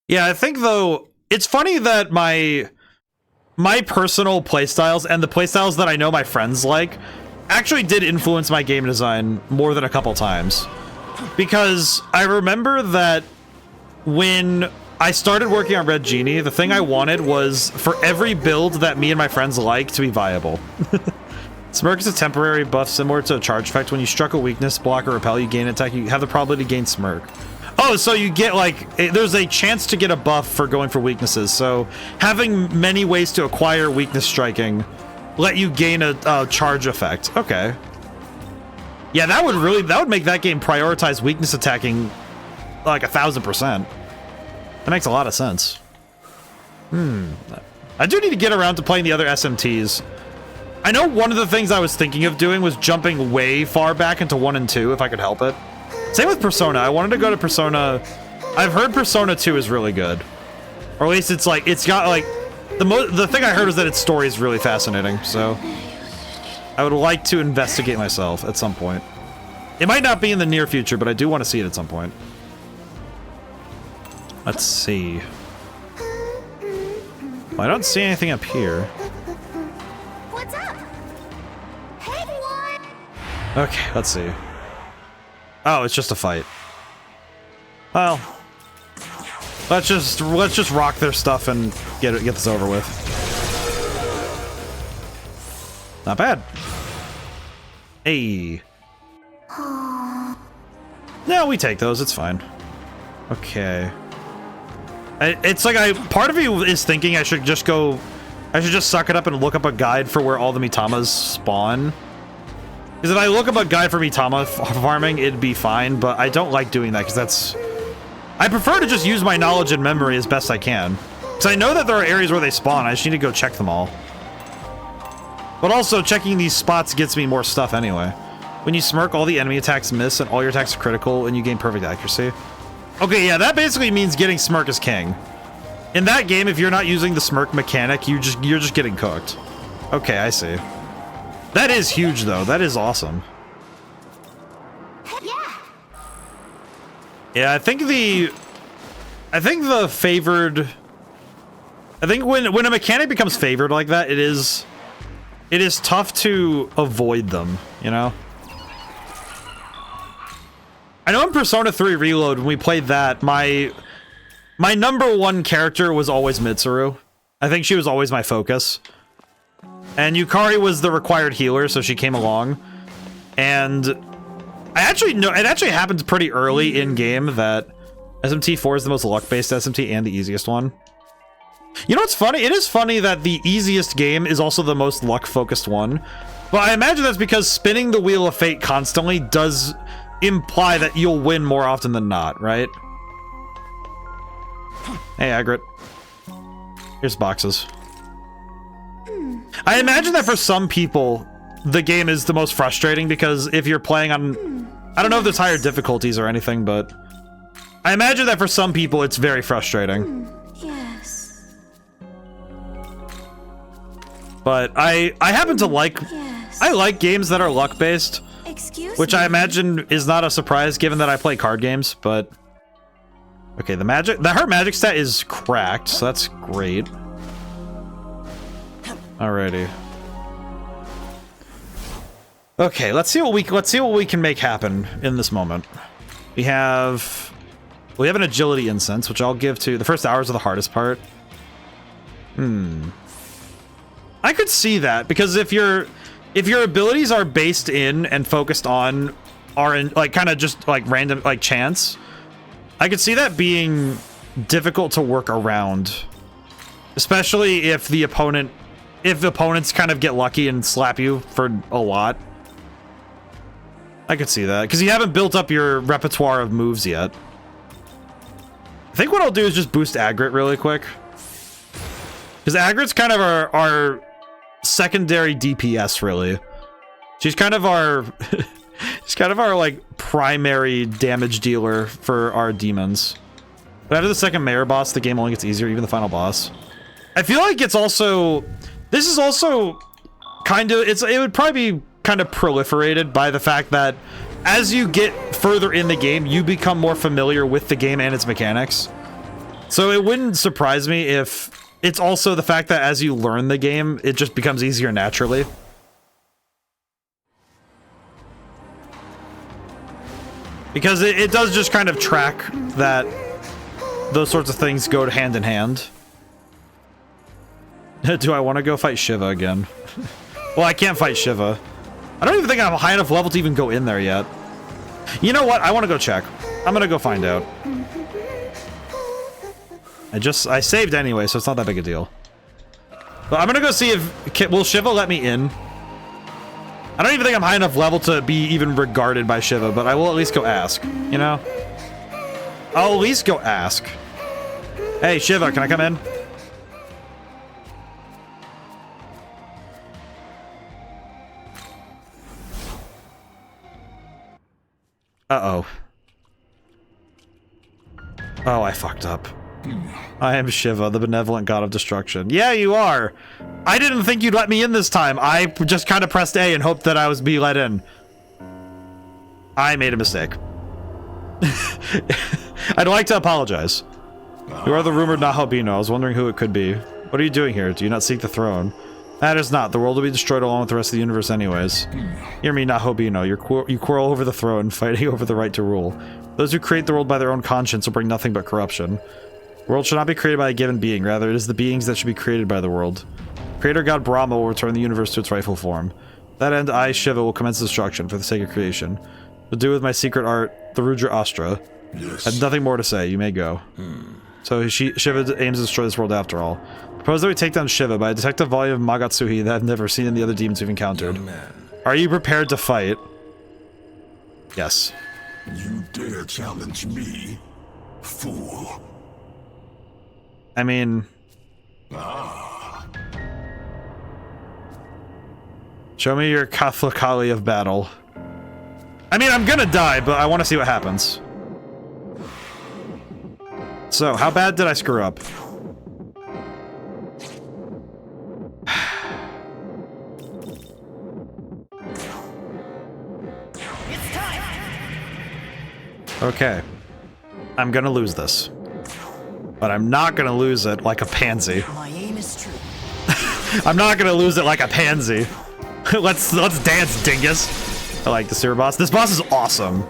Yeah, I think though, it's funny that my personal playstyles and the playstyles that I know my friends like actually did influence my game design more than a couple times. Because I remember that when I started working on Red Genie, the thing I wanted was for every build that me and my friends like to be viable. Smirk is a temporary buff similar to a charge effect. When you struck a weakness, block, or repel, you gain attack. You have the probability to gain Smirk. Oh, so you get like, there's a chance to get a buff for going for weaknesses. So having many ways to acquire weakness striking let you gain a charge effect. Okay. Yeah, that would make that game prioritize weakness attacking like 1000%. That makes a lot of sense. I do need to get around to playing the other SMTs. I know one of the things I was thinking of doing was jumping way far back into 1 and 2 if I could help it. Same with Persona. I wanted to go to Persona. I've heard Persona 2 is really good. Or at least it's like, it's got like, the thing I heard was that its story is really fascinating, so I would like to investigate myself at some point. It might not be in the near future, but I do want to see it at some point. Let's see. Well, I don't see anything up here. What's up? Hey, everyone! Okay, let's see. Oh, it's just a fight. Well, let's just rock their stuff and get this over with. Not bad. Hey. No, we take those. It's fine. Okay. It's like part of me is thinking I should just suck it up and look up a guide for where all the Mitamas spawn. Because if I look up a guide for Mitama farming, it'd be fine, but I don't like doing that because that's... I prefer to just use my knowledge and memory as best I can. Because I know that there are areas where they spawn, I just need to go check them all. But also, checking these spots gets me more stuff anyway. When you smirk, all the enemy attacks miss and all your attacks are critical and you gain perfect accuracy. Okay, yeah, that basically means getting smirk is king. In that game, if you're not using the smirk mechanic, you're just getting cooked. Okay, I see. That is huge, though. That is awesome. Yeah, I think the favored... I think when a mechanic becomes favored like that, it is tough to avoid them, you know? I know in Persona 3 Reload, when we played that, my number one character was always Mitsuru. I think she was always my focus. And Yukari was the required healer, so she came along. And I actually know it actually happens pretty early in game that SMT4 is the most luck-based SMT and the easiest one. You know what's funny? It is funny that the easiest game is also the most luck-focused one. But I imagine that's because spinning the Wheel of Fate constantly does imply that you'll win more often than not, right? Hey, Agrit. Here's boxes. I imagine that for some people, the game is the most frustrating because if you're playing on... I don't know if there's higher difficulties or anything, but... I imagine that for some people, it's very frustrating. Yes. But I happen to like... Yes. I like games that are luck-based. Excuse Which me. I imagine is not a surprise given that I play card games, but... Okay, her magic stat is cracked, so that's great. Alrighty. Okay, let's see what we can make happen in this moment. We have an agility incense, which I'll give to the first hours of the hardest part. I could see that because if your abilities are based in and focused on like kind of just like random like chance, I could see that being difficult to work around, especially if the opponents kind of get lucky and slap you for a lot. I could see that because you haven't built up your repertoire of moves yet. I think what I'll do is just boost Agrit really quick, because Agrit's kind of our secondary DPS, really. She's kind of our like primary damage dealer for our demons. But after the second mayor boss, the game only gets easier, even the final boss. I feel like this is also kind of, it would probably be kind of proliferated by the fact that as you get further in the game, you become more familiar with the game and its mechanics. So it wouldn't surprise me if it's also the fact that as you learn the game, it just becomes easier naturally. Because it does just kind of track that those sorts of things go hand in hand. Do I want to go fight Shiva again? Well, I can't fight Shiva. I don't even think I'm high enough level to even go in there yet. You know what? I want to go check. I'm gonna go find out. I saved anyway, so it's not that big a deal. But I'm gonna go see if... Will Shiva let me in? I don't even think I'm high enough level to be even regarded by Shiva, but I will at least go ask, you know? I'll at least go ask. Hey, Shiva, can I come in? Uh-oh. Oh, I fucked up. I am Shiva, the benevolent god of destruction. Yeah, you are. I didn't think you'd let me in this time. I just kind of pressed A and hoped that I was be let in. I made a mistake. I'd like to apologize. You are the rumored Nahobino. I was wondering who it could be. What are you doing here? Do you not seek the throne? That is not. The world will be destroyed along with the rest of the universe anyways. Hear me, Nahobino. You quarrel over the throne, fighting over the right to rule. Those who create the world by their own conscience will bring nothing but corruption. The world should not be created by a given being. Rather, it is the beings that should be created by the world. Creator God Brahma will return the universe to its rightful form. To that end, I, Shiva, will commence destruction for the sake of creation. To do with my secret art, the Rudra Astra. Yes. I have nothing more to say. You may go. So Shiva aims to destroy this world after all. Propose that we take down Shiva, but I detect a volume of Magatsuhi that I've never seen in the other demons we've encountered. Man. Are you prepared to fight? Yes. You dare challenge me, fool? I mean... Show me your Kathakali of battle. I mean, I'm gonna die, but I want to see what happens. So, how bad did I screw up? Okay. I'm gonna lose this. But I'm not gonna lose it like a pansy. My aim is true. I'm not gonna lose it like a pansy. let's dance, dingus. I like the sewer boss. This boss is awesome.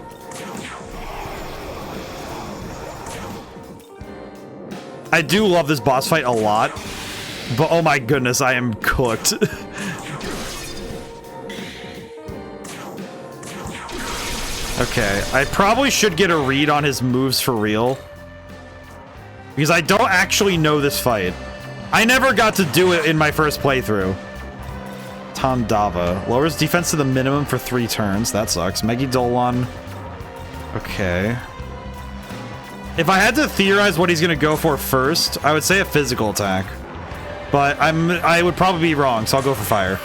I do love this boss fight a lot, but oh my goodness, I am cooked. Okay, I probably should get a read on his moves for real. Because I don't actually know this fight. I never got to do it in my first playthrough. Tandava. Lowers defense to the minimum for 3 turns. That sucks. Megidolon. Okay. If I had to theorize what he's going to go for first, I would say a physical attack. But I would probably be wrong, so I'll go for fire.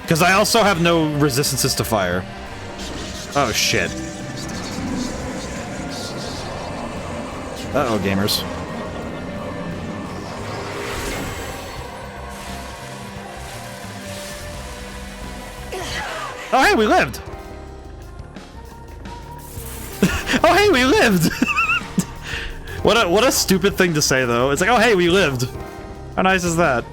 Because I also have no resistances to fire. Oh, shit. Uh-oh, gamers. Oh, hey, we lived! Oh, hey, we lived! What a stupid thing to say, though. It's like, oh, hey, we lived. How nice is that?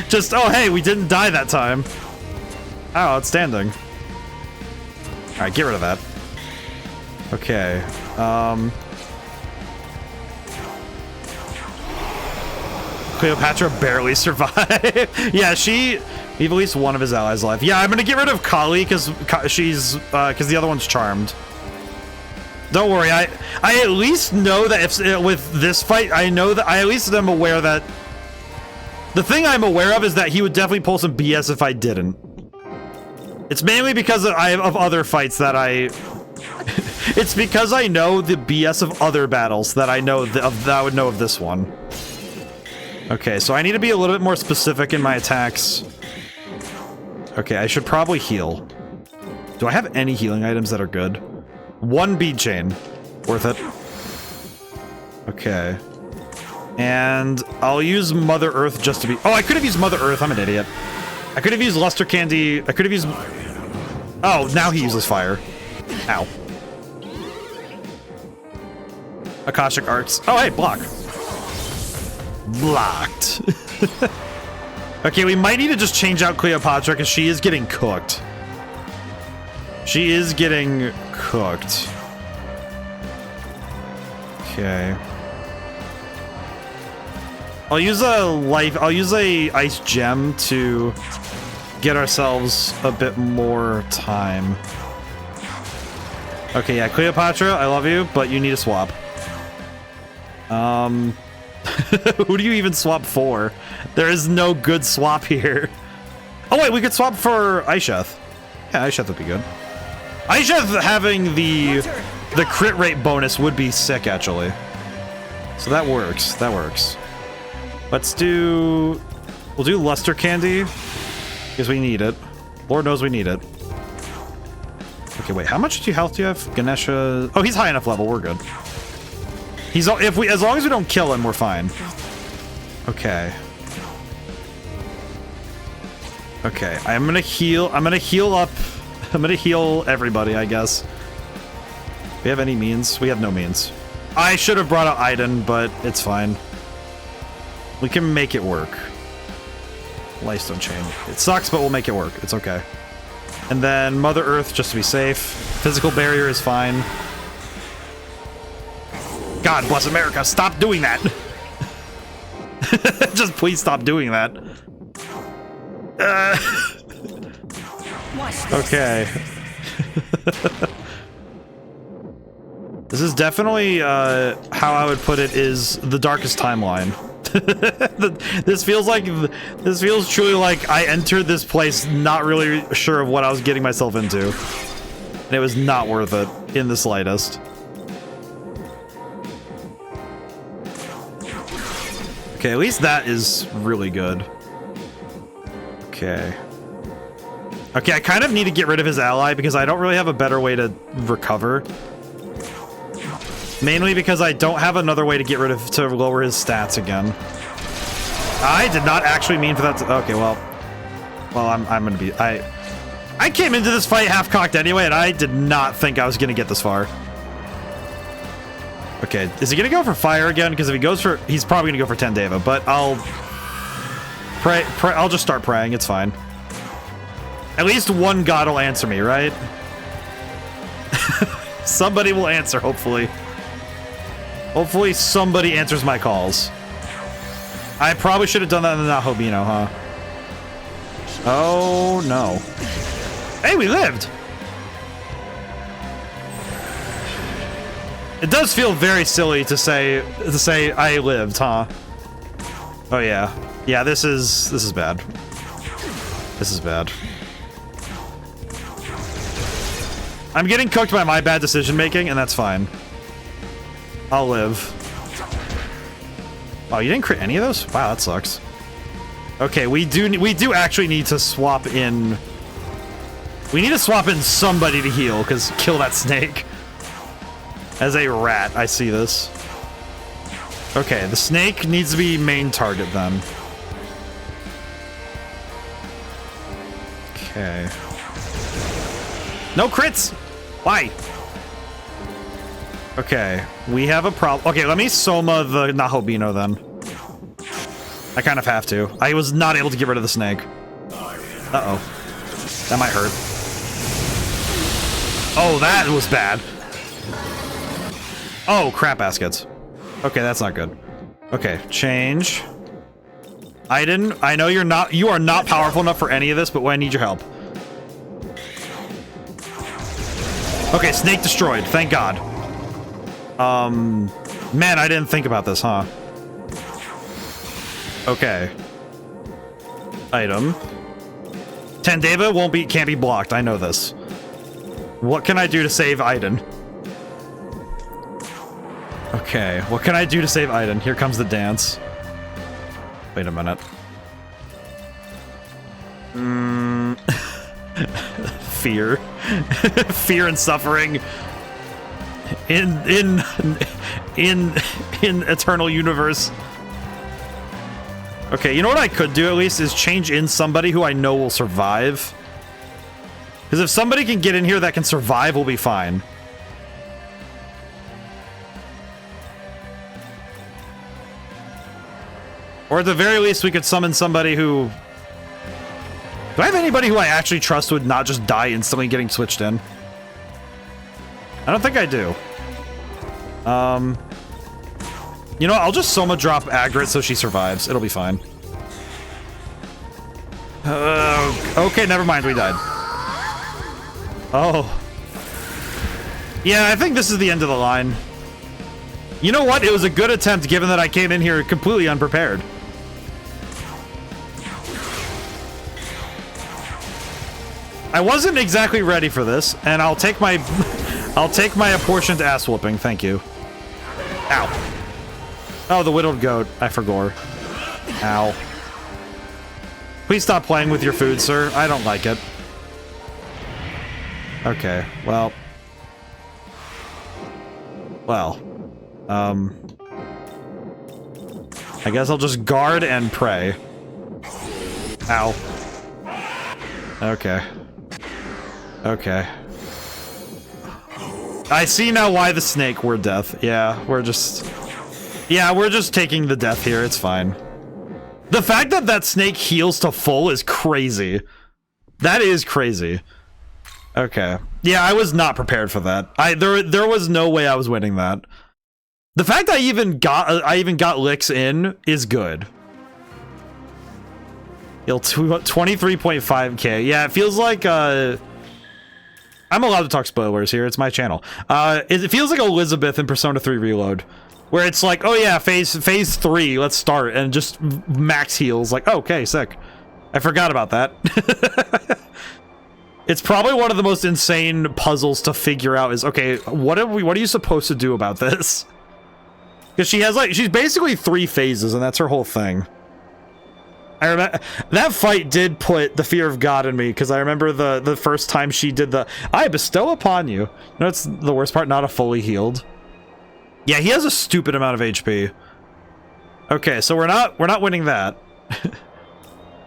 Just, oh, hey, we didn't die that time. Oh, outstanding. Alright, get rid of that. Okay, Cleopatra barely survived. Yeah, we have at least one of his allies alive. Yeah, I'm gonna get rid of Kali because the other one's charmed. Don't worry, I at least know that if with this fight, I know that I at least am aware that the thing I'm aware of is that he would definitely pull some BS if I didn't. It's mainly because of other fights that it's because I know the BS of other battles that I know that I would know of this one. Okay, so I need to be a little bit more specific in my attacks. Okay, I should probably heal. Do I have any healing items that are good? 1 bead chain. Worth it. Okay. And I'll use Mother Earth just to be... Oh, I could have used Mother Earth. I'm an idiot. I could have used Luster Candy. I could have used... Oh, now he uses fire. Ow. Akashic Arts. Oh, hey, block. Blocked. Okay, we might need to just change out Cleopatra because she is getting cooked. She is getting cooked. Okay. I'll use a ice gem to get ourselves a bit more time. Okay, yeah, Cleopatra, I love you, but you need a swap. Who do you even swap for? There is no good swap here. Oh wait, we could swap for Aisheth. Yeah, Aisheth would be good. Aisheth having the crit rate bonus would be sick, actually. So that works. That works. We'll do Luster Candy because we need it. Lord knows we need it. Okay, wait. How much health do you have, Ganesha? Oh, he's high enough level. We're good. As long as we don't kill him, we're fine. Okay. Okay, I'm gonna heal up. I'm gonna heal everybody, I guess. We have any means? We have no means. I should have brought out Aiden, but it's fine. We can make it work. Lifestone Chain. It sucks, but we'll make it work. It's okay. And then Mother Earth, just to be safe. Physical Barrier is fine. God bless America, stop doing that! Just please stop doing that. Okay. This is definitely, how I would put it, is the darkest timeline. This feels truly like I entered this place not really sure of what I was getting myself into. And it was not worth it in the slightest. Okay, at least that is really good. Okay. Okay, I kind of need to get rid of his ally because I don't really have a better way to recover. Mainly because I don't have another way to get rid of, to lower his stats again. I did not actually mean for that to, okay, well, I'm gonna be, I came into this fight half-cocked anyway, and I did not think I was gonna get this far. Okay, is he gonna go for fire again? Because if he goes for, he's probably gonna go for Tendeva, but I'll pray, I'll just start praying, it's fine. At least one god will answer me, right? Somebody will answer, hopefully. Hopefully somebody answers my calls. I probably should have done that in the Nahobino, huh? Oh, no. Hey, we lived! It does feel very silly to say I lived, huh? Oh, yeah. Yeah, this is bad. This is bad. I'm getting cooked by my bad decision making, and that's fine. I'll live. Oh, you didn't crit any of those? Wow, that sucks. Okay, we do actually need to swap in. We need to swap in somebody to heal, because kill that snake. As a rat, I see this. Okay, the snake needs to be main target then. Okay. No crits! Why? Okay, we have a problem. Okay, let me Soma the Nahobino then. I kind of have to. I was not able to get rid of the snake. Uh-oh. That might hurt. Oh, that was bad. Oh, crap baskets. Okay, that's not good. Okay, change. Aiden, I know you are not powerful enough for any of this, but I need your help. Okay, snake destroyed, thank God. Man, I didn't think about this, huh? Okay. Item. Tendeva can't be blocked, I know this. What can I do to save Aiden? Okay, what can I do to save Aiden? Here comes the dance. Wait a minute. Fear. Fear and suffering. In Eternal Universe. Okay, you know what I could do at least is change in somebody who I know will survive. Because if somebody can get in here that can survive, we'll be fine. Or at the very least, we could summon somebody who... Do I have anybody who I actually trust would not just die instantly getting switched in? I don't think I do. You know what? I'll just Soma drop Agrit so she survives. It'll be fine. Okay, never mind. We died. Oh. Yeah, I think this is the end of the line. You know what? It was a good attempt given that I came in here completely unprepared. I wasn't exactly ready for this, and I'll take my apportioned ass whooping, thank you. Ow. Oh, the widowed goat. I forgot. Ow. Please stop playing with your food, sir. I don't like it. Okay, well. Well. I guess I'll just guard and pray. Ow. Okay. Okay. I see now why the snake were death. Yeah, we're just taking the death here. It's fine. The fact that that snake heals to full is crazy. That is crazy. Okay. Yeah, I was not prepared for that. There was no way I was winning that. The fact I even got licks in is good. Heal 23.5k. Yeah, it feels like I'm allowed to talk spoilers here. It's my channel. It feels like Elizabeth in Persona 3 Reload, where it's like, oh yeah, phase 3, let's start, and just max heals. Like, oh, okay, sick. I forgot about that. It's probably one of the most insane puzzles to figure out. Is okay, what are you supposed to do about this? Because she's basically 3 phases, and that's her whole thing. I remember that fight did put the fear of God in me, because I remember the first time she did the I bestow upon you. You know, it's the worst part, not a fully healed. Yeah, he has a stupid amount of HP. Okay, so we're not winning that.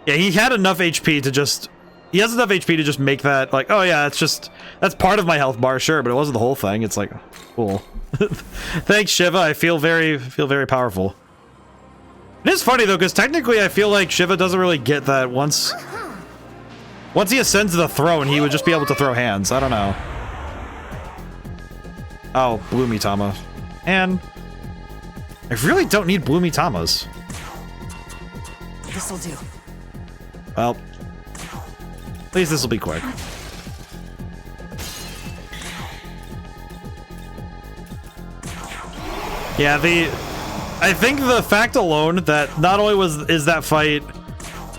Yeah, he had enough HP to just he has enough HP to just make that like, oh yeah, that's part of my health bar, sure, but it wasn't the whole thing. It's like, cool. Thanks, Shiva. I feel very powerful. It is funny though, because technically I feel like Shiva doesn't really get that once he ascends to the throne, he would just be able to throw hands. I don't know. Oh, Bloomy Tama. And I really don't need Bloomy Tamas. This'll do. Well, at least this will be quick. Yeah, I think the fact alone that not only is that fight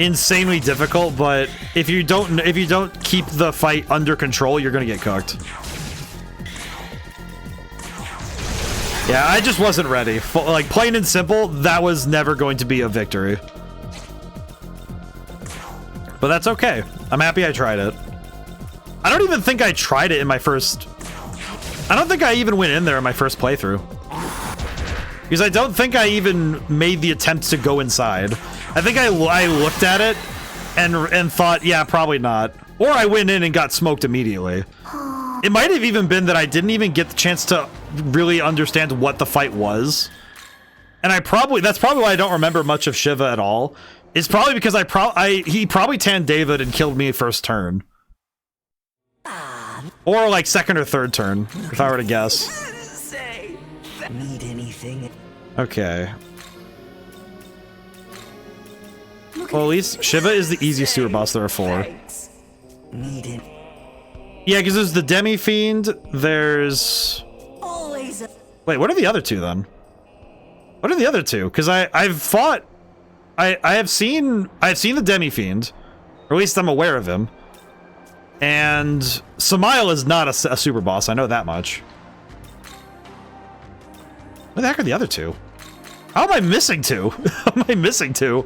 insanely difficult, but if you don't keep the fight under control, you're gonna get cooked. Yeah, I just wasn't ready. Like, plain and simple, that was never going to be a victory. But that's okay. I'm happy I tried it. I don't even think I tried it in my first... I don't think I even went in there in my first playthrough. Because I don't think I even made the attempt to go inside. I think I looked at it and thought, yeah, probably not. Or I went in and got smoked immediately. It might have even been that I didn't even get the chance to really understand what the fight was. And that's probably why I don't remember much of Shiva at all. It's probably because he probably tanned David and killed me first turn. Or like second or third turn, if I were to guess. Say, need anything? Okay. Well, at least Shiva is the easiest super boss there are 4. Need it. Yeah, because there's the Demi Fiend, there's... Always. Wait, what are the other 2 then? What are the other 2? Because I've fought... I've seen the Demi Fiend, or at least I'm aware of him. And Samael is not a super boss, I know that much. Where the heck are the other 2? How am I missing 2? How am I missing 2?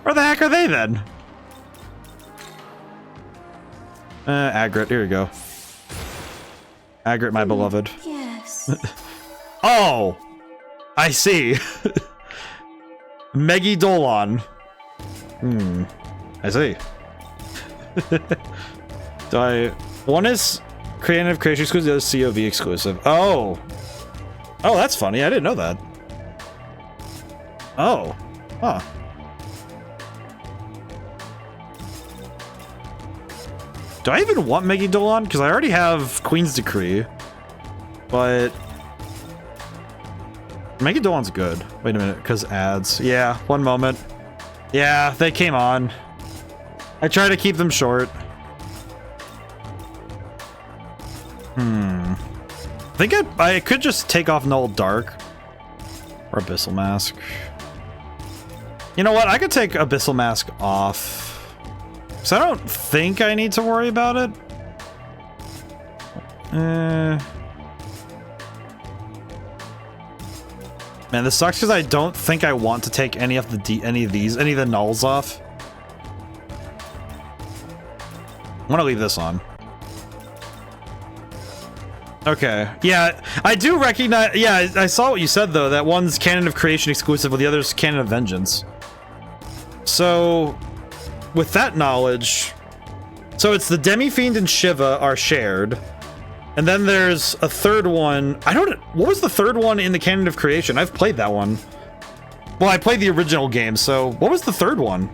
Where the heck are they then? Agrit, here you go. Agrit, my beloved. Yes. Oh! I see. Megidolon. I see. One is creative creation exclusive, the other is COV exclusive. Oh. Oh, that's funny. I didn't know that. Oh. Huh. Do I even want Megidolon? Because I already have Queen's Decree. But Megidolon's good. Wait a minute, because ads. Yeah, one moment. Yeah, they came on. I try to keep them short. I think I could just take off Null Dark. Or Abyssal Mask. You know what? I could take Abyssal Mask off. So I don't think I need to worry about it. Man, this sucks because I don't think I want to take any of the nulls off. I'm gonna leave this on. Okay. Yeah, I do recognize. Yeah, I saw what you said though. That one's Canon of Creation exclusive, while the other's Canon of Vengeance. So, with that knowledge, so it's the Demi Fiend and Shiva are shared. And then there's a third one. What was the third one in the Canon of Creation? I've played that one. Well, I played the original game, so what was the third one?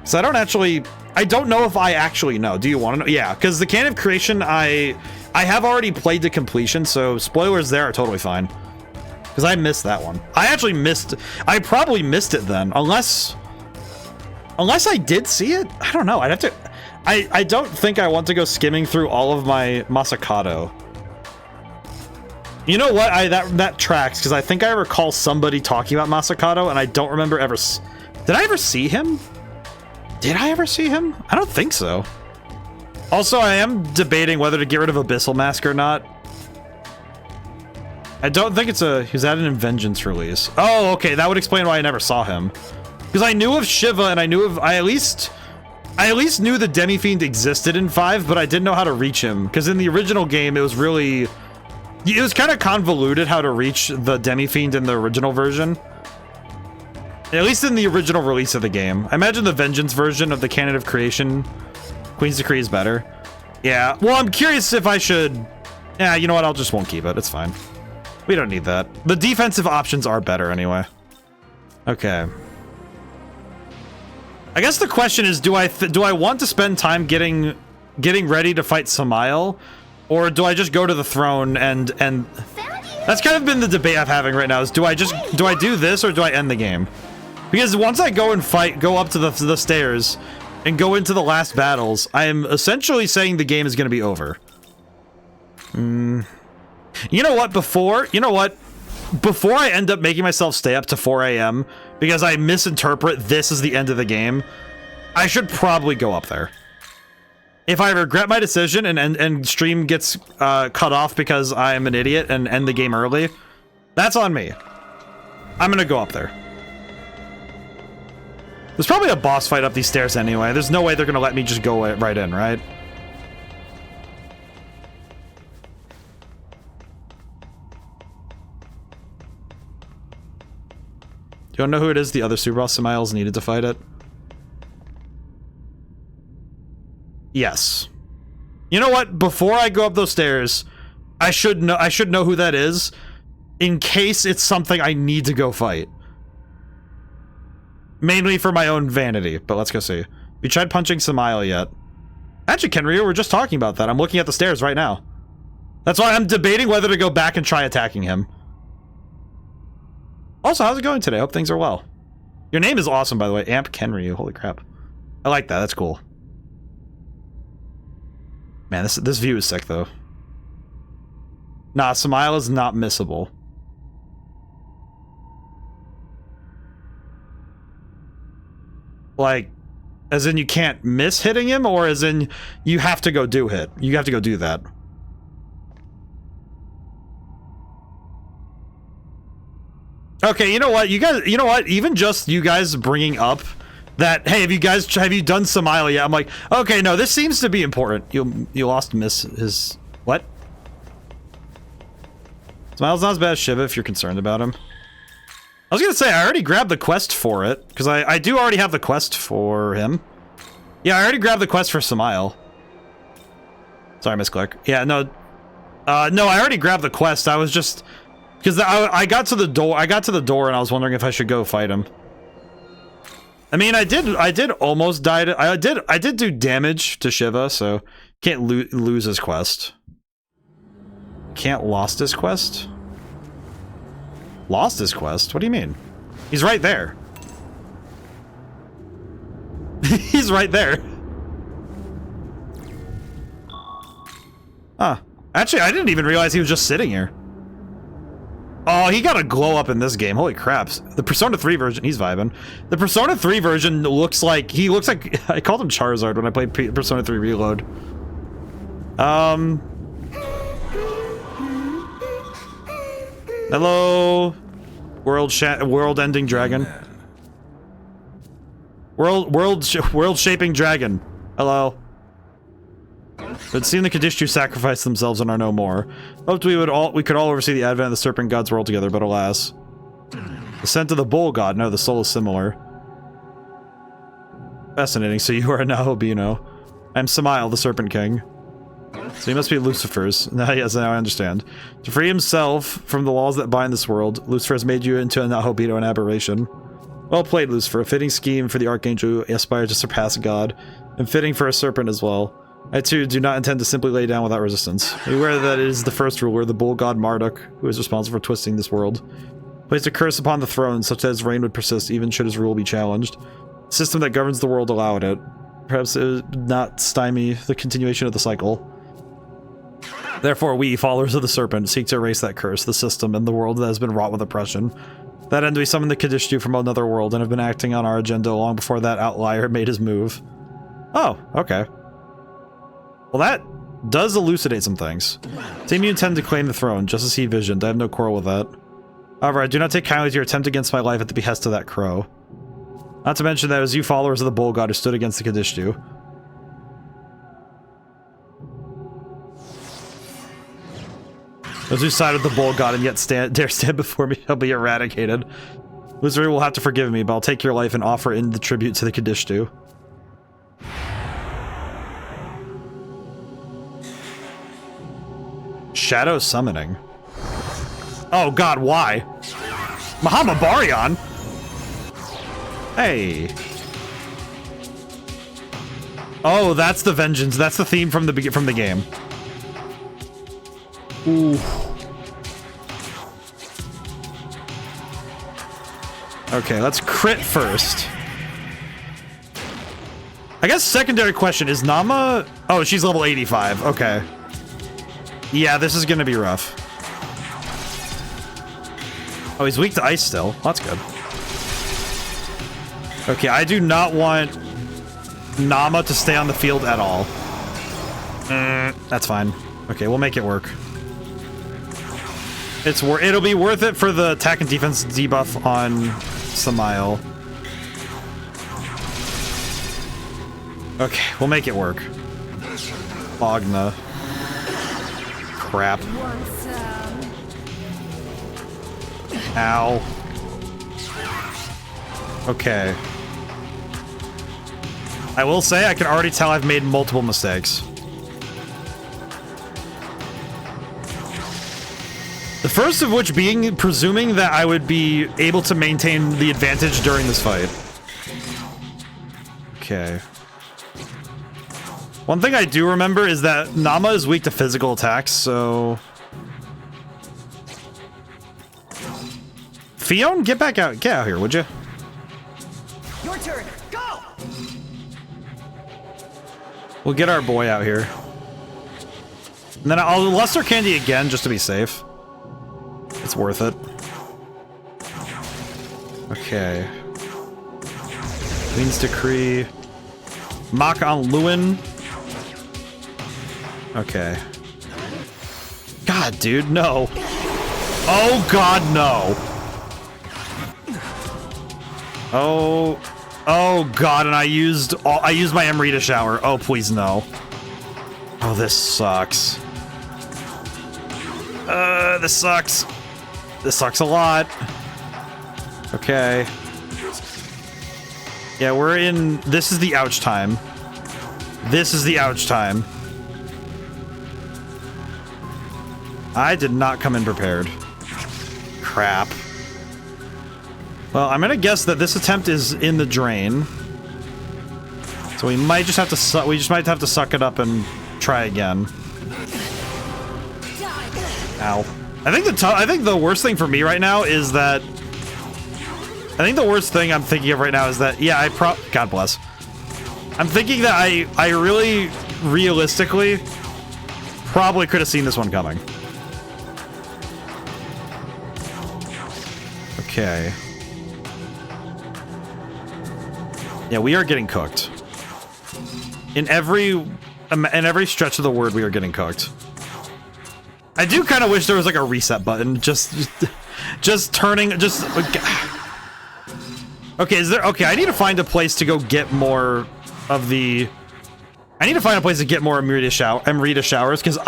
So I don't know if I actually know. Do you want to know? Yeah, because the Canon of Creation, I have already played to completion, so spoilers there are totally fine. Because I missed that one. I probably missed it then, unless Unless I did see it? I don't know. I'd have to... I don't think I want to go skimming through all of my Masakato. You know what? That tracks, because I think I recall somebody talking about Masakato, and I don't remember ever... Did I ever see him? Did I ever see him? I don't think so. Also, I am debating whether to get rid of Abyssal Mask or not. I don't think it's a... He's at an Vengeance release. Oh, okay. That would explain why I never saw him. Because I knew of Shiva, and I knew of... I at least knew the Demi-Fiend existed in 5, but I didn't know how to reach him. Because in the original game, it was really... It was kind of convoluted how to reach the Demi-Fiend in the original version. At least in the original release of the game. I imagine the Vengeance version of the Canon of Creation, Queen's Decree, is better. Yeah. Well, I'm curious if I should... Yeah, you know what? I'll just won't keep it. It's fine. We don't need that. The defensive options are better anyway. Okay. I guess the question is, do I want to spend time getting ready to fight Samael, or do I just go to the throne and that's kind of been the debate I'm having right now, is do I do this or do I end the game? Because once I go and go up to the stairs and go into the last battles, I am essentially saying the game is going to be over. You know what? Before I end up making myself stay up to 4 a.m. because I misinterpret this as the end of the game, I should probably go up there. If I regret my decision and stream gets cut off because I'm an idiot and end the game early, that's on me. I'm gonna go up there. There's probably a boss fight up these stairs anyway. There's no way they're gonna let me just go right in, right? You don't know who it is? The other Super Boss Samael's needed to fight it? Yes. You know what? Before I go up those stairs, I should know who that is, in case it's something I need to go fight. Mainly for my own vanity, but let's go see. You tried punching Samael yet? Actually, Kenryu, we're just talking about that. I'm looking at the stairs right now. That's why I'm debating whether to go back and try attacking him. Also, how's it going today? Hope things are well. Your name is awesome, by the way. Amp Kenryu. Holy crap. I like that. That's cool. Man, this view is sick, though. Nah, Samael is not missable. Like, as in you can't miss hitting him, or as in you have to go do hit? You have to go do that. Okay, you know what? You know what? Even just you guys bringing up that, hey, have you done Samael yet? I'm like, okay, no, this seems to be important. You lost his what? Samael's not as bad as Shiva if you're concerned about him. I was gonna say, I already grabbed the quest for it, because I do already have the quest for him. Yeah, I already grabbed the quest for Samael. Sorry, misclick. Yeah, no. No, I already grabbed the quest. I was just... Because I got to the door and I was wondering if I should go fight him. I mean, I did almost die to... I did do damage to Shiva, so... Can't lose his quest. Can't lost his quest? Lost his quest? What do you mean? He's right there. He's right there. Huh. Actually, I didn't even realize he was just sitting here. Oh, he got a glow up in this game. Holy craps. The Persona 3 version, he's vibing. The Persona 3 version looks like... He looks like... I called him Charizard when I played Persona 3 Reload. Hello, world-ending dragon. World-shaping dragon. Hello. But seeing the Kadishtu sacrifice themselves and are no more. Hoped we could all oversee the advent of the Serpent God's world together, but alas. The scent of the Bull God. No, the soul is similar. Fascinating. So you are now Hobino. I'm Samael, the Serpent King. So he must be Lucifer's. Now, yes, now I understand. To free himself from the laws that bind this world, Lucifer has made you into a Nahobito, an aberration. Well played, Lucifer. A fitting scheme for the Archangel who aspires to surpass God, and fitting for a serpent as well. I too do not intend to simply lay down without resistance. Beware that it is the first ruler, the bull god Marduk, who is responsible for twisting this world. Placed a curse upon the throne, such that his reign would persist even should his rule be challenged. system that governs the world allowed it. Perhaps it would not stymie the continuation of the cycle. Therefore, we, followers of the serpent, seek to erase that curse, the system, and the world that has been wrought with oppression. That end, we summoned the Kadishtu from another world and have been acting on our agenda long before that outlier made his move. Oh, okay. Well, that does elucidate some things. Seem you intend to claim the throne, just as he visioned. I have no quarrel with that. However, I do not take kindly to your attempt against my life at the behest of that crow. Not to mention that it was you followers of the bull god who stood against the Kadishtu. Those who sided with the bull god and yet dare stand before me shall be eradicated. Misery will have to forgive me, but I'll take your life and offer in the tribute to the Kadishtu. Shadow summoning. Oh god, why? Mahamabarion? Hey. Oh, that's the vengeance. That's the theme from the game. Ooh. Okay, let's crit first. I guess secondary question, is Nama... Oh, she's level 85. Okay. Yeah, this is gonna be rough. Oh, he's weak to ice still. That's good. Okay, I do not want Nama to stay on the field at all. That's fine. Okay, we'll make it work. It'll be worth it for the attack and defense debuff on Samael. Okay, we'll make it work. Ogna. Crap. Ow. Okay. I will say I can already tell I've made multiple mistakes. The first of which being presuming that I would be able to maintain the advantage during this fight. Okay. One thing I do remember is that Nama is weak to physical attacks, so... Fion, get back out. Get out here, would you? Your turn. Go. We'll get our boy out here. And then I'll Lesser Candy again, just to be safe. It's worth it. Okay. Queen's Decree. Mach on Lewin. Okay. God, dude, no. Oh, God, no. Oh, God, and I used my Amrita shower. Oh, please, no. Oh, this sucks. This sucks. This sucks a lot. Okay. Yeah, we're in... This is the ouch time. This is the ouch time. I did not come in prepared. Crap. Well, I'm gonna guess that this attempt is in the drain. So we might just have to we just might have to suck it up and try again. Ow. I think the worst thing for me right now is that... I think the worst thing I'm thinking of right now is that, yeah, God bless. I'm thinking that I really, realistically, probably could have seen this one coming. Okay. Yeah, we are getting cooked. In every stretch of the word, we are getting cooked. I do kind of wish there was like a reset button, just turning, okay, okay, I need to find a place to go get more of the... I need to find a place to get more Amrita showers, because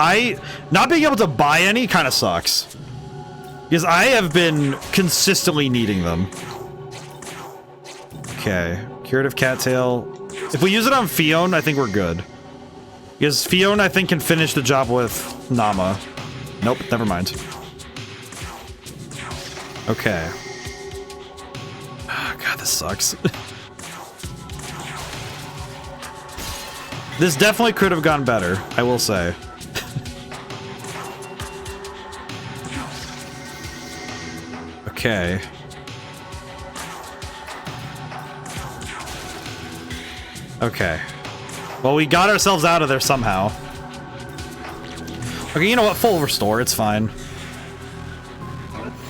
not being able to buy any kind of sucks. Because I have been consistently needing them. Okay, Curative Cattail. If we use it on Fion, I think we're good. Because Fion, I think, can finish the job with Nama. Nope, never mind. Okay. Oh, God, this sucks. This definitely could have gone better, I will say. Okay. Okay. Well, we got ourselves out of there somehow. Okay, you know what? Full restore. It's fine.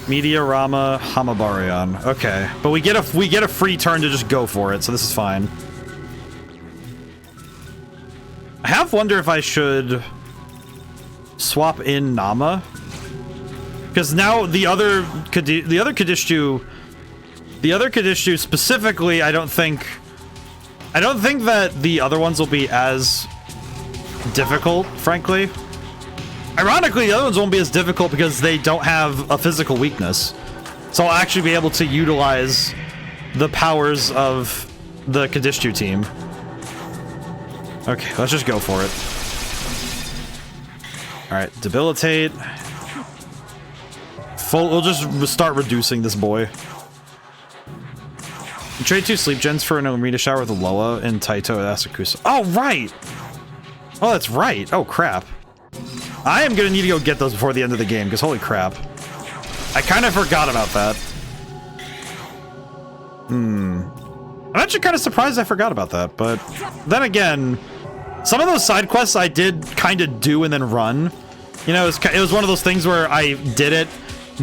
Mediarama Hamabarion. Okay, but we get a free turn to just go for it, so this is fine. I have wondered if I should swap in Nama, because now the other Kadishtu specifically, I don't think that the other ones will be as difficult, frankly. Ironically, the other ones won't be as difficult because they don't have a physical weakness. So I'll actually be able to utilize the powers of the Kadishtu team. Okay, let's just go for it. Alright, debilitate. We'll just start reducing this boy. Trade 2 sleep gens for an arena shower with Loa and Taito and Asakusa. Oh, right! Oh, that's right. Oh, crap. I am gonna need to go get those before the end of the game, because holy crap. I kind of forgot about that. I'm actually kind of surprised I forgot about that, but then again, some of those side quests I did kind of do and then run. You know, it was one of those things where I did it,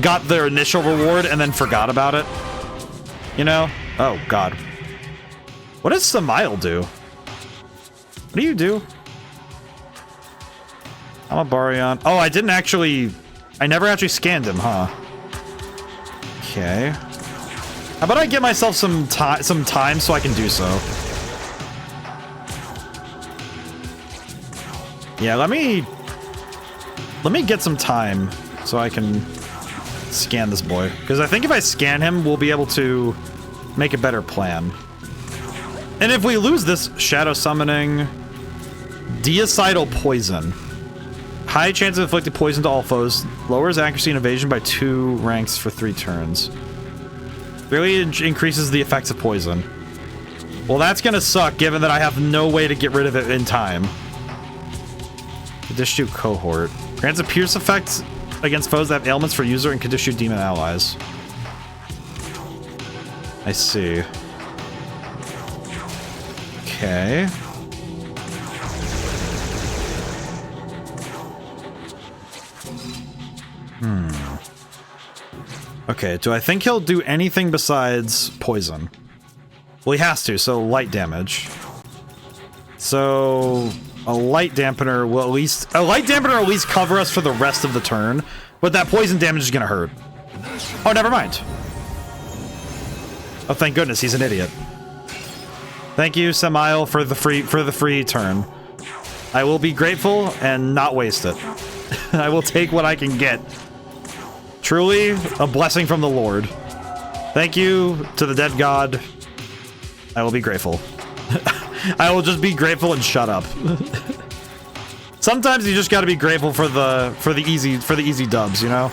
got their initial reward, and then forgot about it. You know? Oh, God. What does Samael do? What do you do? I'm a Baryon. Oh, I never actually scanned him, huh? Okay. How about I get myself some time so I can do so? Yeah, let me get some time so I can scan this boy. Because I think if I scan him, we'll be able to make a better plan. And if we lose this, Shadow Summoning, Deocidal Poison. High chance of inflicting poison to all foes. Lowers accuracy and evasion by 2 ranks for 3 turns. Really increases the effects of poison. Well, that's gonna suck, given that I have no way to get rid of it in time. Kadishtu Cohort. Grants a pierce effect against foes that have ailments for user and Kadishtu demon allies. I see. Okay. Okay, do I think he'll do anything besides poison? Well, he has to, so light damage. So a light dampener will at least cover us for the rest of the turn, but that poison damage is gonna hurt. Oh, never mind. Oh, thank goodness, he's an idiot. Thank you, Samael, for the free turn. I will be grateful and not waste it. I will take what I can get. Truly, a blessing from the Lord. Thank you to the dead god. I will be grateful. I will just be grateful and shut up. Sometimes you just gotta be grateful for the easy dubs, you know?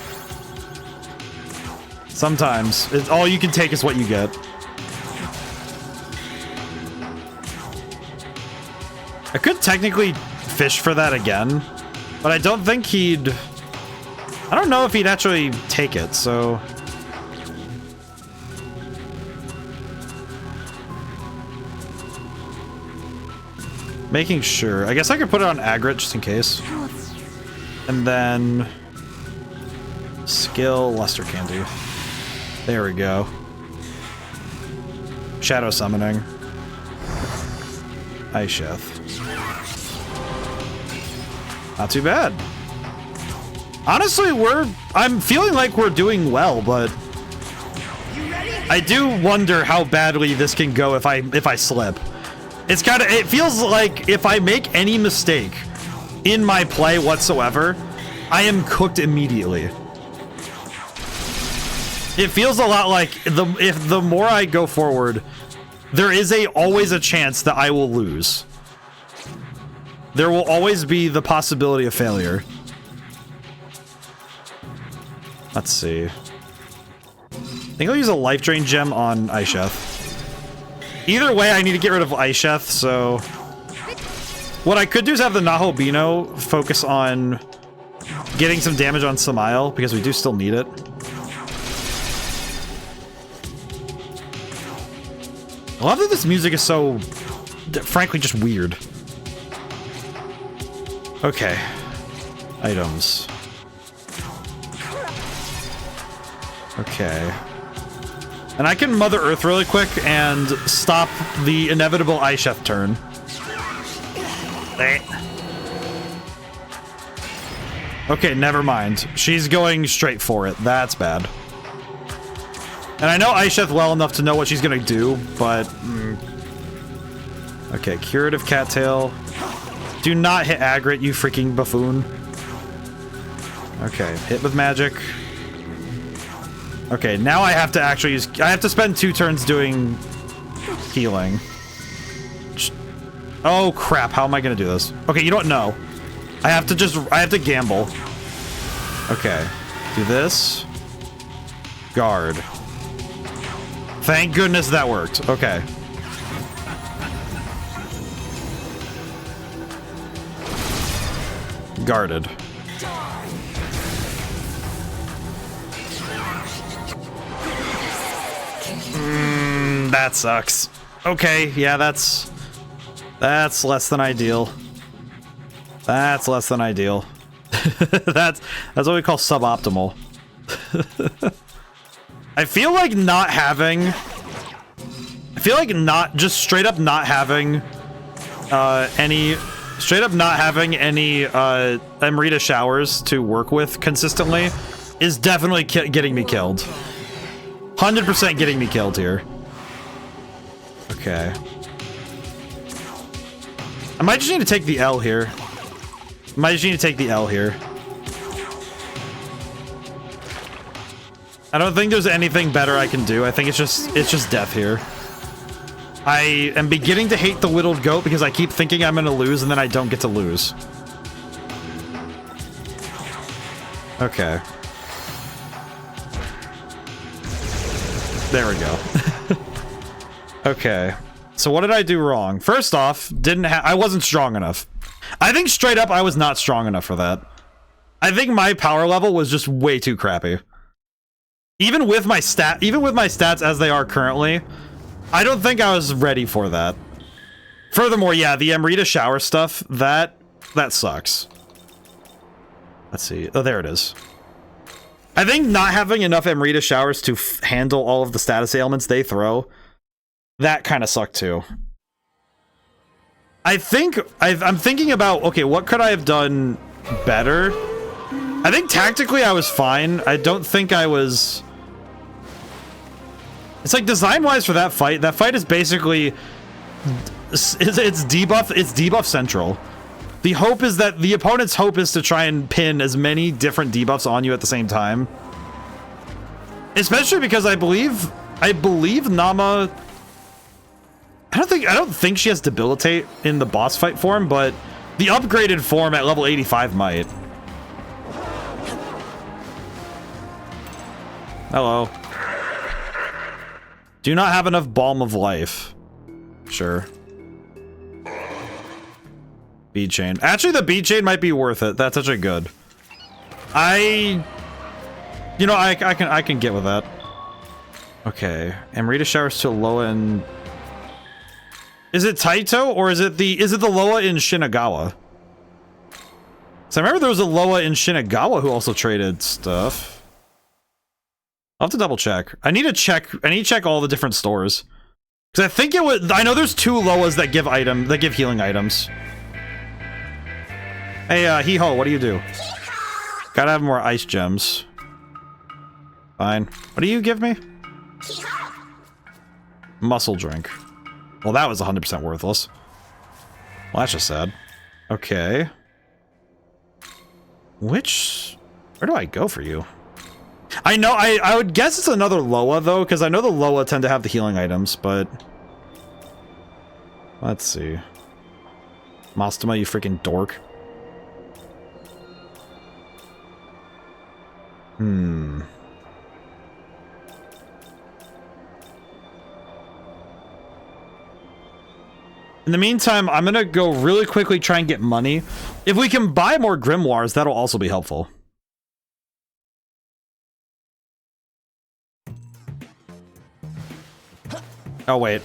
Sometimes. All you can take is what you get. I could technically fish for that again, but I don't think he'd... I don't know if he'd actually take it, so... Making sure. I guess I could put it on Agrit just in case. And then... Skill Luster Candy. There we go. Shadow Summoning. Isheth. Not too bad. Honestly, I'm feeling like we're doing well, but I do wonder how badly this can go if I slip. It feels like if I make any mistake in my play whatsoever, I am cooked immediately. It feels a lot like the more I go forward, there is always a chance that I will lose. There will always be the possibility of failure. Let's see. I think I'll use a life drain gem on Isheth. Either way, I need to get rid of Isheth, so... What I could do is have the Nahobino focus on getting some damage on Samael, because we do still need it. I love that this music is so frankly just weird. Okay. Items. Okay. And I can Mother Earth really quick and stop the inevitable Aisheth turn. Okay, never mind. She's going straight for it. That's bad. And I know Aisheth well enough to know what she's gonna do, but... Okay, Curative Cattail. Do not hit Aggret, you freaking buffoon. Okay, hit with magic. Okay, now I have to actually use... I have to spend 2 turns doing healing. Oh, crap. How am I going to do this? Okay, you don't know. I have to gamble. Okay. Do this. Guard. Thank goodness that worked. Okay. Guarded. That sucks. Okay, yeah, that's less than ideal. That's less than ideal. that's what we call suboptimal. I feel like not having just straight up not having any Amrita showers to work with consistently is definitely getting me killed. 100% getting me killed here. Okay. I might just need to take the L here. I don't think there's anything better I can do. I think it's just death here. I am beginning to hate the whittled goat because I keep thinking I'm gonna lose and then I don't get to lose. Okay. There we go. Okay. So what did I do wrong? First off, I wasn't strong enough. I think straight up I was not strong enough for that. I think my power level was just way too crappy. Even with my stats as they are currently, I don't think I was ready for that. Furthermore, yeah, the Amrita shower stuff, that sucks. Let's see. Oh, there it is. I think not having enough Amrita showers to handle all of the status ailments they throw, that kind of sucked too. I think I'm thinking about, okay, what could I have done better? I think tactically I was fine. I don't think I was... It's like design-wise for that fight is basically... It's debuff central. The hope is that the opponent's hope is to try and pin as many different debuffs on you at the same time. Especially because I believe Nama... I don't think she has debilitate in the boss fight form, but the upgraded form at level 85 might. Hello. Do not have enough Balm of Life. Sure. Bead Chain. Actually, the Bead Chain might be worth it. That's actually good. I can get with that. Okay. Amrita showers to Loa and... Is it Taito or is it the Loa in Shinagawa? So I remember there was a Loa in Shinagawa who also traded stuff. I'll have to double check. I need to check all the different stores. Because I think I know there's 2 Loas that give healing items. Hey, Hee-Ho, what do you do? Gotta have more ice gems. Fine. What do you give me? Muscle drink. Well, that was 100% worthless. Well, that's just sad. Okay. Where do I go for you? I know, I would guess it's another Loa, though, because I know the Loa tend to have the healing items, but... Let's see. Mastema, you freaking dork. In the meantime, I'm gonna go really quickly try and get money. If we can buy more grimoires, that'll also be helpful. Oh, wait.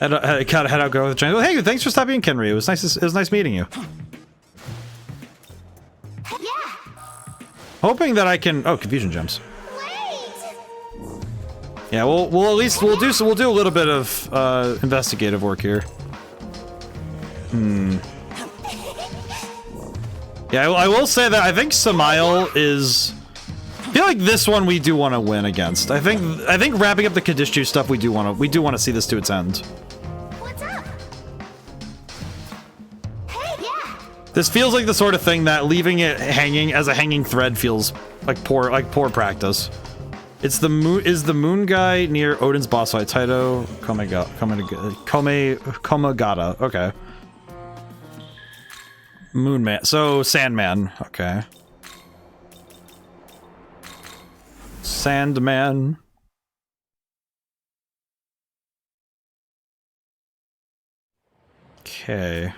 Gotta head out, go with the train. Well, hey, thanks for stopping in, Kenry. It was nice. It was nice meeting you. Yeah. Hoping that I can. Oh, confusion gems. Wait. Yeah, we'll at least we'll do a little bit of investigative work here. Yeah, I will say that I think Samael is. I feel like this one we do want to win against. I think wrapping up the Kadishu stuff we do want to see this to its end. What's up? Hey, yeah. This feels like the sort of thing that leaving it hanging as a hanging thread feels like poor practice. It's the moon. Is the moon guy near Odin's boss fight? Taito Komagata. Okay. Moon man. So Sandman. Okay. Sandman. Okay.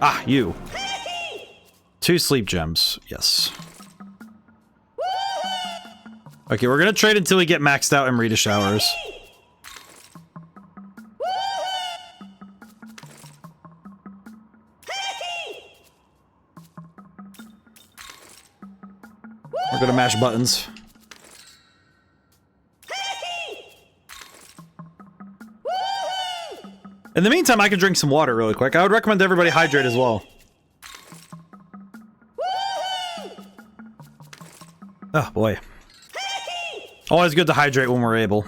Ah, you. 2 sleep gems. Yes. Okay, we're gonna trade until we get maxed out in Rita showers. We're gonna mash buttons. In the meantime, I can drink some water really quick. I would recommend everybody hydrate as well. Oh boy. Always good to hydrate when we're able.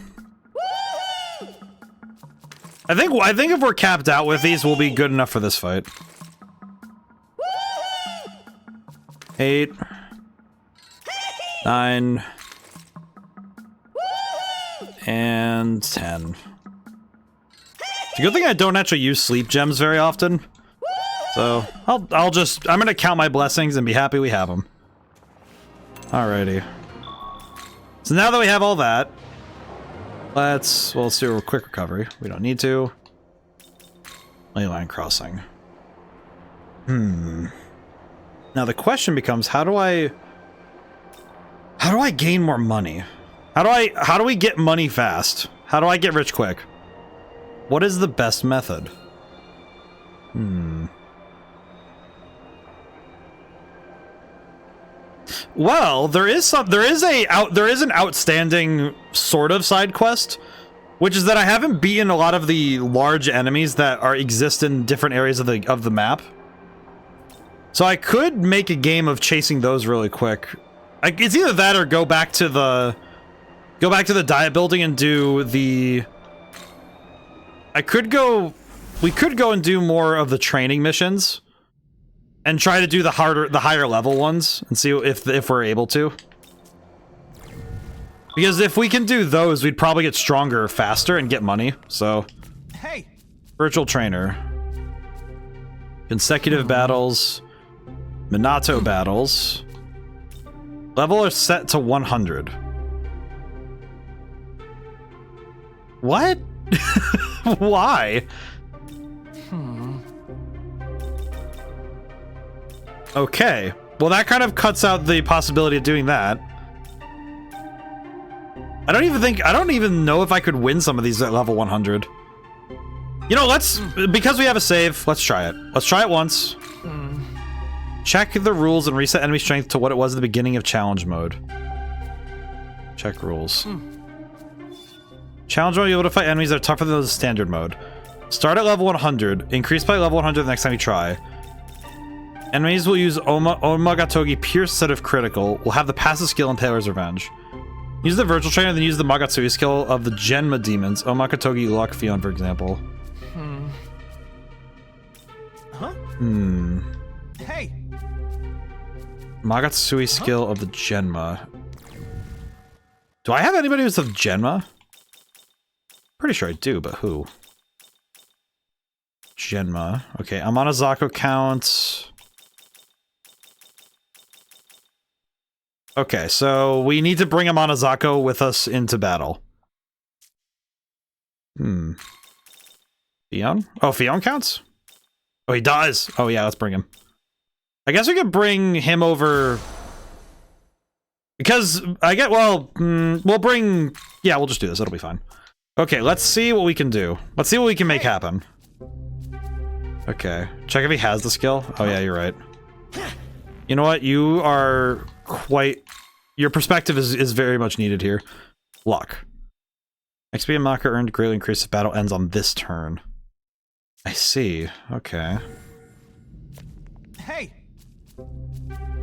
I think if we're capped out with these, we'll be good enough for this fight. 8, 9, and 10. It's a good thing I don't actually use sleep gems very often. So I'm gonna count my blessings and be happy we have them. Alrighty. So now that we have all that, let's do a quick recovery. We don't need to. Leyline crossing. Now the question becomes, how do I gain more money? How do we get money fast? How do I get rich quick? What is the best method? Well, there is an outstanding sort of side quest, which is that I haven't beaten a lot of the large enemies that exist in different areas of the map. So I could make a game of chasing those really quick. It's either that or go back to the diet building and do the. We could go and do more of the training missions. And try to do the higher level ones and see if we're able to. Because if we can do those, we'd probably get stronger faster and get money. So, Hey, virtual trainer, consecutive battles, Minato battles. Level are set to 100. What? Why? Okay, well that kind of cuts out the possibility of doing that. I don't even know if I could win some of these at level 100. You know, because we have a save, let's try it. Let's try it once. Check the rules and reset enemy strength to what it was at the beginning of challenge mode. Check rules. Challenge mode, you'll be able to fight enemies that are tougher than those in standard mode. Start at level 100, increase by level 100 the next time you try. Enemies will use Omagatogi Pierce instead of critical. Will have the passive skill Impaler's Revenge. Use the virtual trainer, then use the Magatsugi skill of the Genma demons. Omagatogi Luck Fion, for example. hey, Magatsugi skill of the Genma. Do I have anybody who's of Genma? Pretty sure I do, but who? Genma. Okay, Amanazako counts. Okay, so we need to bring Amanazako with us into battle. Fion? Oh, Fion counts? Oh, he does! Oh yeah, let's bring him. I guess we could bring him over... Because I get, well, we'll bring, yeah, we'll just do this. It'll be fine. Okay, let's see what we can do. Let's see what we can make happen. Okay, check if he has the skill. Oh yeah, you're right. You know what? You are quite, your perspective is very much needed here. Luck. XP and Maka earned greatly increased if battle ends on this turn. I see. Okay. Hey.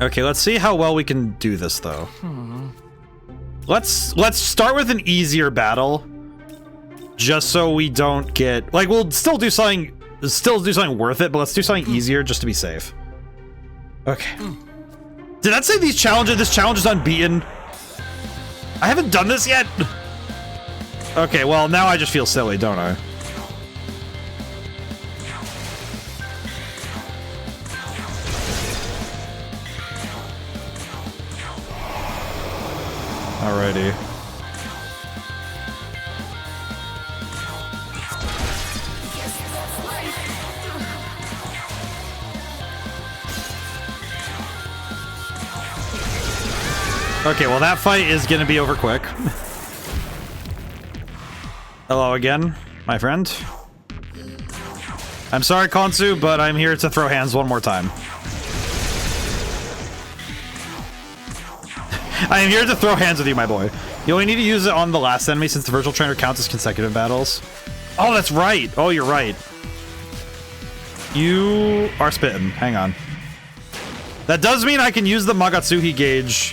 Okay, let's see how well we can do this though. Let's start with an easier battle, just so we don't get like we'll still do something worth it, but let's do something easier just to be safe. Okay. Did that say this challenge is unbeaten? I haven't done this yet. Okay, well now I just feel silly, don't I? Alrighty. Okay, well that fight is gonna be over quick. Hello again, my friend. I'm sorry, Konsu, but I'm here to throw hands one more time. I am here to throw hands with you, my boy. You only need to use it on the last enemy since the virtual trainer counts as consecutive battles. Oh, that's right. Oh, you're right. You are spitting. Hang on. That does mean I can use the Magatsuhi gauge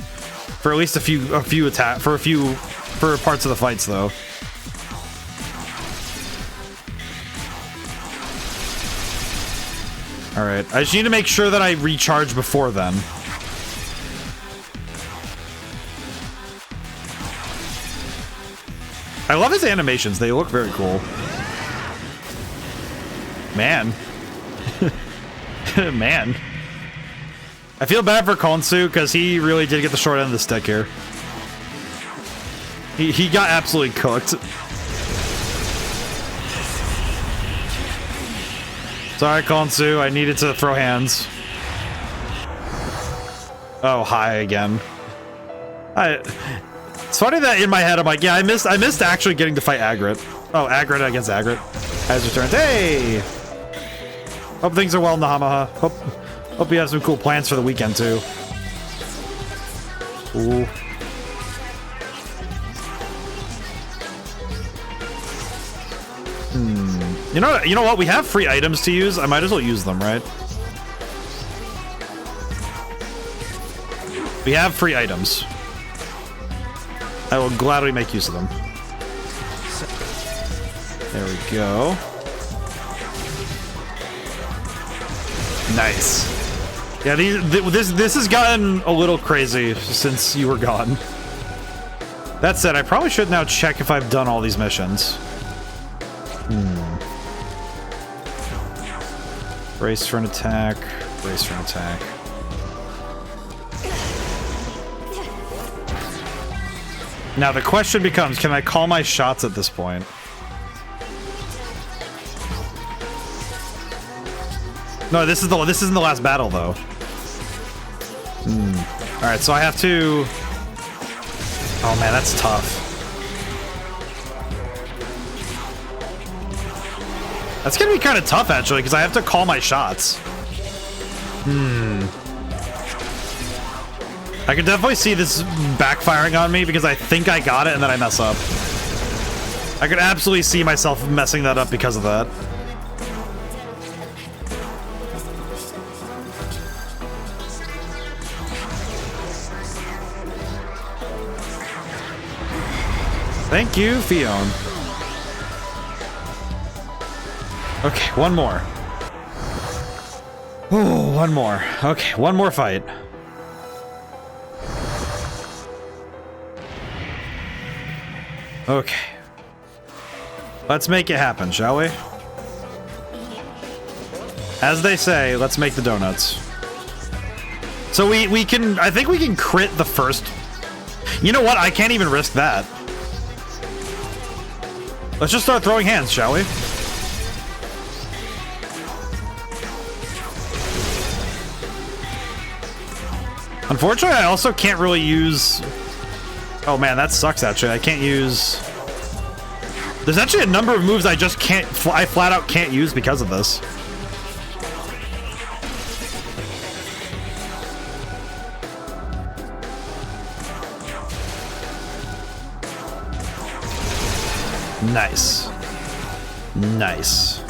for at least a few parts of the fights, though. All right. I just need to make sure that I recharge before then. I love his animations. They look very cool. Man. Man. I feel bad for Konsu because he really did get the short end of the stick here. He got absolutely cooked. Sorry, Konsu. I needed to throw hands. Oh, hi again. It's funny that in my head I'm like, yeah, I missed actually getting to fight Agrit. Oh, Agrit against Agrit has returned. Hey! Hope things are well in the Hamaha. Hope you have some cool plans for the weekend too. Ooh. You know what? We have free items to use. I might as well use them, right? We have free items. I will gladly make use of them. There we go. Nice. Yeah, this has gotten a little crazy since you were gone. That said, I probably should now check if I've done all these missions. Brace for an attack. Brace for an attack. Now the question becomes, can I call my shots at this point? No, this isn't the last battle though. Alright, so I have to... Oh man, that's tough. That's gonna be kind of tough actually, because I have to call my shots. I can definitely see this backfiring on me because I think I got it and then I mess up. I could absolutely see myself messing that up because of that. Thank you, Fion. Okay, one more. Oh, one more. Okay, one more fight. Okay. Let's make it happen, shall we? As they say, let's make the donuts. So we can... I think we can crit the first... You know what? I can't even risk that. Let's just start throwing hands, shall we? Unfortunately, I also can't really use... Oh man, that sucks actually. I can't use... There's actually a number of moves I just can't... I flat out can't use because of this. Nice. Nice.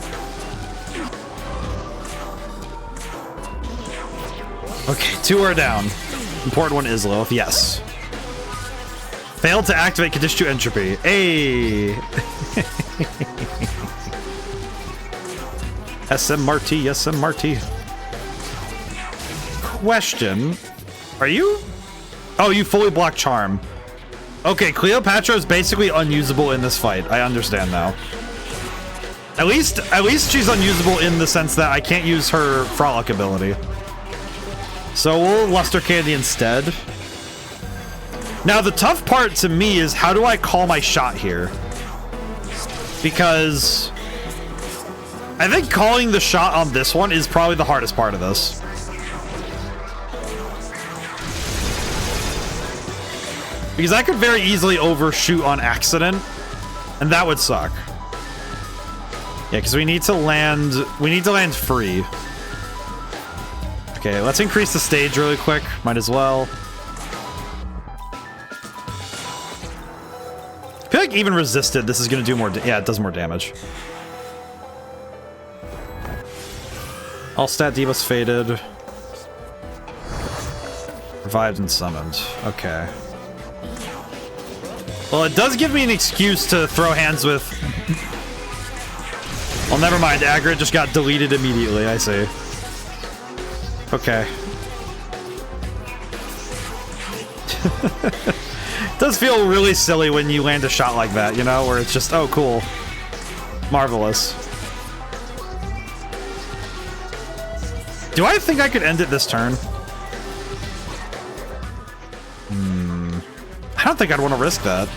Okay, 2 are down. Important one is Lilith, yes. Failed to activate condition 2 entropy. Hey! SMRT, SMRT. Question. Are you... Oh, you fully block charm. Okay, Cleopatra is basically unusable in this fight. I understand now. At least she's unusable in the sense that I can't use her frolic ability. So we'll Luster Candy instead. Now the tough part to me is how do I call my shot here? Because I think calling the shot on this one is probably the hardest part of this. Because I could very easily overshoot on accident, and that would suck. Yeah, because we need to land free. Okay, let's increase the stage really quick. Might as well. I feel like even resisted, this is going to do more. Yeah, it does more damage. All stat debuffs faded. Revived and summoned. Okay. Well, it does give me an excuse to throw hands with. Well, never mind. Aggro just got deleted immediately. I see. Okay. It does feel really silly when you land a shot like that, you know, where it's just, oh, cool. Marvelous. Do I think I could end it this turn? I don't think I'd want to risk that.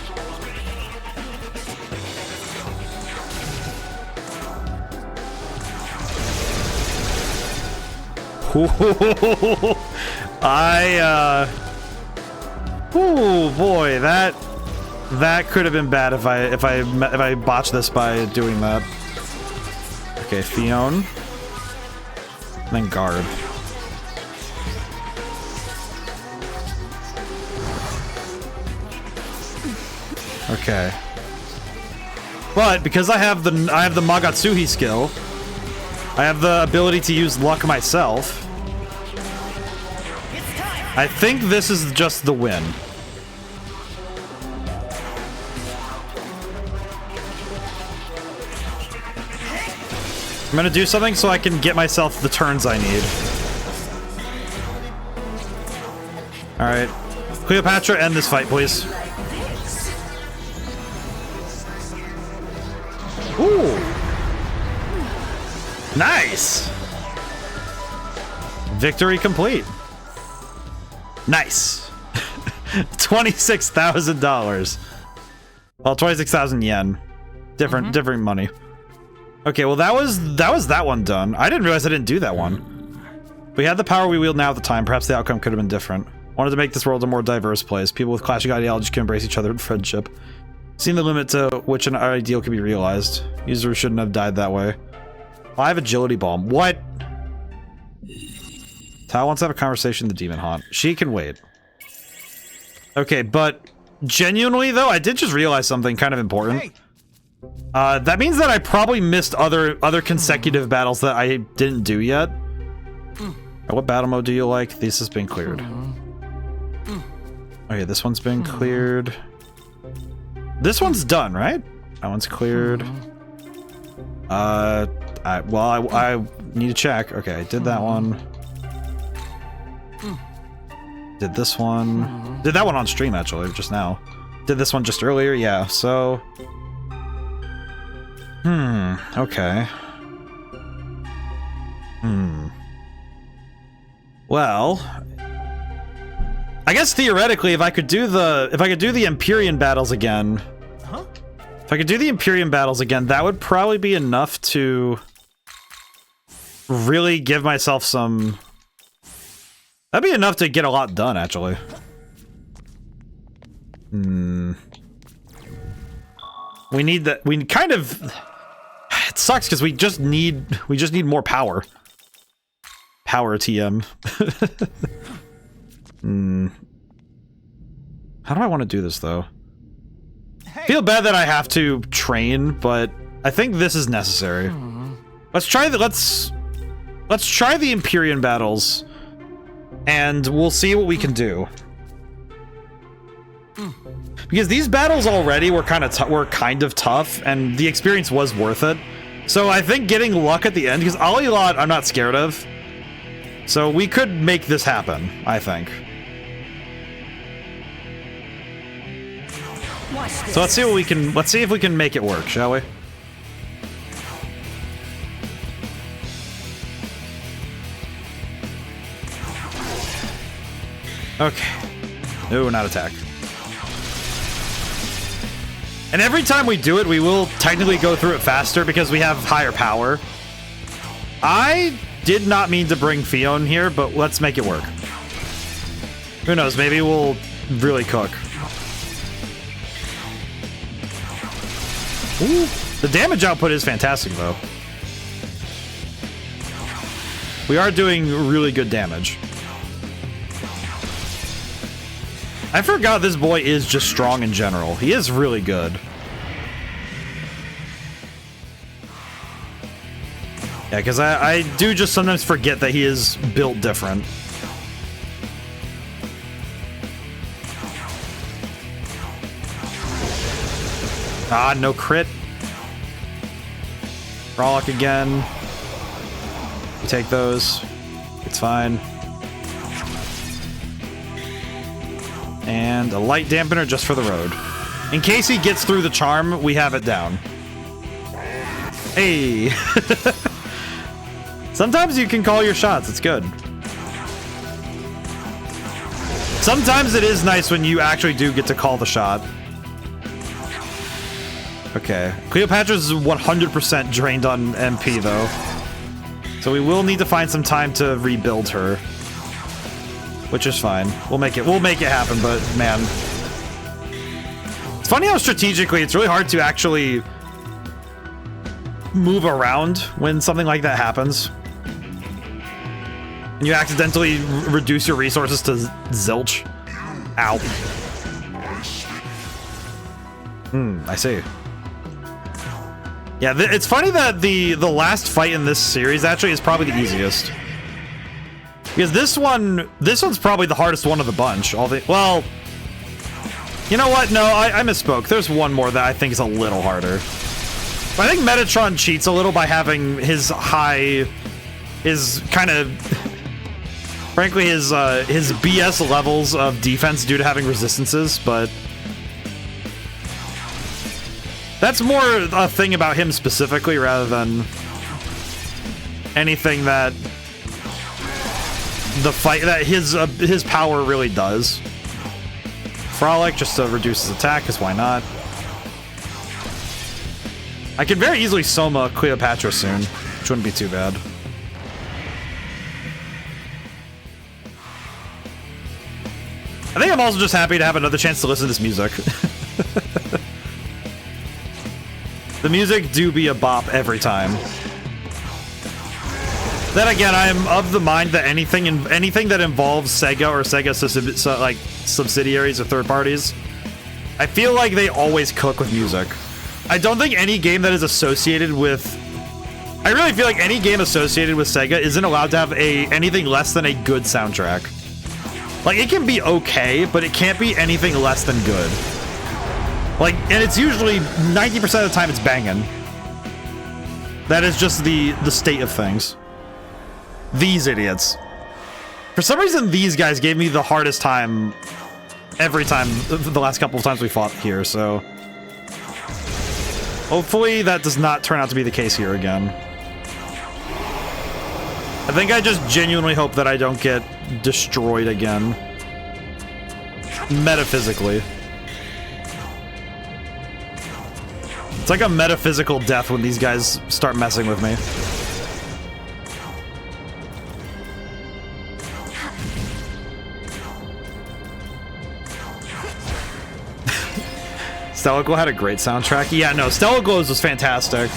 Oh boy, that could have been bad if I botched this by doing that. Okay, Fion. And then guard. Okay. But because I have the Magatsuhi skill, I have the ability to use luck myself. I think this is just the win. I'm gonna do something so I can get myself the turns I need. Alright. Cleopatra, end this fight, please. Ooh! Nice! Victory complete. Nice. $26,000. Well, 26,000 yen. Different money. Okay, well that was that one done. I didn't realize I didn't do that one. We had the power we wield now at the time. Perhaps the outcome could have been different. Wanted to make this world a more diverse place. People with clashing ideologies can embrace each other in friendship. Seen the limit to which an ideal can be realized. Users shouldn't have died that way. 5 agility bomb. What? Tao wants to have a conversation with the demon haunt. She can wait. Okay, but genuinely though, I did just realize something kind of important. Hey. That means that I probably missed other consecutive battles that I didn't do yet. What battle mode do you like? This has been cleared. Okay, this one's been cleared. This one's done, right? That one's cleared. I need to check. Okay, I did that one. Did this one. Did that one on stream, actually, just now. Did this one just earlier, yeah, so... okay. Well... I guess theoretically, if I could do the Empyrean battles again... If I could do the Empyrean battles again, that would probably be enough to... really give myself some That'd be enough to get a lot done, actually. We need that. We kind of. It sucks because we just need more power. Power TM. How do I want to do this though? Feel bad that I have to train, but I think this is necessary. Let's try the let's try the Empyrean battles, and we'll see what we can do. Because these battles already were kind of tough, and the experience was worth it. So I think getting luck at the end, because Alilot I'm not scared of, so we could make this happen. I think. So let's see what we can. Let's see if we can make it work, shall we? Okay. No, not attack. And every time we do it, we will technically go through it faster because we have higher power. I did not mean to bring Fion here, but let's make it work. Who knows? Maybe we'll really cook. Ooh, the damage output is fantastic, though. We are doing really good damage. I forgot this boy is just strong in general. He is really good. Yeah, because I do just sometimes forget that he is built different. Ah, no crit. Frolic again. We take those. It's fine. And a light dampener just for the road. In case he gets through the charm, we have it down. Hey! Sometimes you can call your shots, it's good. Sometimes it is nice when you actually do get to call the shot. Okay. Cleopatra's 100% drained on MP, though. So we will need to find some time to rebuild her. Which is fine. We'll make it happen, but man. It's funny how strategically it's really hard to actually move around when something like that happens. And you accidentally reduce your resources to zilch. Ow. I see. Yeah, it's funny that the last fight in this series actually is probably the easiest. Because this one's probably the hardest one of the bunch. Well, you know what? No, I misspoke. There's one more that I think is a little harder. But I think Metatron cheats a little by having his kind of, frankly, his BS levels of defense due to having resistances, but that's more a thing about him specifically rather than anything that his power really does. Frolic just to reduce his attack, because why not? I could very easily Soma Cleopatra soon, which wouldn't be too bad. I think I'm also just happy to have another chance to listen to this music. The music do be a bop every time. Then again, I'm of the mind that anything that involves Sega or Sega subsidiaries or third parties, I feel like they always cook with music. I don't think any game that is associated with... I really feel like any game associated with Sega isn't allowed to have anything less than a good soundtrack. Like, it can be okay, but it can't be anything less than good. Like, and it's usually 90% of the time it's banging. That is just the state of things. These idiots. For some reason, these guys gave me the hardest time every time, the last couple of times we fought here, so... Hopefully that does not turn out to be the case here again. I think I just genuinely hope that I don't get destroyed again. Metaphysically. It's like a metaphysical death when these guys start messing with me. Stellar Glow had a great soundtrack. Yeah, no, Stellar Glows was fantastic.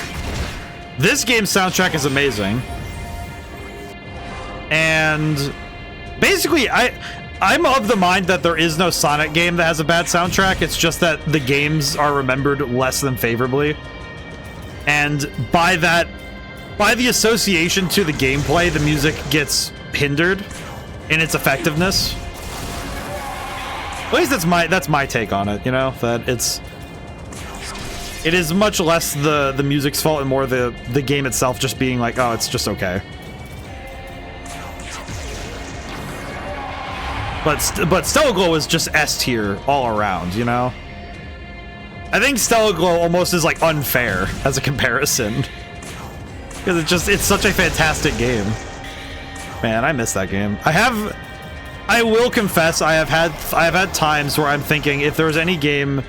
This game's soundtrack is amazing. And basically, I'm of the mind that there is no Sonic game that has a bad soundtrack. It's just that the games are remembered less than favorably. And by the association to the gameplay, the music gets hindered in its effectiveness. At least that's my take on it, you know, that it is much less the music's fault and more the game itself just being like, oh, it's just okay. But Stellar Glow is just S tier all around, you know? I think Stellar Glow almost is like unfair as a comparison. Because it's such a fantastic game. Man, I miss that game. I will confess I have had times where I'm thinking if there was any game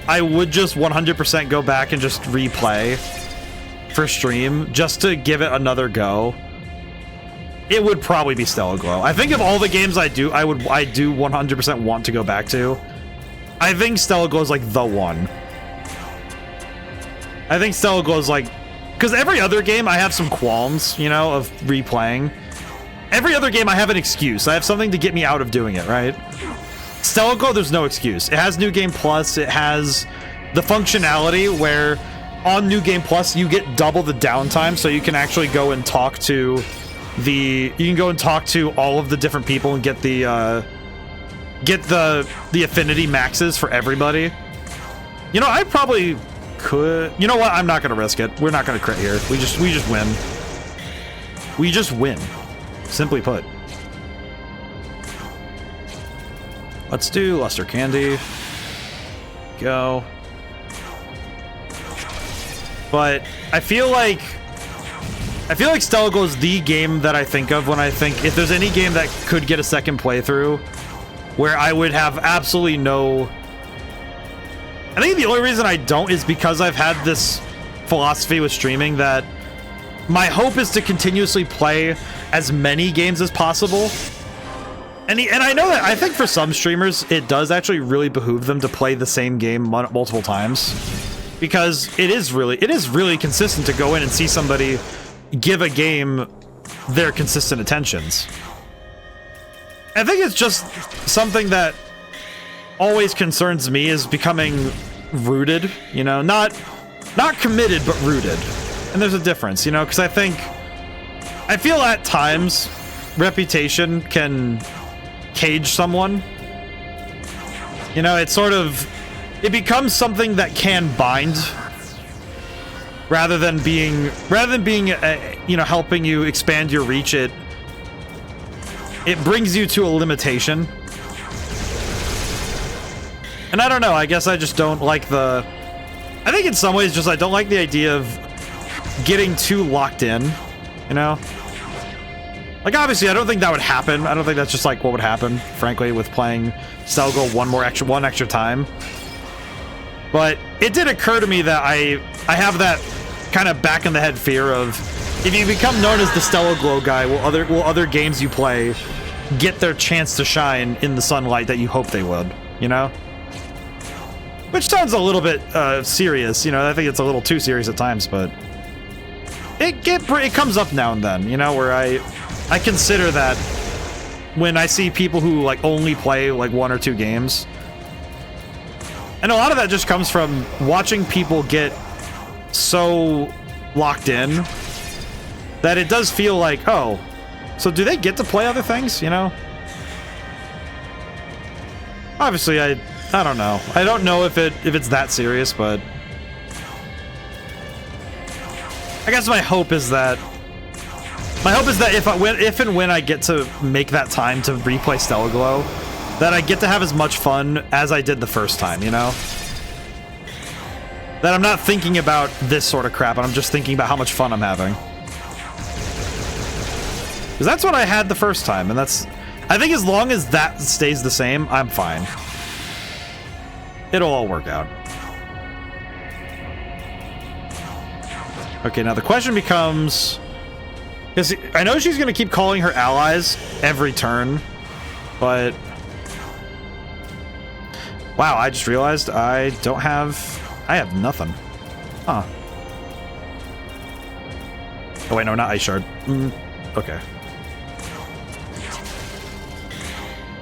I would just 100% go back and just replay for stream just to give it another go. It would probably be Stellar Glow. I think of all the games I do 100% want to go back to. I think Stellar Glow is like the one. I think Stellar Glow is like, because every other game I have some qualms, you know, of replaying. Every other game I have an excuse. I have something to get me out of doing it, right? Stellar Glow, there's no excuse. It has New Game Plus. It has the functionality where on New Game Plus you get double the downtime, so you can actually go and talk to all of the different people and get the affinity maxes for everybody. You know, I probably could. You know what? I'm not gonna risk it. We're not gonna crit here. We just win. We just win. Simply put. Let's do Luster Candy. Go. But I feel like Stellar Glow is the game that I think of when I think if there's any game that could get a second playthrough where I would have absolutely no... I think the only reason I don't is because I've had this philosophy with streaming that my hope is to continuously play as many games as possible. And I know that I think for some streamers, it does actually really behoove them to play the same game multiple times. Because it is really consistent to go in and see somebody give a game their consistent attentions. I think it's just something that always concerns me is becoming rooted, you know, not committed, but rooted. And there's a difference, you know, because I feel at times reputation can cage someone. You know, it becomes something that can bind rather than being you know, helping you expand your reach. It brings you to a limitation. And I don't know, I guess I just don't like I think in some ways just I don't like the idea of getting too locked in, you know? Like, obviously, I don't think that would happen. I don't think that's just, like, what would happen, frankly, with playing Stellar Glow one extra time. But it did occur to me that I have that kind of back-in-the-head fear of, if you become known as the Stellar Glow guy, will other games you play get their chance to shine in the sunlight that you hope they would, you know? Which sounds a little bit serious, you know? I think it's a little too serious at times, but it comes up now and then, you know, where I consider that when I see people who like only play like 1 or 2 games. And a lot of that just comes from watching people get so locked in that it does feel like, oh, so do they get to play other things, you know? Obviously, I don't know. I don't know if it's that serious, but I guess my hope is that if and when I get to make that time to replay Stellar Glow, that I get to have as much fun as I did the first time, you know? That I'm not thinking about this sort of crap, and I'm just thinking about how much fun I'm having. Because that's what I had the first time, and I think as long as that stays the same, I'm fine. It'll all work out. Okay, now the question becomes... Because I know she's going to keep calling her allies every turn, but... Wow, I just realized I don't have... I have nothing. Huh. Oh wait, no, not Ice Shard. Okay.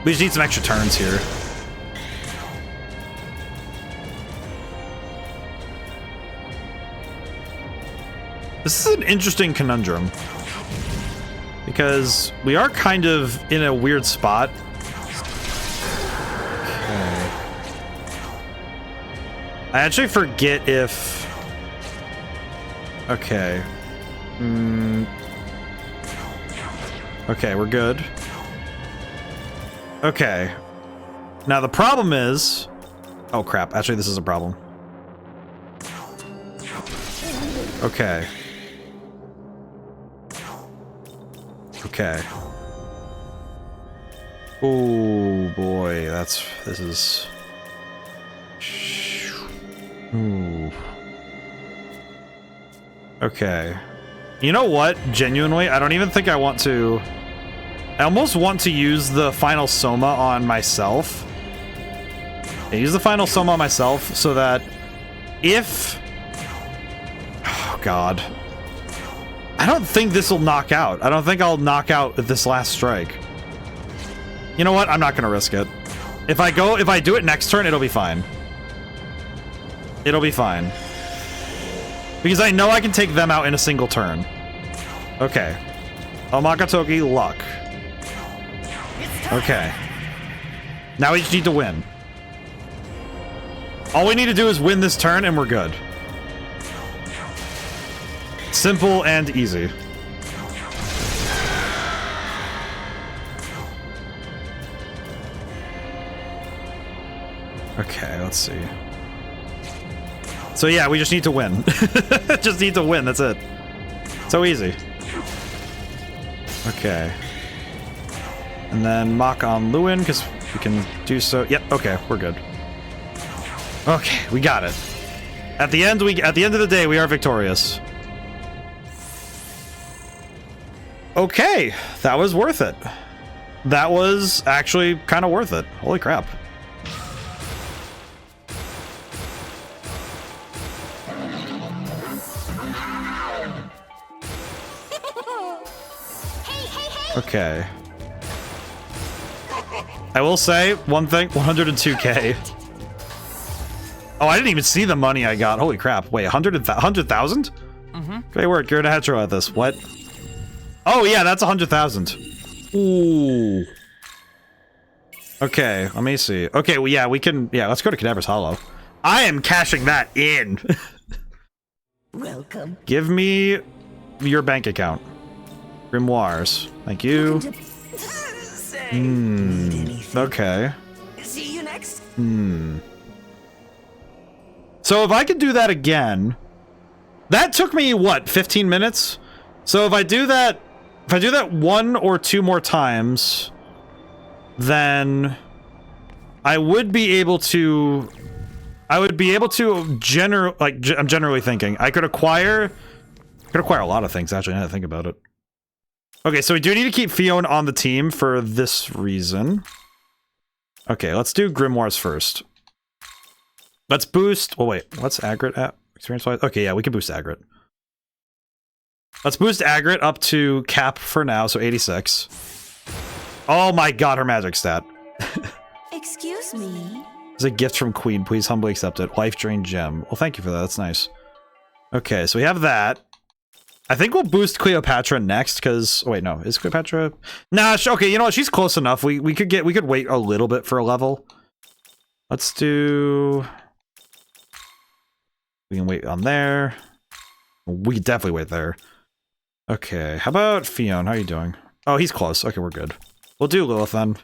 We just need some extra turns here. This is an interesting conundrum. Because we are kind of in a weird spot. Okay. I actually forget if... Okay. Okay, we're good. Okay. Now the problem is... Oh crap, actually this is a problem. Okay. Okay. Oh boy, this is... Ooh. Okay. You know what? Genuinely, I don't even think I want to... I almost want to use the final Soma on myself. I use the final Soma on myself so that if... Oh god. I don't think this will knock out. I don't think I'll knock out with this last strike. You know what? I'm not gonna risk it. If I do it next turn, it'll be fine. It'll be fine. Because I know I can take them out in a single turn. Okay. Omakatoki, luck. Okay. Now we just need to win. All we need to do is win this turn and we're good. Simple and easy. Okay, let's see. So yeah, we just need to win. Just need to win, that's it. So easy. Okay. And then Mach on Lewin, because we can do so. Yep, okay, we're good. Okay, we got it. At the end of the day, we are victorious. Okay, that was worth it. That was actually kind of worth it. Holy crap. Okay. I will say one thing, 102k. Oh, I didn't even see the money I got. Holy crap. Wait, 100,000? Great work, you're in a hetero at this. What? Oh yeah, that's 100,000. Ooh. Okay, let me see. Okay, well yeah, we can, yeah, let's go to Cadaver's Hollow. I am cashing that in. Welcome. Give me your bank account. Grimoires. Thank you. Okay. See you next. So if I could do that again, that took me what, 15 minutes? So if I do that, one or two more times, then I would be able to, I'm generally thinking I could acquire a lot of things actually now that I think about it. Okay, so we do need to keep Fiona on the team for this reason. Okay, let's do Grimoires first. Let's boost... Oh, wait. What's Agrit at? Experience-wise? Okay, yeah, we can boost Agrit. Let's boost Agrit up to cap for now, so 86. Oh my god, her magic stat. Excuse me. It's a gift from Queen. Please humbly accept it. Life Drain Gem. Well, thank you for that. That's nice. Okay, so we have that. I think we'll boost Cleopatra next, because... Oh, wait, no. Is Cleopatra... Nah, okay, you know what? She's close enough. We could wait a little bit for a level. Let's do... We can wait on there. We can definitely wait there. Okay, how about Fion? How are you doing? Oh, he's close. Okay, we're good. We'll do Lilith then.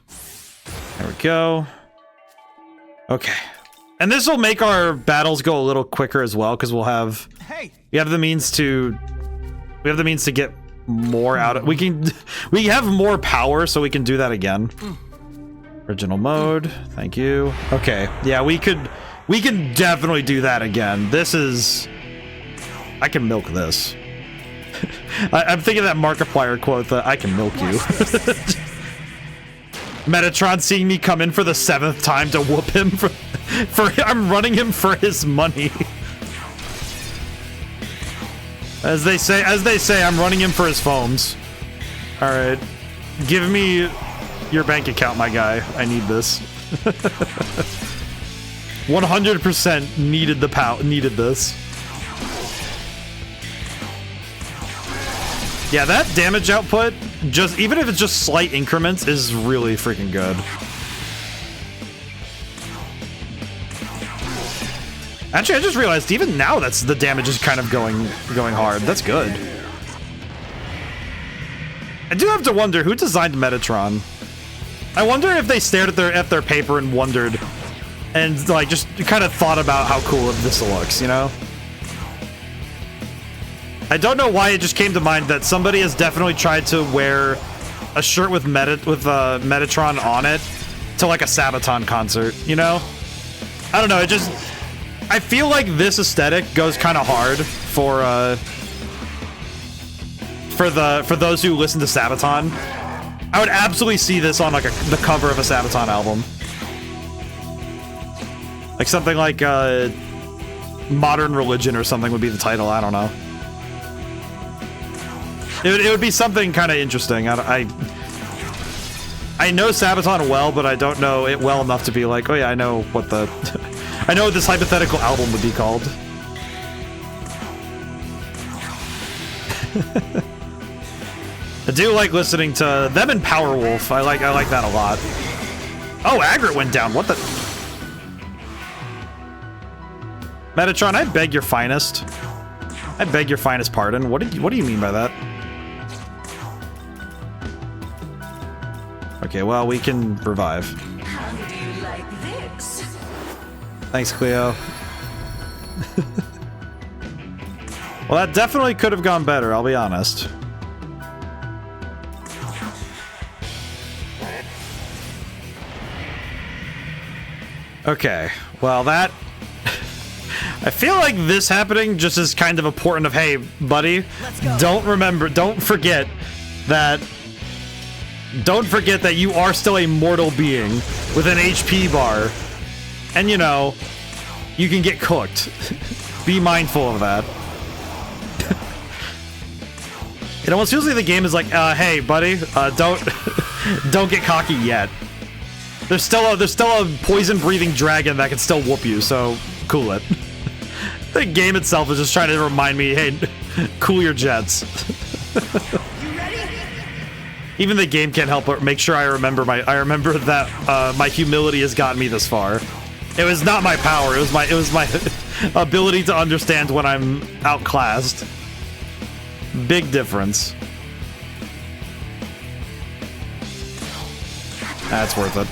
There we go. Okay. And this will make our battles go a little quicker as well, because we have the means to... We have the means to get more out of... We have more power, so we can do that again. Original mode. Thank you. Okay. Yeah, we can definitely do that again. This is... I can milk this. I'm thinking of that Markiplier quote that I can milk you. Metatron seeing me come in for the 7th time to whoop him. I'm running him for his money. As they say, I'm running him for his foams. All right, give me your bank account, my guy. I need this. 100% needed this. Yeah, that damage output, just even if it's just slight increments, is really freaking good. Actually, I just realized even now that's the damage is kind of going hard. That's good. I do have to wonder who designed Metatron. I wonder if they stared at their paper and wondered, and like just kind of thought about how cool this looks, you know? I don't know why it just came to mind that somebody has definitely tried to wear a shirt with Metatron on it to like a Sabaton concert, you know? I don't know, I feel like this aesthetic goes kind of hard for those who listen to Sabaton. I would absolutely see this on like the cover of a Sabaton album. Like something like Modern Religion or something would be the title, I don't know. It would be something kind of interesting. I know Sabaton well, but I don't know it well enough to be like, oh yeah, I know what this hypothetical album would be called. I do like listening to them in Powerwolf. I like that a lot. Oh, Agrit went down. What the? Metatron, I beg your finest. I beg your finest pardon. What do you mean by that? Okay, well, we can revive. How do you like this? Thanks, Cleo. Well, that definitely could have gone better, I'll be honest. Okay, well that... I feel like this happening just is kind of important of, hey, buddy, don't forget that you are still a mortal being with an HP bar. And, you know, you can get cooked. Be mindful of that. It almost feels like the game is like, hey, buddy, don't get cocky yet. There's still a poison-breathing dragon that can still whoop you, so cool it. The game itself is just trying to remind me, hey, cool your jets. Even the game can't help but make sure I remember that my humility has gotten me this far. It was not my power, it was my ability to understand when I'm outclassed. Big difference. That's worth it.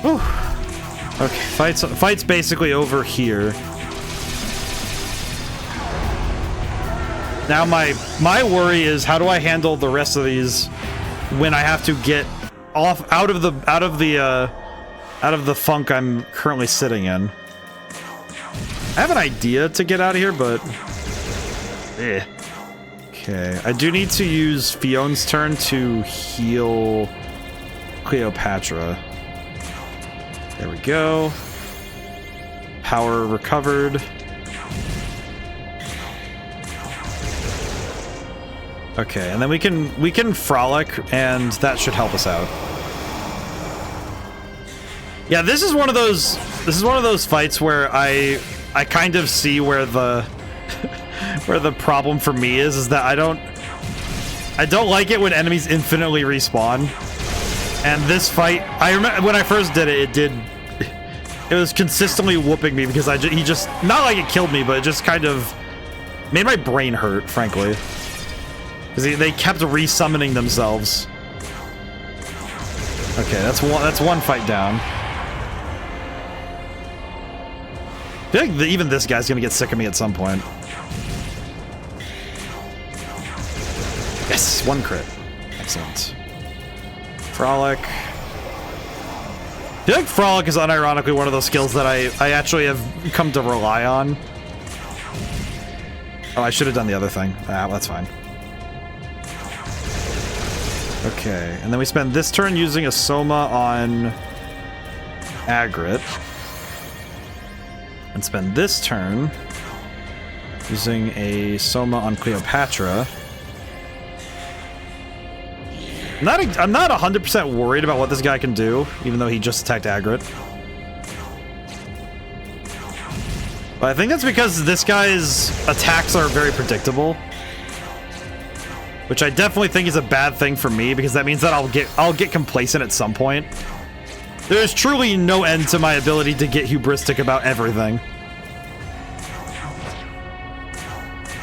Whew. Okay, fight's basically over here. Now my worry is, how do I handle the rest of these when I have to get off out of the funk I'm currently sitting in. I have an idea to get out of here, but okay, I do need to use Fion's turn to heal Cleopatra. There we go. Power recovered. Okay, and then we can frolic, and that should help us out. Yeah, this is one of those fights where I kind of see where the where the problem for me is that I don't like it when enemies infinitely respawn. And this fight, I remember when I first did it, it was consistently whooping me because he just, not like it killed me, but it just kind of made my brain hurt, frankly. Because they kept resummoning themselves. Okay, that's one fight down. I feel like even this guy's gonna get sick of me at some point. Yes, one crit. Excellent. Frolic. I feel like Frolic is unironically one of those skills that I actually have come to rely on. Oh, I should have done the other thing. Ah, that's fine. Okay, and then we spend this turn using a Soma on Agrit. And spend this turn using a Soma on Cleopatra. I'm not 100% worried about what this guy can do, even though he just attacked Agrit. But I think that's because this guy's attacks are very predictable. Which I definitely think is a bad thing for me, because that means that I'll get complacent at some point. There is truly no end to my ability to get hubristic about everything.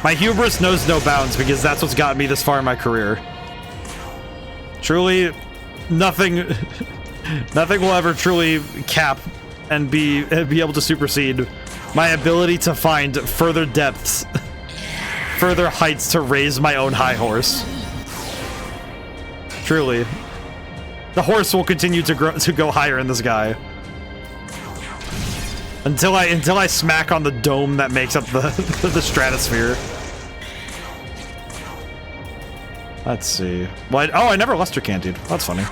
My hubris knows no bounds, because that's what's gotten me this far in my career. Truly, nothing will ever truly cap and be able to supersede my ability to find further depths, further heights to raise my own high horse. Truly, the horse will continue to go higher in the sky until I smack on the dome that makes up the stratosphere. Let's see. Well, I never Luster Candied. That's funny.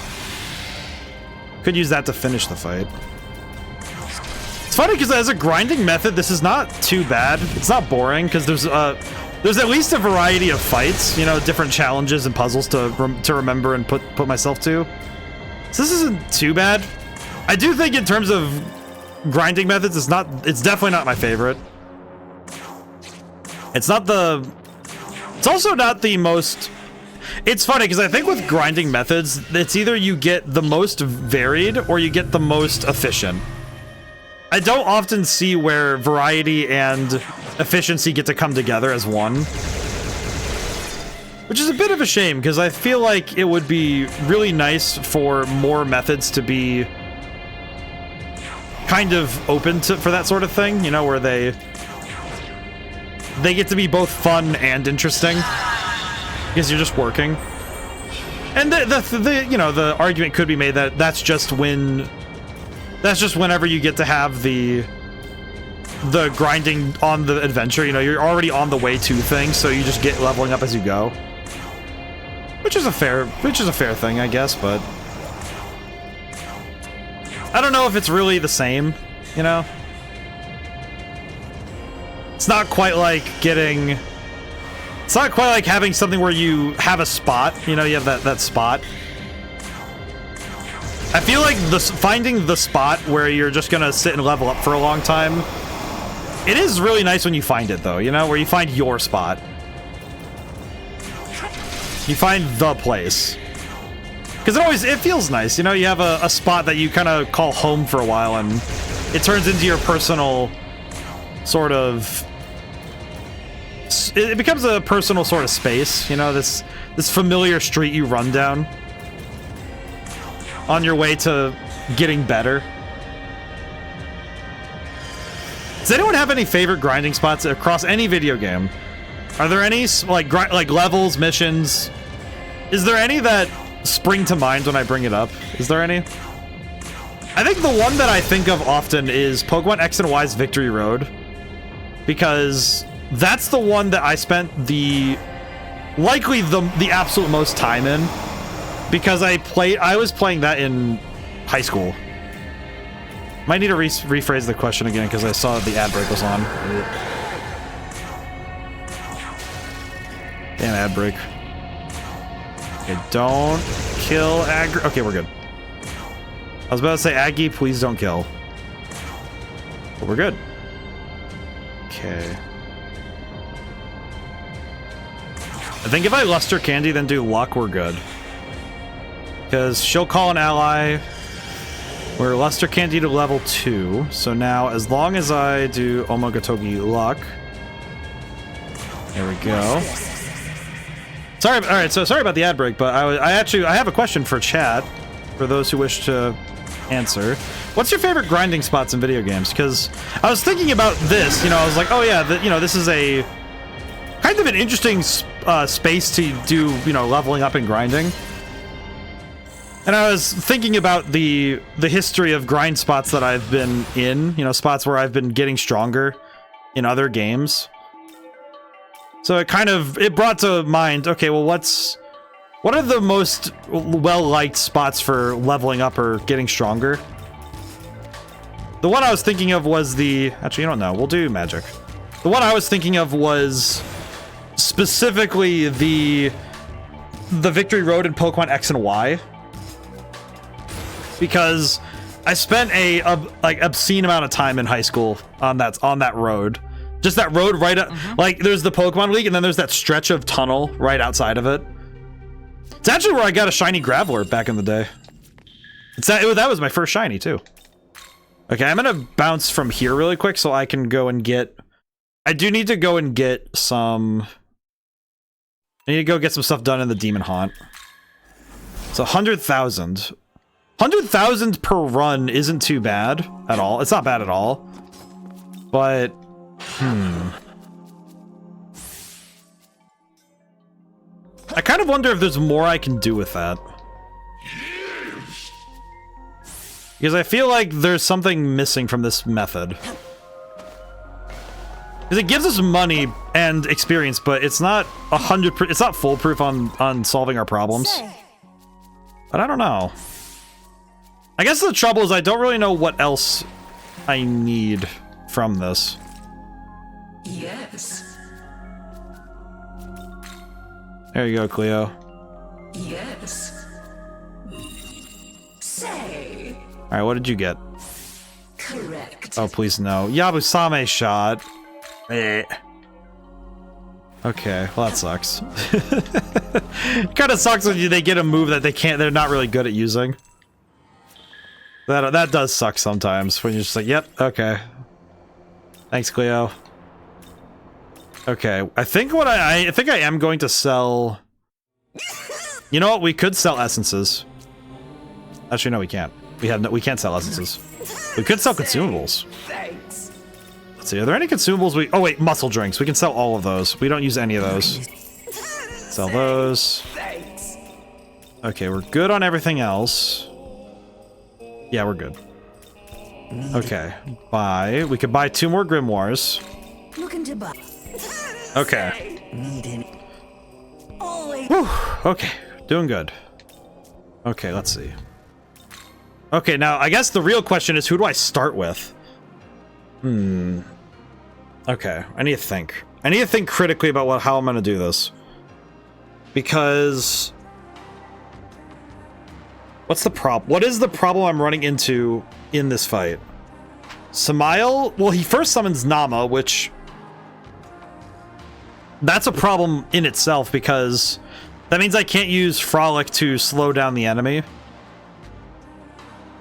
Could use that to finish the fight. It's funny because as a grinding method, this is not too bad. It's not boring because there's at least a variety of fights, you know, different challenges and puzzles to remember and put myself to. So this isn't too bad. I do think in terms of grinding methods, it's definitely not my favorite. It's also not the most. It's funny because I think with grinding methods, it's either you get the most varied or you get the most efficient. I don't often see where variety and efficiency get to come together as one. Which is a bit of a shame, because I feel like it would be really nice for more methods to be kind of open for that sort of thing, you know, where they get to be both fun and interesting. Because you're just working. And the argument could be made that that's just whenever you get to have the grinding on the adventure, you know, you're already on the way to things, so you just get leveling up as you go. Which is a fair thing, I guess, but I don't know if it's really the same, you know? It's not quite like getting. It's not quite like having something where you have a spot, you know, you have that spot. I feel like finding the spot where you're just gonna sit and level up for a long time, it is really nice when you find it, though, you know, where you find your spot. You find the place. Because it feels nice, you know, you have a spot that you kind of call home for a while, and it turns into your personal sort of. It becomes a personal sort of space, you know, this familiar street you run down on your way to getting better. Does anyone have any favorite grinding spots across any video game? Are there any like levels, missions? Is there any that spring to mind when I bring it up? Is there any? I think the one that I think of often is Pokemon X and Y's Victory Road, because that's the one that I spent likely the absolute most time in, because I was playing that in high school. Might need to rephrase the question again because I saw the ad break was on. Damn ad break. Okay, don't kill Agri. Okay, we're good. I was about to say, Aggie, please don't kill. But we're good. Okay. I think if I Luster Candy, then do Luck, we're good. Because she'll call an ally. We're Luster Candy to level 2. So now, as long as I do Omagatogi Luck. There we go. Sorry, alright, so sorry about the ad break, but I have a question for chat, for those who wish to answer. What's your favorite grinding spots in video games? Because I was thinking about this, you know, I was like, oh yeah, this is a kind of an interesting space to do, you know, leveling up and grinding. And I was thinking about the history of grind spots that I've been in, you know, spots where I've been getting stronger in other games. So it brought to mind, okay, well, what's What are the most well-liked spots for leveling up or getting stronger? The one I was thinking of was the... Actually, you don't know. We'll do magic. The one I was thinking of was specifically the Victory Road in Pokemon X and Y. Because I spent a like obscene amount of time in high school on that road. Just that road right up... Like, there's the Pokemon League, and then there's that stretch of tunnel right outside of it. It's actually where I got a shiny Graveler back in the day. That was my first shiny, too. Okay, I'm gonna bounce from here really quick so I can go and get... I do need to go and get some... I need to go get some stuff done in the Demon Haunt. So 100,000. 100,000 per run isn't too bad at all. It's not bad at all. But... I kind of wonder if there's more I can do with that. Because I feel like there's something missing from this method. Because it gives us money and experience, but it's not 100%. It's not foolproof on solving our problems. But I don't know. I guess the trouble is I don't really know what else I need from this. Yes. There you go, Cleo. Yes. Say. Alright, what did you get? Correct. Oh, please no. Yabusame shot. Eh. Okay, well that sucks. Kind of sucks when they get a move that they're not really good at using. That does suck sometimes when you're just like, yep, okay. Thanks, Cleo. Okay, I think I think I am going to sell... You know what? We could sell essences. Actually, no, we can't. We can't sell essences. We could sell consumables. Thanks. Let's see, are there any consumables oh wait, muscle drinks. We can sell all of those. We don't use any of those. Sell those. Thanks. Okay, we're good on everything else. Yeah, we're good. Okay, buy. We could buy 2 more grimoires. Looking to buy. Okay. Needing. Always. Whew, okay, doing good. Okay, let's see. Okay, now I guess the real question is who do I start with? Okay, I need to think. I need to think critically about how I'm gonna do this. Because... What's the problem? What is the problem I'm running into in this fight? Samael? Well, he first summons Nama, which... That's a problem in itself, because that means I can't use Frolic to slow down the enemy.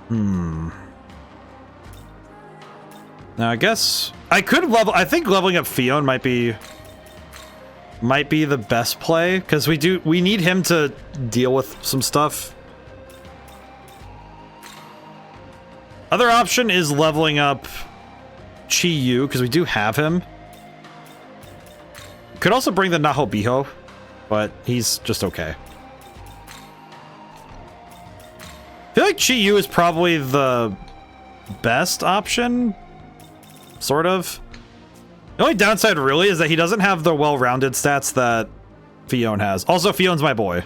Now, I guess... I could level... I think leveling up Fion might be the best play, because we need him to deal with some stuff. Other option is leveling up Chi-Yu, because we do have him. Could also bring the Nahobiho, but he's just okay. I feel like Chi-Yu is probably the best option, sort of. The only downside really is that he doesn't have the well-rounded stats that Fion has. Also, Fion's my boy.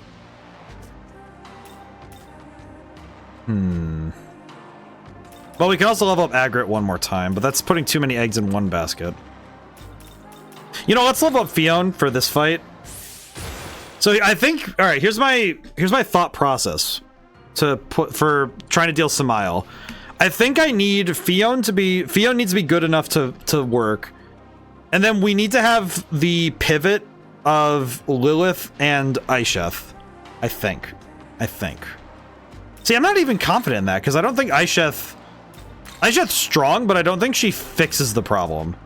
Well, we can also level up Agrit one more time, but that's putting too many eggs in one basket. You know, let's level up Fion for this fight. So I think, all right, here's my thought process for trying to deal Samael. I think I need Fion needs to be good enough to work. And then we need to have the pivot of Lilith and Aisheth. I think. See, I'm not even confident in that, because I don't think Aisheth's strong, but I don't think she fixes the problem.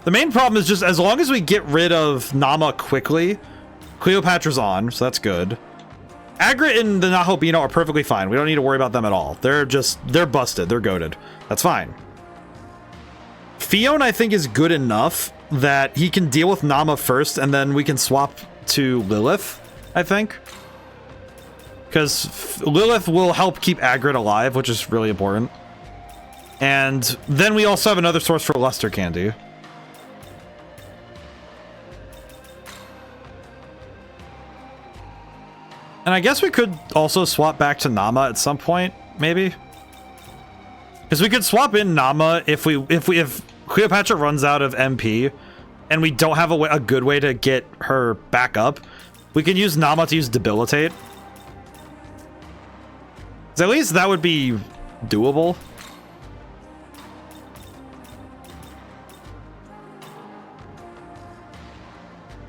The main problem is just as long as we get rid of Nama quickly, Cleopatra's on, so that's good. Agrit and the Nahobino are perfectly fine. We don't need to worry about them at all. They're busted. They're goated. That's fine. Fion, I think, is good enough that he can deal with Nama first, and then we can swap to Lilith, I think. Because Lilith will help keep Agrit alive, which is really important. And then we also have another source for Luster Candy. And I guess we could also swap back to Nama at some point, maybe. Because we could swap in Nama if Cleopatra runs out of MP and we don't have a good way to get her back up. We can use Nama to use Debilitate. So at least that would be doable.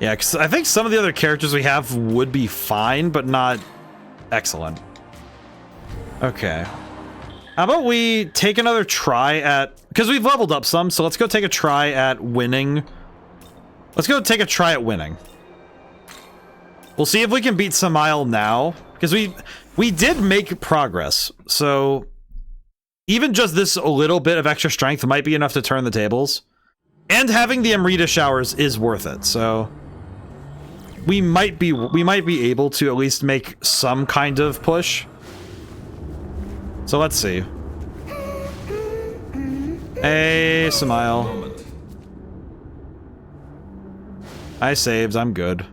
Yeah, because I think some of the other characters we have would be fine, but not excellent. Okay. How about we take another try at... Because we've leveled up some, so let's go take a try at winning. Let's go take a try at winning. We'll see if we can beat Samael now. Because we did make progress, so... Even just this little bit of extra strength might be enough to turn the tables. And having the Amrita showers is worth it, so... We might be able to at least make some kind of push. So let's see. Hey, Samael. I saved, I'm good.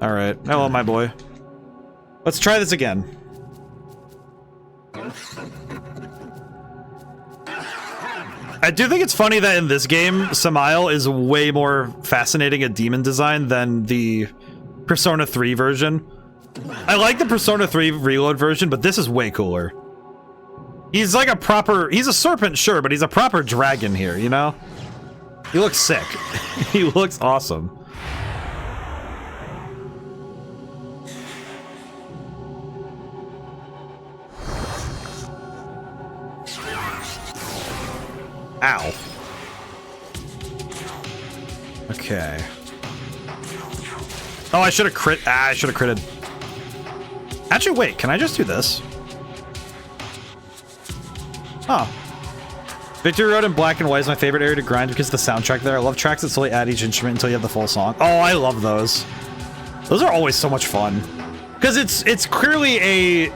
Alright, hello my boy. Let's try this again. I do think it's funny that in this game, Samael is way more fascinating at demon design than the Persona 3 version. I like the Persona 3 Reload version, but this is way cooler. He's like a proper... He's a serpent, sure, but he's a proper dragon here, you know? He looks sick. He looks awesome. Ow. Okay. Oh, I should have crit. I should have critted. Actually, wait. Can I just do this? Oh. Victory Road in Black and White is my favorite area to grind because of the soundtrack there. I love tracks that slowly add each instrument until you have the full song. Oh, I love those. Those are always so much fun. Because it's clearly a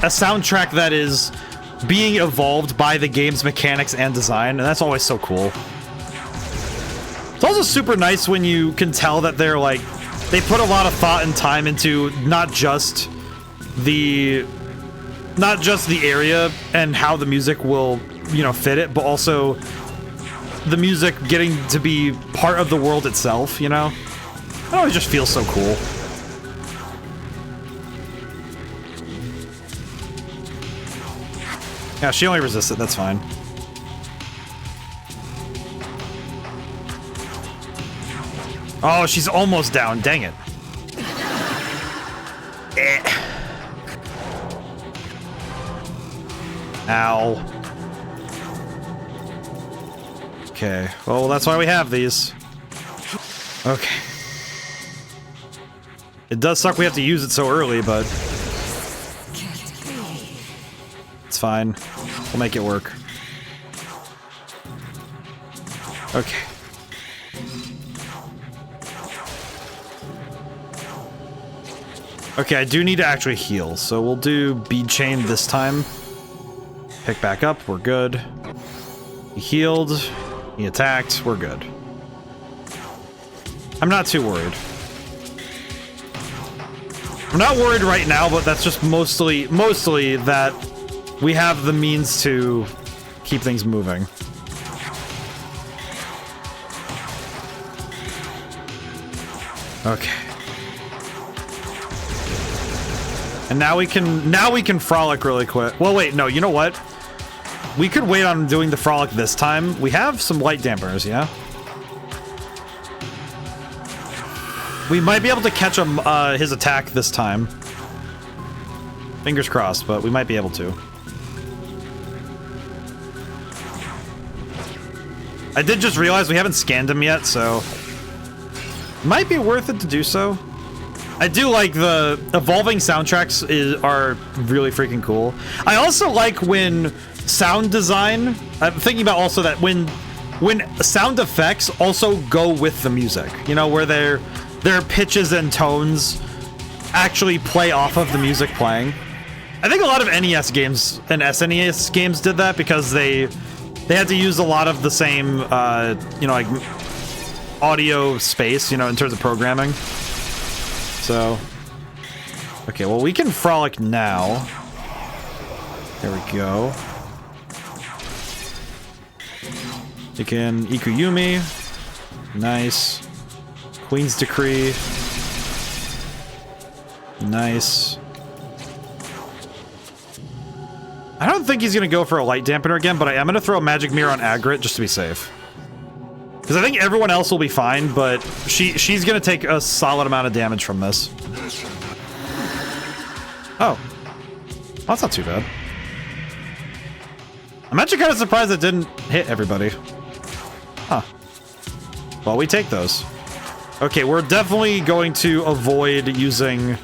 soundtrack that is being evolved by the game's mechanics and design, and that's always so cool. It's also super nice when you can tell that they're like, they put a lot of thought and time into not just the area and how the music will, you know, fit it, but also the music getting to be part of the world itself, you know? It always just feels so cool. Yeah, she only resists it, that's fine. Oh, she's almost down, dang it. Ow. Okay, well, that's why we have these. Okay. It does suck we have to use it so early, but... it's fine. We'll make it work. Okay. Okay, I do need to actually heal, so we'll do Bead Chain this time. Pick back up, we're good. He healed, he attacked, we're good. I'm not too worried. I'm not worried right now, but that's just mostly that we have the means to keep things moving. Okay. And now we can frolic really quick. Well, wait, no, you know what? We could wait on doing the frolic this time. We have some light dampeners, yeah? We might be able to catch him, his attack this time. Fingers crossed, but we might be able to. I did just realize we haven't scanned him yet, so... might be worth it to do so. I do like the evolving soundtracks are really freaking cool. I also like when sound design... I'm thinking about also that when sound effects also go with the music. You know, where their pitches and tones actually play off of the music playing. I think a lot of NES games and SNES games did that because they had to use a lot of the same, you know, like audio space, you know, in terms of programming. So, okay, well, we can frolic now. There we go. You can Ikuyumi. Nice. Queen's Decree. Nice. I don't think he's going to go for a light dampener again, but I am going to throw a magic mirror on Agrit just to be safe. Because I think everyone else will be fine, but she's going to take a solid amount of damage from this. Oh. Well, that's not too bad. I'm actually kind of surprised it didn't hit everybody. Huh. Well, we take those. Okay, we're definitely going to avoid using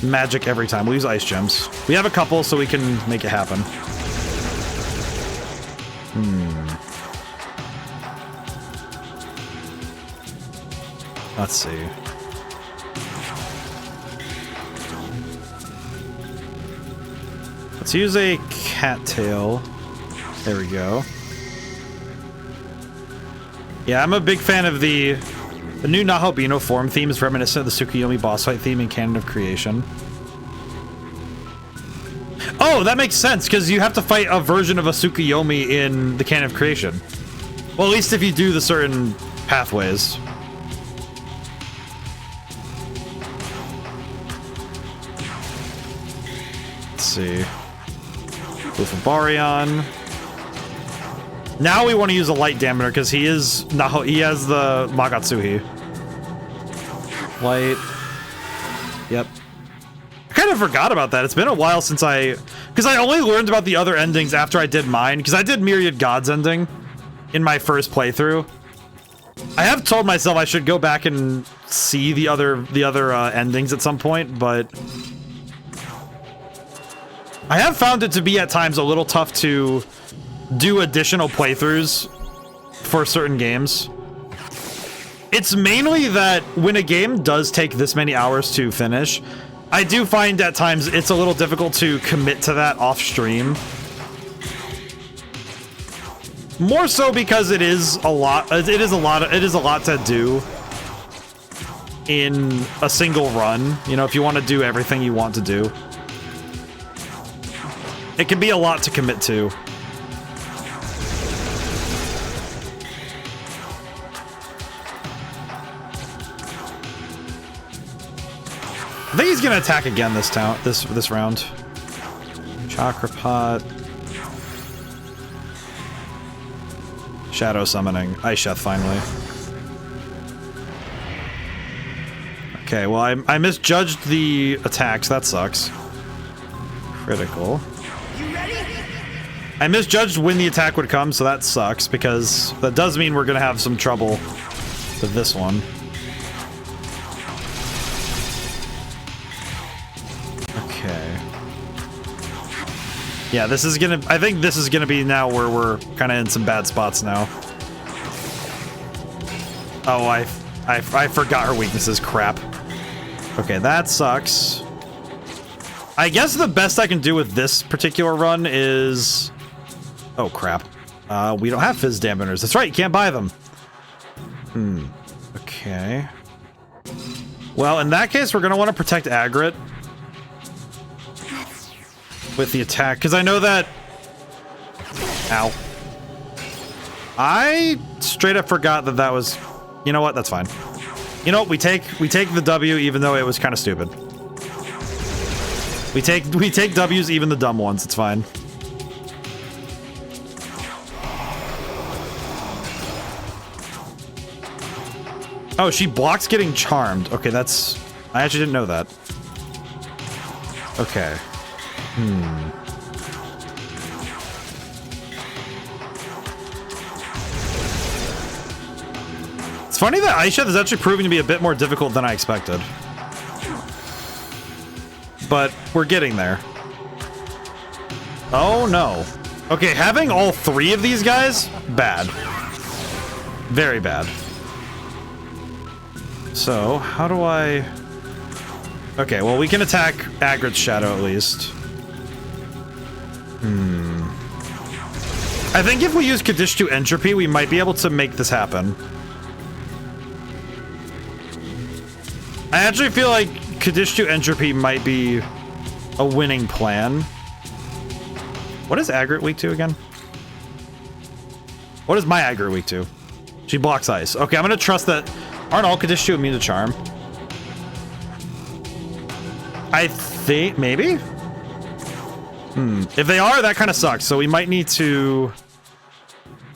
magic every time. We'll use ice gems. We have a couple, so we can make it happen. Let's see. Let's use a cattail. There we go. Yeah, I'm a big fan of the new Nahobino form theme is reminiscent of the Tsukuyomi boss fight theme in Canon of Creation. Oh, that makes sense, because you have to fight a version of a Tsukuyomi in the Canon of Creation. Well, at least if you do the certain pathways. Let's see. Bufabarion. Now we want to use a light dampener because he has the Magatsuhi. Light. Yep. I kind of forgot about that. It's been a while since because I only learned about the other endings after I did mine, because I did Myriad Gods ending in my first playthrough. I have told myself I should go back and see the other endings at some point, but I have found it to be at times a little tough to do additional playthroughs for certain games. It's mainly that when a game does take this many hours to finish, I do find at times it's a little difficult to commit to that off stream. More so because it is a lot to do in a single run. You know, if you want to do everything you want to do, it can be a lot to commit to. I think he's gonna attack again this round. Chakra Pot. Shadow Summoning. Ice Chef, finally. Okay, well, I misjudged the attacks. That sucks. Critical. I misjudged when the attack would come, so that sucks, because that does mean we're gonna have some trouble with this one. Okay. Yeah, I think this is gonna be now where we're kind of in some bad spots now. Oh, I forgot her weaknesses. Crap. Okay, that sucks. I guess the best I can do with this particular run is... Oh, crap. We don't have fizz dampeners. That's right, you can't buy them. Okay. Well, in that case, we're going to want to protect Agrit with the attack, because I know that... Ow. I straight up forgot that was... You know what? That's fine. You know what? We take the W, even though it was kind of stupid. We take W's, even the dumb ones. It's fine. Oh, she blocks getting charmed. Okay, that's... I actually didn't know that. Okay. It's funny that Ice Chef is actually proving to be a bit more difficult than I expected. But we're getting there. Oh, no. Okay, having all three of these guys? Bad. Very bad. So, how do I... Okay, well, we can attack Agrit's Shadow at least. I think if we use Kadishtu Entropy, we might be able to make this happen. I actually feel like Kaddish to Entropy might be a winning plan. What is Aggregate weak to again? What is my Aggregate weak to? She blocks ice. Okay, I'm gonna trust that. Aren't all Kaddish to immune to charm? I think maybe? If they are, that kind of sucks. So we might need to...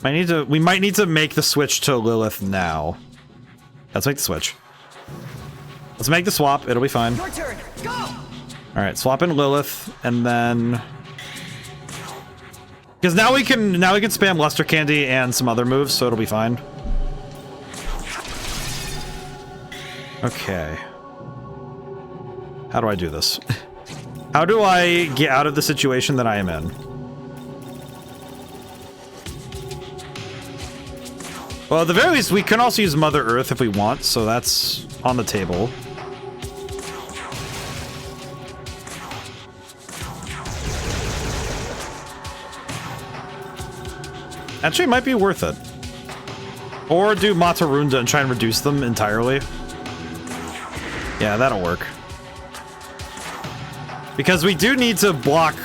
we might need to make the switch to Lilith now. Let's make the switch. Let's make the swap. It'll be fine. Your turn. Go. All right, swap in Lilith, and then because now we can spam Luster Candy and some other moves, so it'll be fine. Okay. How do I do this? How do I get out of the situation that I am in? Well, at the very least, we can also use Mother Earth if we want, so that's on the table. Actually, it might be worth it. Or do Matarunda and try and reduce them entirely. Yeah, that'll work. Because we do need to block...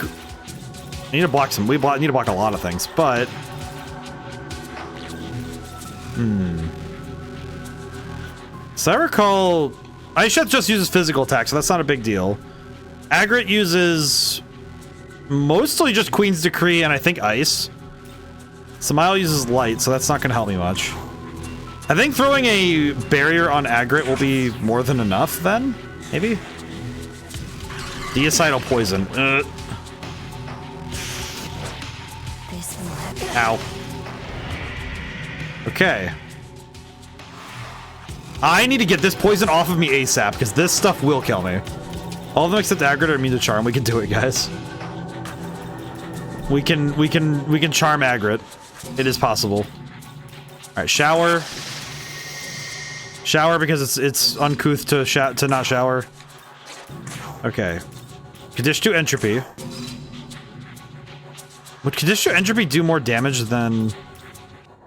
We need to block some... We need to block a lot of things, but... So I recall... Aisha just uses physical attack, so that's not a big deal. Agrit uses... mostly just Queen's Decree and I think Ice. Samile uses light, so that's not going to help me much. I think throwing a barrier on Agrit will be more than enough then? Maybe? Deocidal poison. This will happen. Ow. Okay. I need to get this poison off of me ASAP, because this stuff will kill me. All of them except Agrit are immune to charm. We can do it, guys. We can charm Agrit. It is possible. Alright, shower. Shower because it's uncouth to not shower. Okay. Kaddish to Entropy. Would Kaddish to Entropy do more damage than...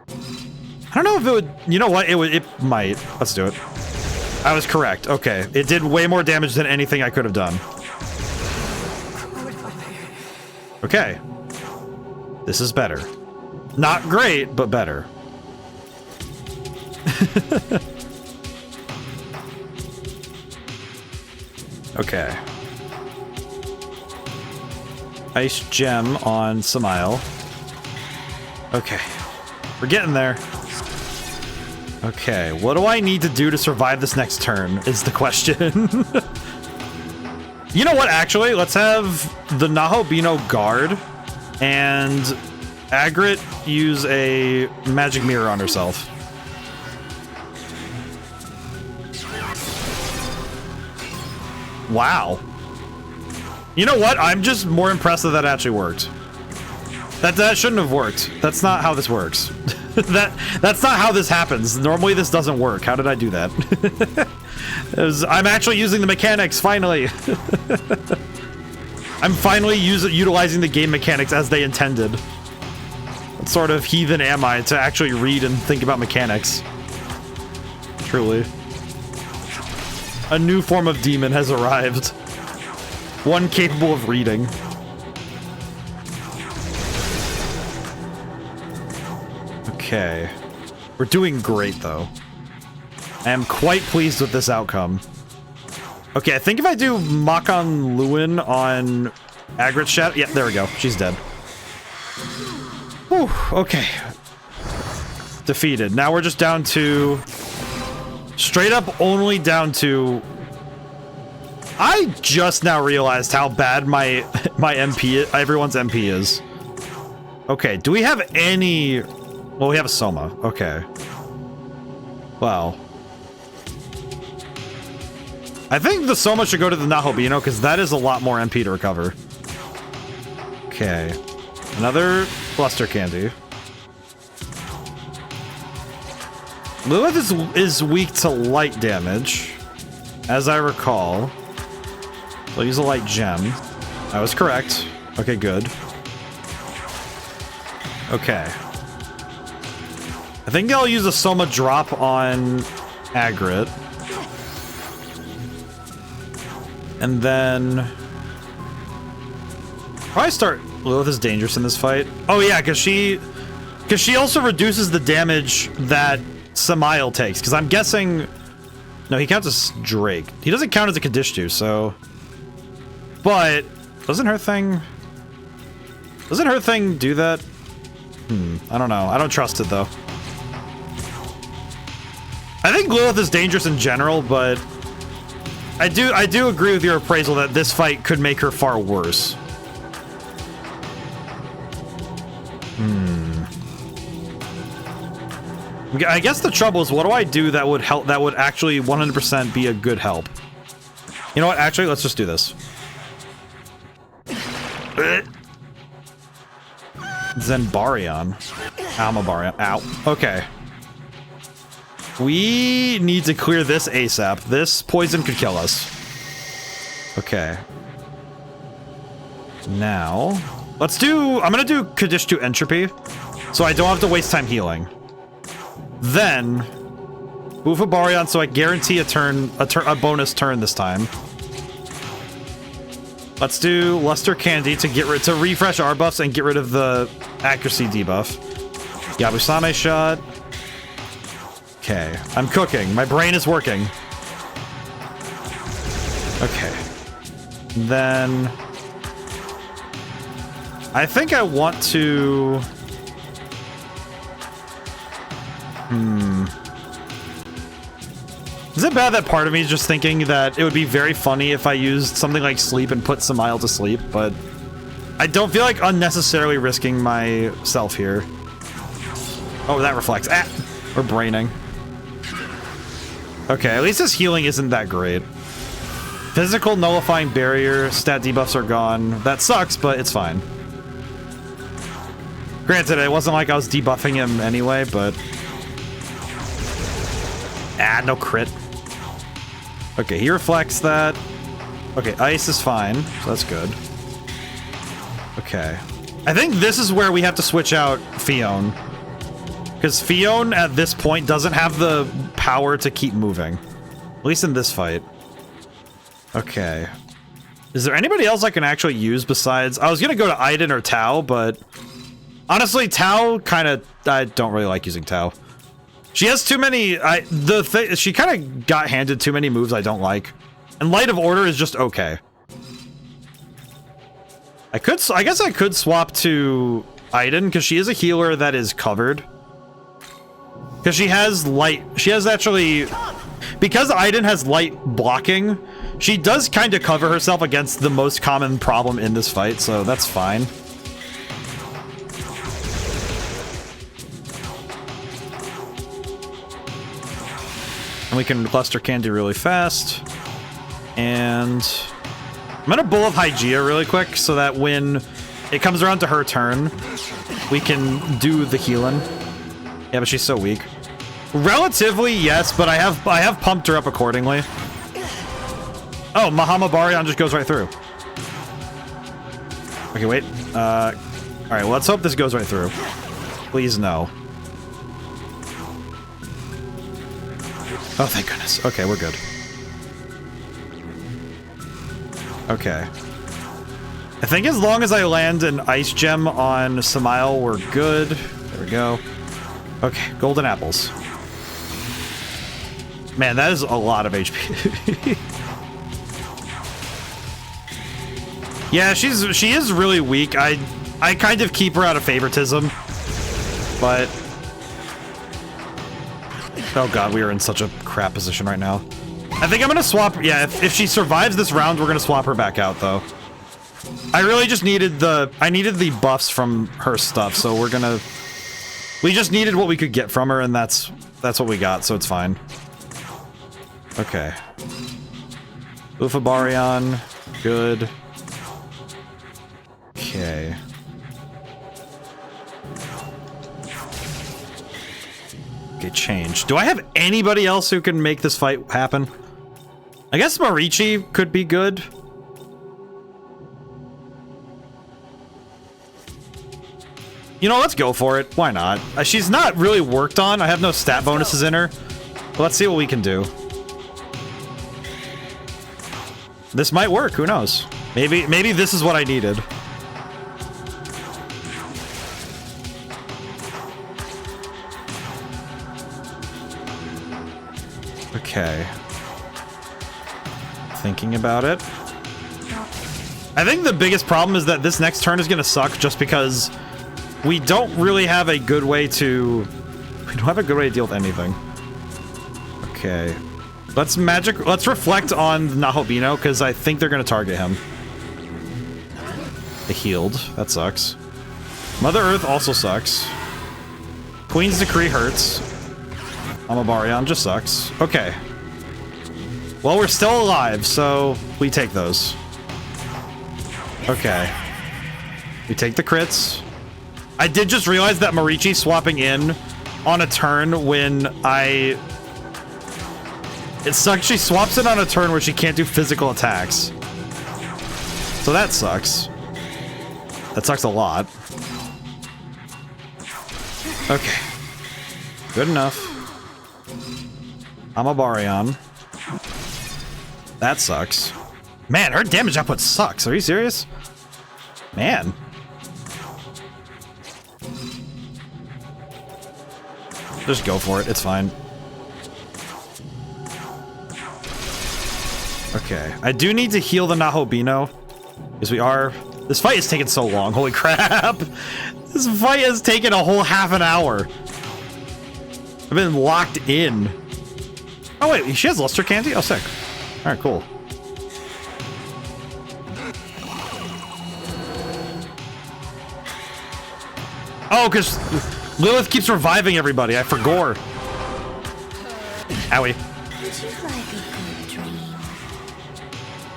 I don't know if it would... You know what? It might. Let's do it. I was correct. Okay. It did way more damage than anything I could have done. Okay. This is better. Not great, but better. Okay. Ice Gem on Samile. Okay. We're getting there. Okay, what do I need to do to survive this next turn is the question. You know what, actually? Let's have the Nahobino guard and Agrit use a magic mirror on herself. Wow. You know what? I'm just more impressed that actually worked. That shouldn't have worked. That's not how this works. That's not how this happens. Normally this doesn't work. How did I do that? I'm actually using the mechanics, finally. I'm finally utilizing the game mechanics as they intended. What sort of heathen am I to actually read and think about mechanics? Truly. A new form of demon has arrived. One capable of reading. Okay. We're doing great, though. I am quite pleased with this outcome. Okay, I think if I do Makan Lewin on Agrit's Shadow... Yeah, there we go. She's dead. Whew, okay. Defeated. Now we're just down to... Straight up only down to... I just now realized how bad my MP... Everyone's MP is. Okay, do we have any... Well, we have a Soma. Okay. Wow. I think the Soma should go to the Nahobino, because that is a lot more MP to recover. Okay. Another Luster Candy. Lilith is weak to light damage, as I recall. I'll use a light gem. I was correct. Okay, good. Okay. I think I'll use a Soma drop on Agrit. And then... probably start... Lilith is dangerous in this fight. Oh yeah, because she also reduces the damage that Samael takes. Because I'm guessing... No, he counts as Drake. He doesn't count as a Kadishtu, so... But... Doesn't her thing do that? I don't know. I don't trust it, though. I think Lilith is dangerous in general, but... I do agree with your appraisal that this fight could make her far worse. I guess the trouble is, what do I do that would help? That would actually 100% be a good help. You know what? Actually, let's just do this. Zenbarion. Almabarion. Ow. Okay. We need to clear this ASAP. This poison could kill us. Okay. Now, let's do... I'm gonna do Kadishtu Entropy, so I don't have to waste time healing. Then, Bufabarion, so I guarantee a bonus turn this time. Let's do Luster Candy to refresh our buffs and get rid of the accuracy debuff. Yabusame shot. Okay, I'm cooking. My brain is working. Okay. Then... I think I want to... Is it bad that part of me is just thinking that it would be very funny if I used something like Sleep and put Samael to sleep, but I don't feel like unnecessarily risking myself here. Oh, that reflects. Ah! We're braining. Okay, at least his healing isn't that great. Physical nullifying barrier, stat debuffs are gone. That sucks, but it's fine. Granted, it wasn't like I was debuffing him anyway, but... Ah, no crit. Okay, he reflects that. Okay, ice is fine, so that's good. Okay. I think this is where we have to switch out Fion. Because Fion, at this point, doesn't have the power to keep moving. At least in this fight. Okay. Is there anybody else I can actually use besides... I was gonna go to Aiden or Tao, but... Honestly, Tao kind of... I don't really like using Tao. She has too many... she kind of got handed too many moves I don't like. And Light of Order is just okay. I guess I could swap to Aiden, because she is a healer that is covered. Because she has light... She has actually... Because Aiden has light blocking, she does kind of cover herself against the most common problem in this fight, so that's fine. And we can cluster Candy really fast. And I'm gonna Bull of Hygeia really quick so that when it comes around to her turn, we can do the healing. Yeah, but she's so weak. Relatively, yes, but I have pumped her up accordingly. Oh, Mahamabarion just goes right through. Okay, wait. Alright, let's hope this goes right through. Please, no. Oh, thank goodness. Okay, we're good. Okay. I think as long as I land an Ice Gem on Samael, we're good. There we go. Okay, golden apples. Man, that is a lot of HP. Yeah, she is really weak. I kind of keep her out of favoritism, but... Oh god, we are in such a crap position right now. I think I'm gonna swap... Yeah, if she survives this round, we're gonna swap her back out, though. I really just needed the... I needed the buffs from her stuff, so we're gonna... We just needed what we could get from her, and that's what we got, so it's fine. Okay. Ufabarion. Good. Okay. Okay, change. Do I have anybody else who can make this fight happen? I guess Marichi could be good. You know, let's go for it. Why not? She's not really worked on. I have no stat bonuses in her. But let's see what we can do. This might work, who knows? Maybe this is what I needed. Okay. Thinking about it. I think the biggest problem is that this next turn is going to suck just because we don't really have a good way to... We don't have a good way to deal with anything. Okay. Let's reflect on Nahobino, because I think they're going to target him. They healed. That sucks. Mother Earth also sucks. Queen's Decree hurts. Amabarion just sucks. Okay. Well, we're still alive, so we take those. Okay. We take the crits. I did just realize that Marichi swapping in on a turn when I... It sucks. She swaps in on a turn where she can't do physical attacks. So that sucks. That sucks a lot. Okay. Good enough. Amabarion. That sucks. Man, her damage output sucks. Are you serious? Man. Just go for it. It's fine. Okay. I do need to heal the Nahobino. Because we are... This fight is taking so long. Holy crap. This fight has taken a whole half an hour. I've been locked in. Oh, wait. She has Luster Candy? Oh, sick. Alright, cool. Oh, because Lilith keeps reviving everybody. I forgot. Owie. Would you like a good dream?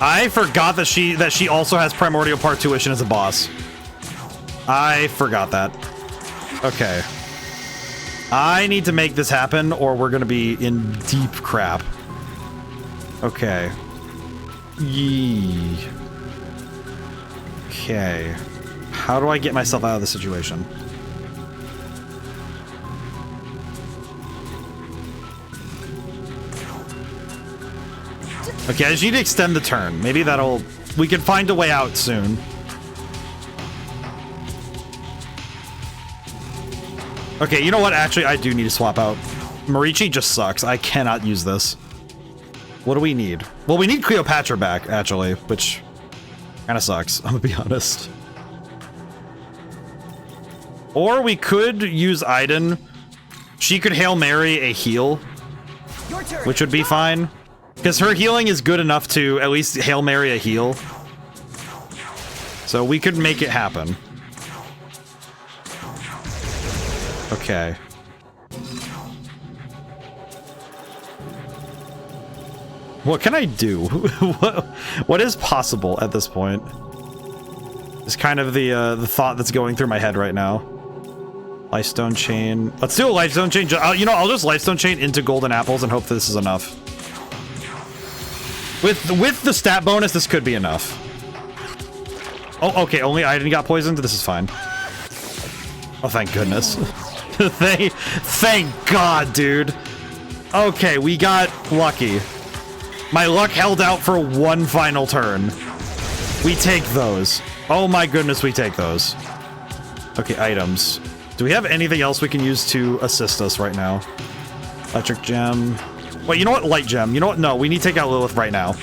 I forgot that she also has Primordial Parturition as a boss. I forgot that. Okay. I need to make this happen or we're gonna be in deep crap. Okay. Yee. Okay. How do I get myself out of this situation? Okay, I just need to extend the turn. Maybe that'll... We can find a way out soon. Okay, you know what? Actually, I do need to swap out. Marichi just sucks. I cannot use this. What do we need? Well, we need Cleopatra back, actually, which kind of sucks, I'm gonna be honest. Or we could use Aiden. She could Hail Mary a heal, which would be fine. Because her healing is good enough to at least Hail Mary a heal. So we could make it happen. Okay. What can I do? What is possible at this point? Is kind of the thought that's going through my head right now. Lifestone Chain. Let's do a Lifestone Chain. You know, I'll just Lifestone Chain into Golden Apples and hope this is enough. With the stat bonus, this could be enough. Oh, okay. Only Aiden got poisoned. This is fine. Oh, thank goodness. Thank God, dude. Okay, we got lucky. My luck held out for one final turn. We take those. Oh my goodness, we take those. Okay, items. Do we have anything else we can use to assist us right now? Electric Gem. Wait, you know what? Light Gem. You know what? No, we need to take out Lilith right now.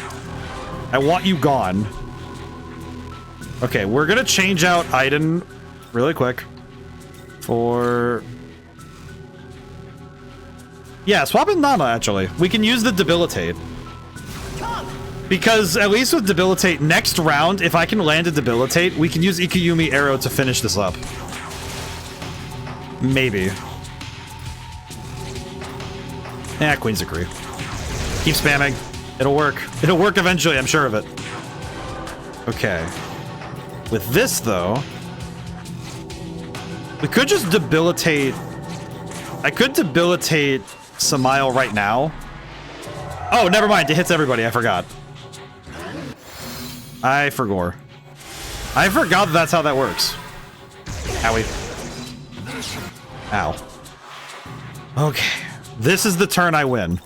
I want you gone. Okay, we're gonna change out Aiden really quick. For... Yeah, swap in Nana, actually. We can use the Debilitate. Because, at least with Debilitate, next round, if I can land a Debilitate, we can use Ikiyumi Arrow to finish this up. Maybe. Yeah, Queen's Decree. Keep spamming. It'll work. It'll work eventually, I'm sure of it. Okay. With this, though... We could just Debilitate... I could Debilitate Samael right now. Oh, never mind. It hits everybody. I forgot. I forgot. I forgot that that's how that works. Owie. Ow. Okay. This is the turn I win.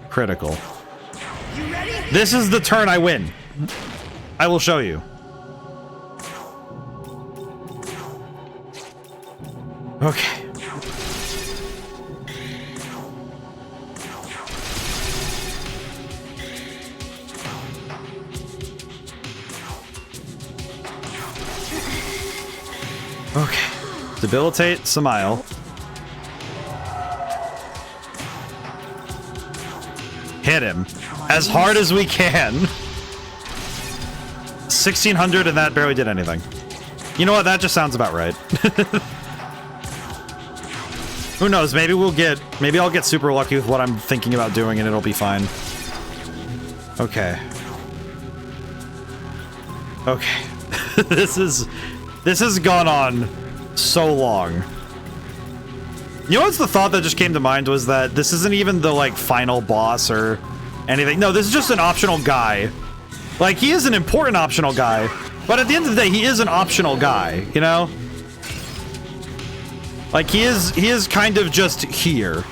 Critical. This is the turn I win. I will show you. Okay. Okay. Debilitate, Smile. Hit him. As hard as we can. 1600 and that barely did anything. You know what? That just sounds about right. Who knows? Maybe I'll get super lucky with what I'm thinking about doing and it'll be fine. Okay. Okay. This has gone on so long. You know what's the thought that just came to mind was that this isn't even the, like, final boss or anything. No, this is just an optional guy. Like, he is an important optional guy, but at the end of the day, he is an optional guy, you know? Like, he is kind of just here.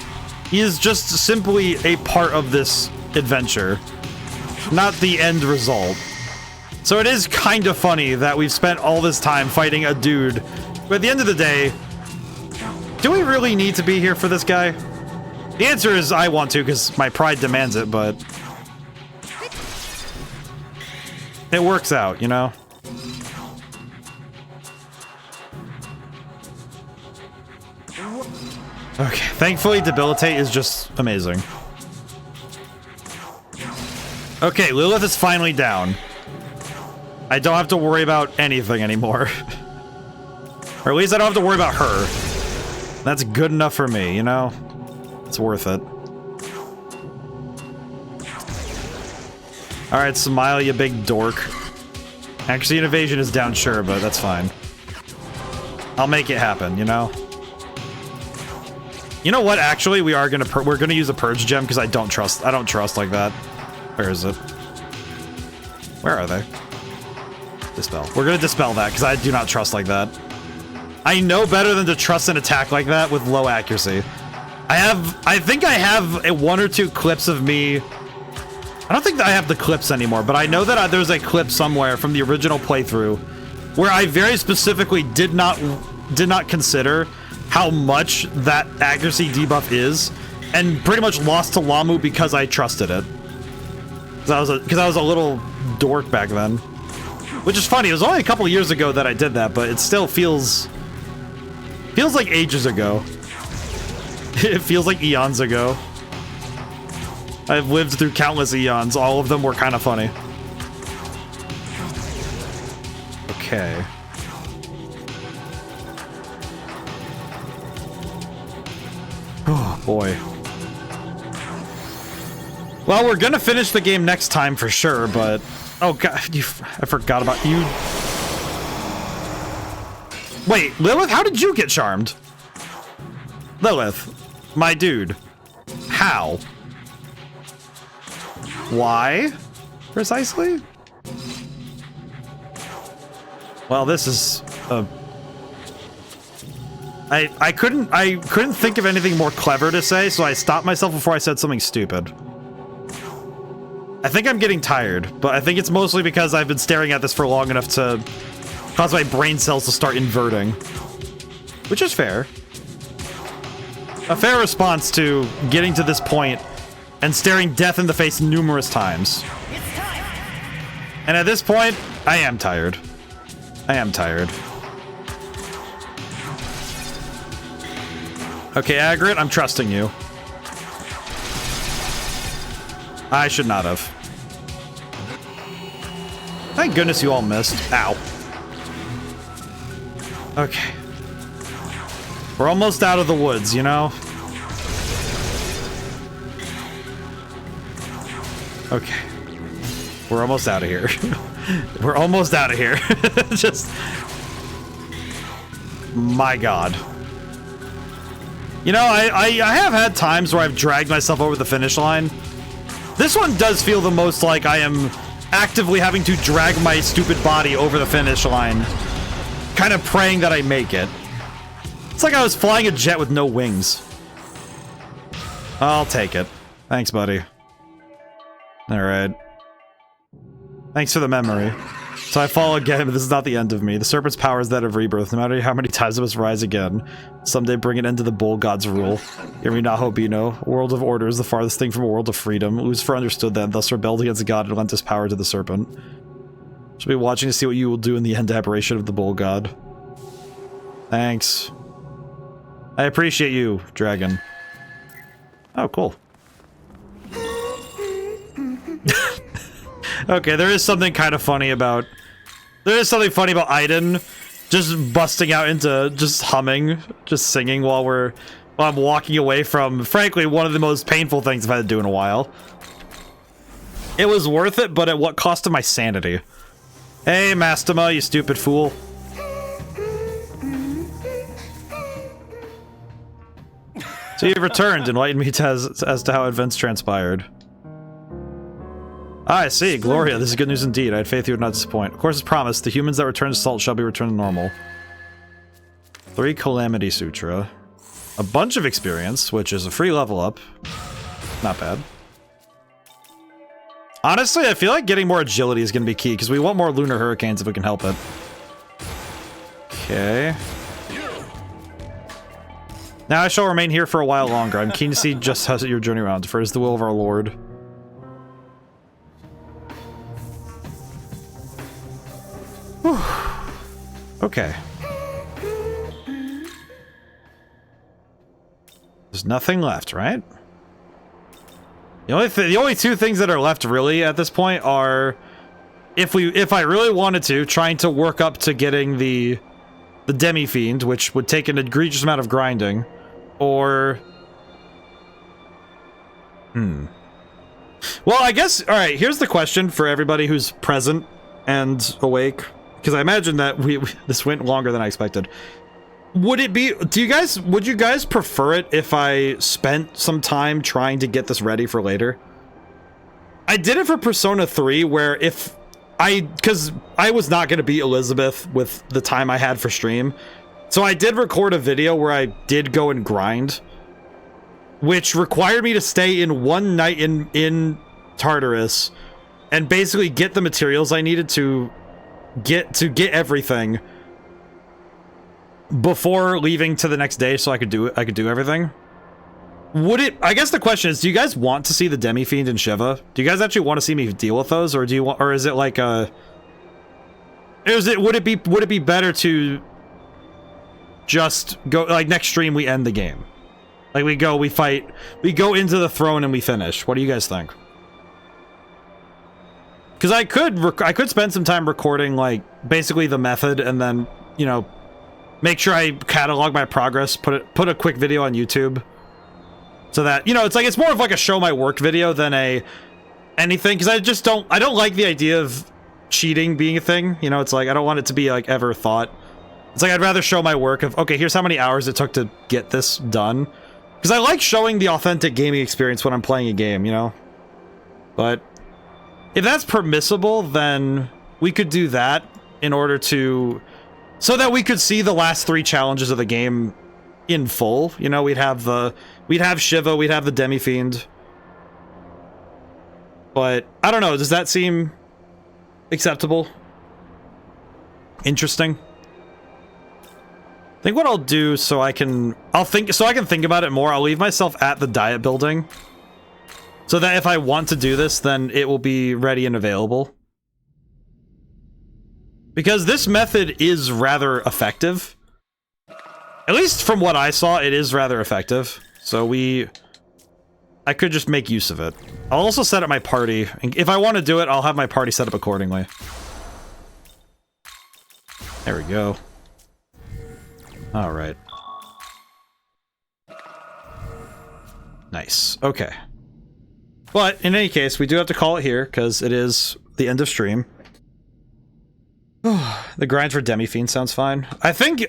He is just simply a part of this adventure, not the end result. So it is kind of funny that we've spent all this time fighting a dude, but at the end of the day, do we really need to be here for this guy? The answer is I want to because my pride demands it, but it works out, you know? Okay, thankfully Debilitate is just amazing. Okay, Lilith is finally down. I don't have to worry about anything anymore. Or at least I don't have to worry about her. That's good enough for me, you know? It's worth it. Alright, Smile, you big dork. Actually, an evasion is down, sure, but that's fine. I'll make it happen, you know? You know what, actually, we're gonna use a Purge Gem, because I don't trust like that. Where is it? Where are they? Dispel. We're gonna Dispel that, because I do not trust like that. I know better than to trust an attack like that with low accuracy. I think I have one or two clips of me. I don't think that I have the clips anymore, but I know that there's a clip somewhere from the original playthrough where I very specifically did not consider how much that accuracy debuff is, and pretty much lost to Lamu because I trusted it. Because I was a little dork back then. Which is funny, it was only a couple years ago that I did that, but it still feels like ages ago. It feels like eons ago. I've lived through countless eons. All of them were kind of funny. Okay. Oh, boy. Well, we're gonna finish the game next time for sure, but... Oh, God, I forgot about you. Wait, Lilith, how did you get charmed? Lilith, my dude. How? Why? Precisely? Well, this is I couldn't think of anything more clever to say, so I stopped myself before I said something stupid. I think I'm getting tired, but I think it's mostly because I've been staring at this for long enough to cause my brain cells to start inverting. Which is fair. A fair response to getting to this point and staring death in the face numerous times. And at this point, I am tired. I am tired. Okay, Agrit, I'm trusting you. I should not have. Thank goodness you all missed. Ow. Okay. We're almost out of the woods, you know? Okay. We're almost out of here. We're almost out of here. Just... My God. You know, I have had times where I've dragged myself over the finish line. This one does feel the most like I am actively having to drag my stupid body over the finish line. Kind of praying that I make it. It's like I was flying a jet with no wings. I'll take it. Thanks, buddy. Alright. Thanks for the memory. So I fall again, but this is not the end of me. The serpent's power is that of rebirth. No matter how many times I must rise again, someday bring an end to the bull god's rule. Hear me not, Hobino. A world of order is the farthest thing from a world of freedom. Lucifer understood that, and thus rebelled against God and lent his power to the serpent. Shall be watching to see what you will do in the end aberration of the bull god. Thanks. I appreciate you, dragon. Oh, cool. Okay, there is something kind of funny about... There is something funny about Aiden just busting out into just humming, just singing while I'm walking away from, frankly, one of the most painful things I've had to do in a while. It was worth it, but at what cost to my sanity? Hey, Mastema, you stupid fool. So you've returned, enlighten me as to how events transpired. Ah, I see. Gloria, this is good news indeed. I had faith you would not disappoint. Of course, as promised, the humans that return to Salt shall be returned to normal. 3 Calamity Sutra. A bunch of experience, which is a free level up. Not bad. Honestly, I feel like getting more agility is going to be key, because we want more lunar hurricanes if we can help it. Okay. Now I shall remain here for a while longer. I'm keen to see just how your journey around, for it is the will of our Lord. Whew. Okay. There's nothing left, right? The only two things that are left really at this point are if I really wanted to, trying to work up to getting the Demi-Fiend, which would take an egregious amount of grinding, or well, I guess, alright, here's the question for everybody who's present and awake, because I imagine that this went longer than I expected. Would you guys prefer it if I spent some time trying to get this ready for later? I did it for Persona 3, where because I was not going to beat Elizabeth with the time I had for stream, so I did record a video where I did go and grind, which required me to stay in one night in Tartarus and basically get the materials I needed to get everything before leaving to the next day, so I could do everything. I guess the question is, do you guys want to see the Demi-Fiend and Shiva? Do you guys actually want to see me deal with those, or is it like would it be better to just go, like, next stream we end the game? Like, we go into the throne and we finish. What do you guys think? Because I could spend some time recording, like, basically the method, and then, you know, make sure I catalog my progress, put a quick video on YouTube, so that, you know, it's more of like a show my work video than anything, because I don't like the idea of cheating being a thing, you know. It's like, I don't want it to be like ever thought. It's like, I'd rather show my work of, okay, here's how many hours it took to get this done, because I like showing the authentic gaming experience when I'm playing a game, you know. But if that's permissible, then we could do that in order to, so that we could see the last 3 challenges of the game in full. You know, we'd have Shiva, we'd have the Demi-Fiend. But I don't know, does that seem acceptable? Interesting? I think what I'll do, so I can think about it more, I'll leave myself at the diet building, so that if I want to do this, then it will be ready and available. Because this method is rather effective. At least from what I saw, it is rather effective. So I could just make use of it. I'll also set up my party. If I want to do it, I'll have my party set up accordingly. There we go. Alright. Nice. Okay. But, in any case, we do have to call it here, because it is the end of stream. The grind for Demi-Fiend sounds fine. I think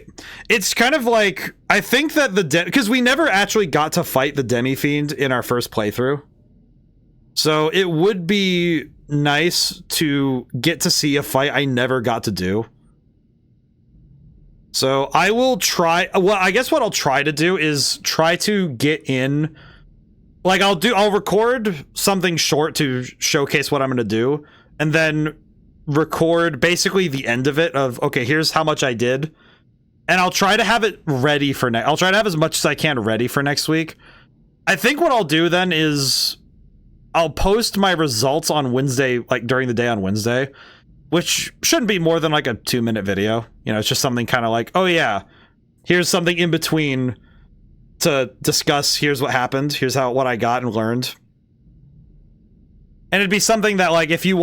it's kind of like, I think that because we never actually got to fight the Demi-Fiend in our first playthrough. So it would be nice to get to see a fight I never got to do. So I will try, well, I guess what I'll try to do is try to get in Like, I'll record something short to showcase what I'm going to do, and then record basically the end of it of, okay, here's how much I did, and I'll try to have it ready for I'll try to have as much as I can ready for next week. I think what I'll do then is I'll post my results on Wednesday, like during the day on Wednesday, which shouldn't be more than like a 2-minute video. You know, it's just something kind of like, oh yeah, here's something in between to discuss. Here's what happened. Here's what I got and learned. And it'd be something that, like, if you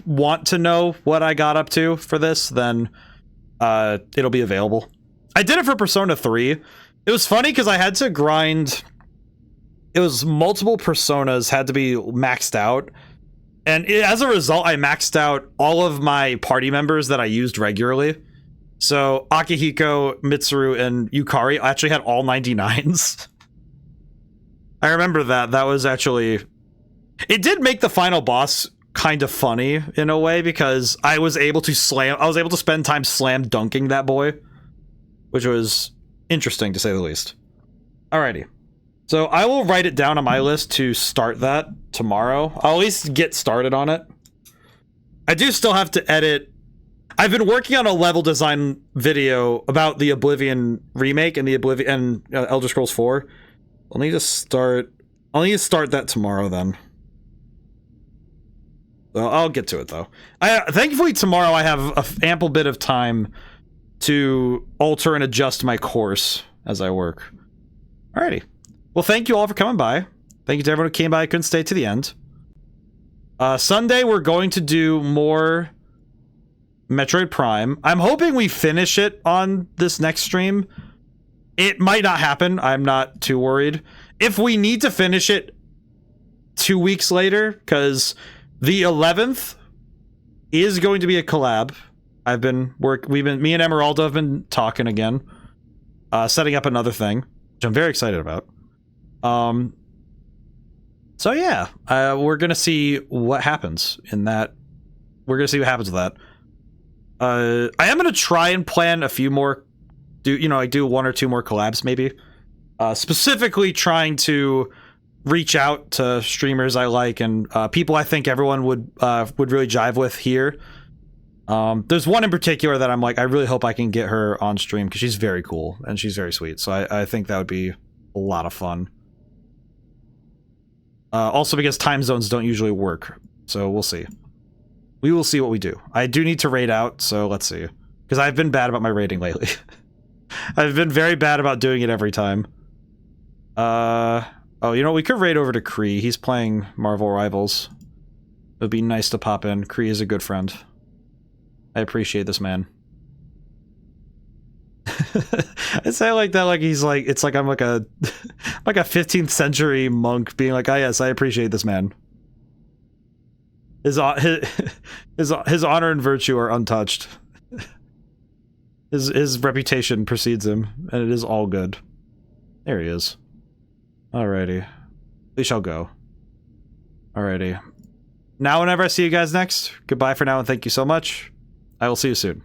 want to know what I got up to for this, then it'll be available. I did it for Persona 3. It was funny because I had to grind. It was multiple personas had to be maxed out. And as a result, I maxed out all of my party members that I used regularly. So Akihiko, Mitsuru, and Yukari actually had all 99s. I remember that. That was actually... It did make the final boss kind of funny in a way, because I was able to spend time slam dunking that boy, which was interesting to say the least. Alrighty. So I will write it down on my list to start that tomorrow. I'll at least get started on it. I do still have to edit. I've been working on a level design video about the Oblivion remake and Elder Scrolls 4. I'll need to start that tomorrow then. Well, I'll get to it though. Thankfully tomorrow I have an ample bit of time to alter and adjust my course as I work. Alrighty. Well, thank you all for coming by. Thank you to everyone who came by. I couldn't stay to the end. Sunday we're going to do more Metroid Prime. I'm hoping we finish it on this next stream. It might not happen. I'm not too worried. If we need to finish it 2 weeks later, because the 11th is going to be a collab. Me and Emeralda have been talking again, setting up another thing, which I'm very excited about. So yeah, we're gonna see what happens in that. We're gonna see what happens with that. I am gonna try and plan a few more. Do 1 or 2 more collabs maybe. Specifically trying to reach out to streamers I like and people I think everyone would really jive with here. There's one in particular that I'm like, I really hope I can get her on stream because she's very cool and she's very sweet. So I think that would be a lot of fun. Also because time zones don't usually work. So we'll see. We will see what we do. I do need to raid out, so let's see. Because I've been bad about my raiding lately. I've been very bad about doing it every time. Oh, you know, we could raid over to Kree. He's playing Marvel Rivals. It would be nice to pop in. Kree is a good friend. I appreciate this man. I say it like that, like he's like, it's like I'm like a 15th century monk being like, ah, yes, I appreciate this man. His honor and virtue are untouched. His reputation precedes him, and it is all good. There he is. Alrighty. We shall go. Alrighty. Now whenever I see you guys next, goodbye for now and thank you so much. I will see you soon.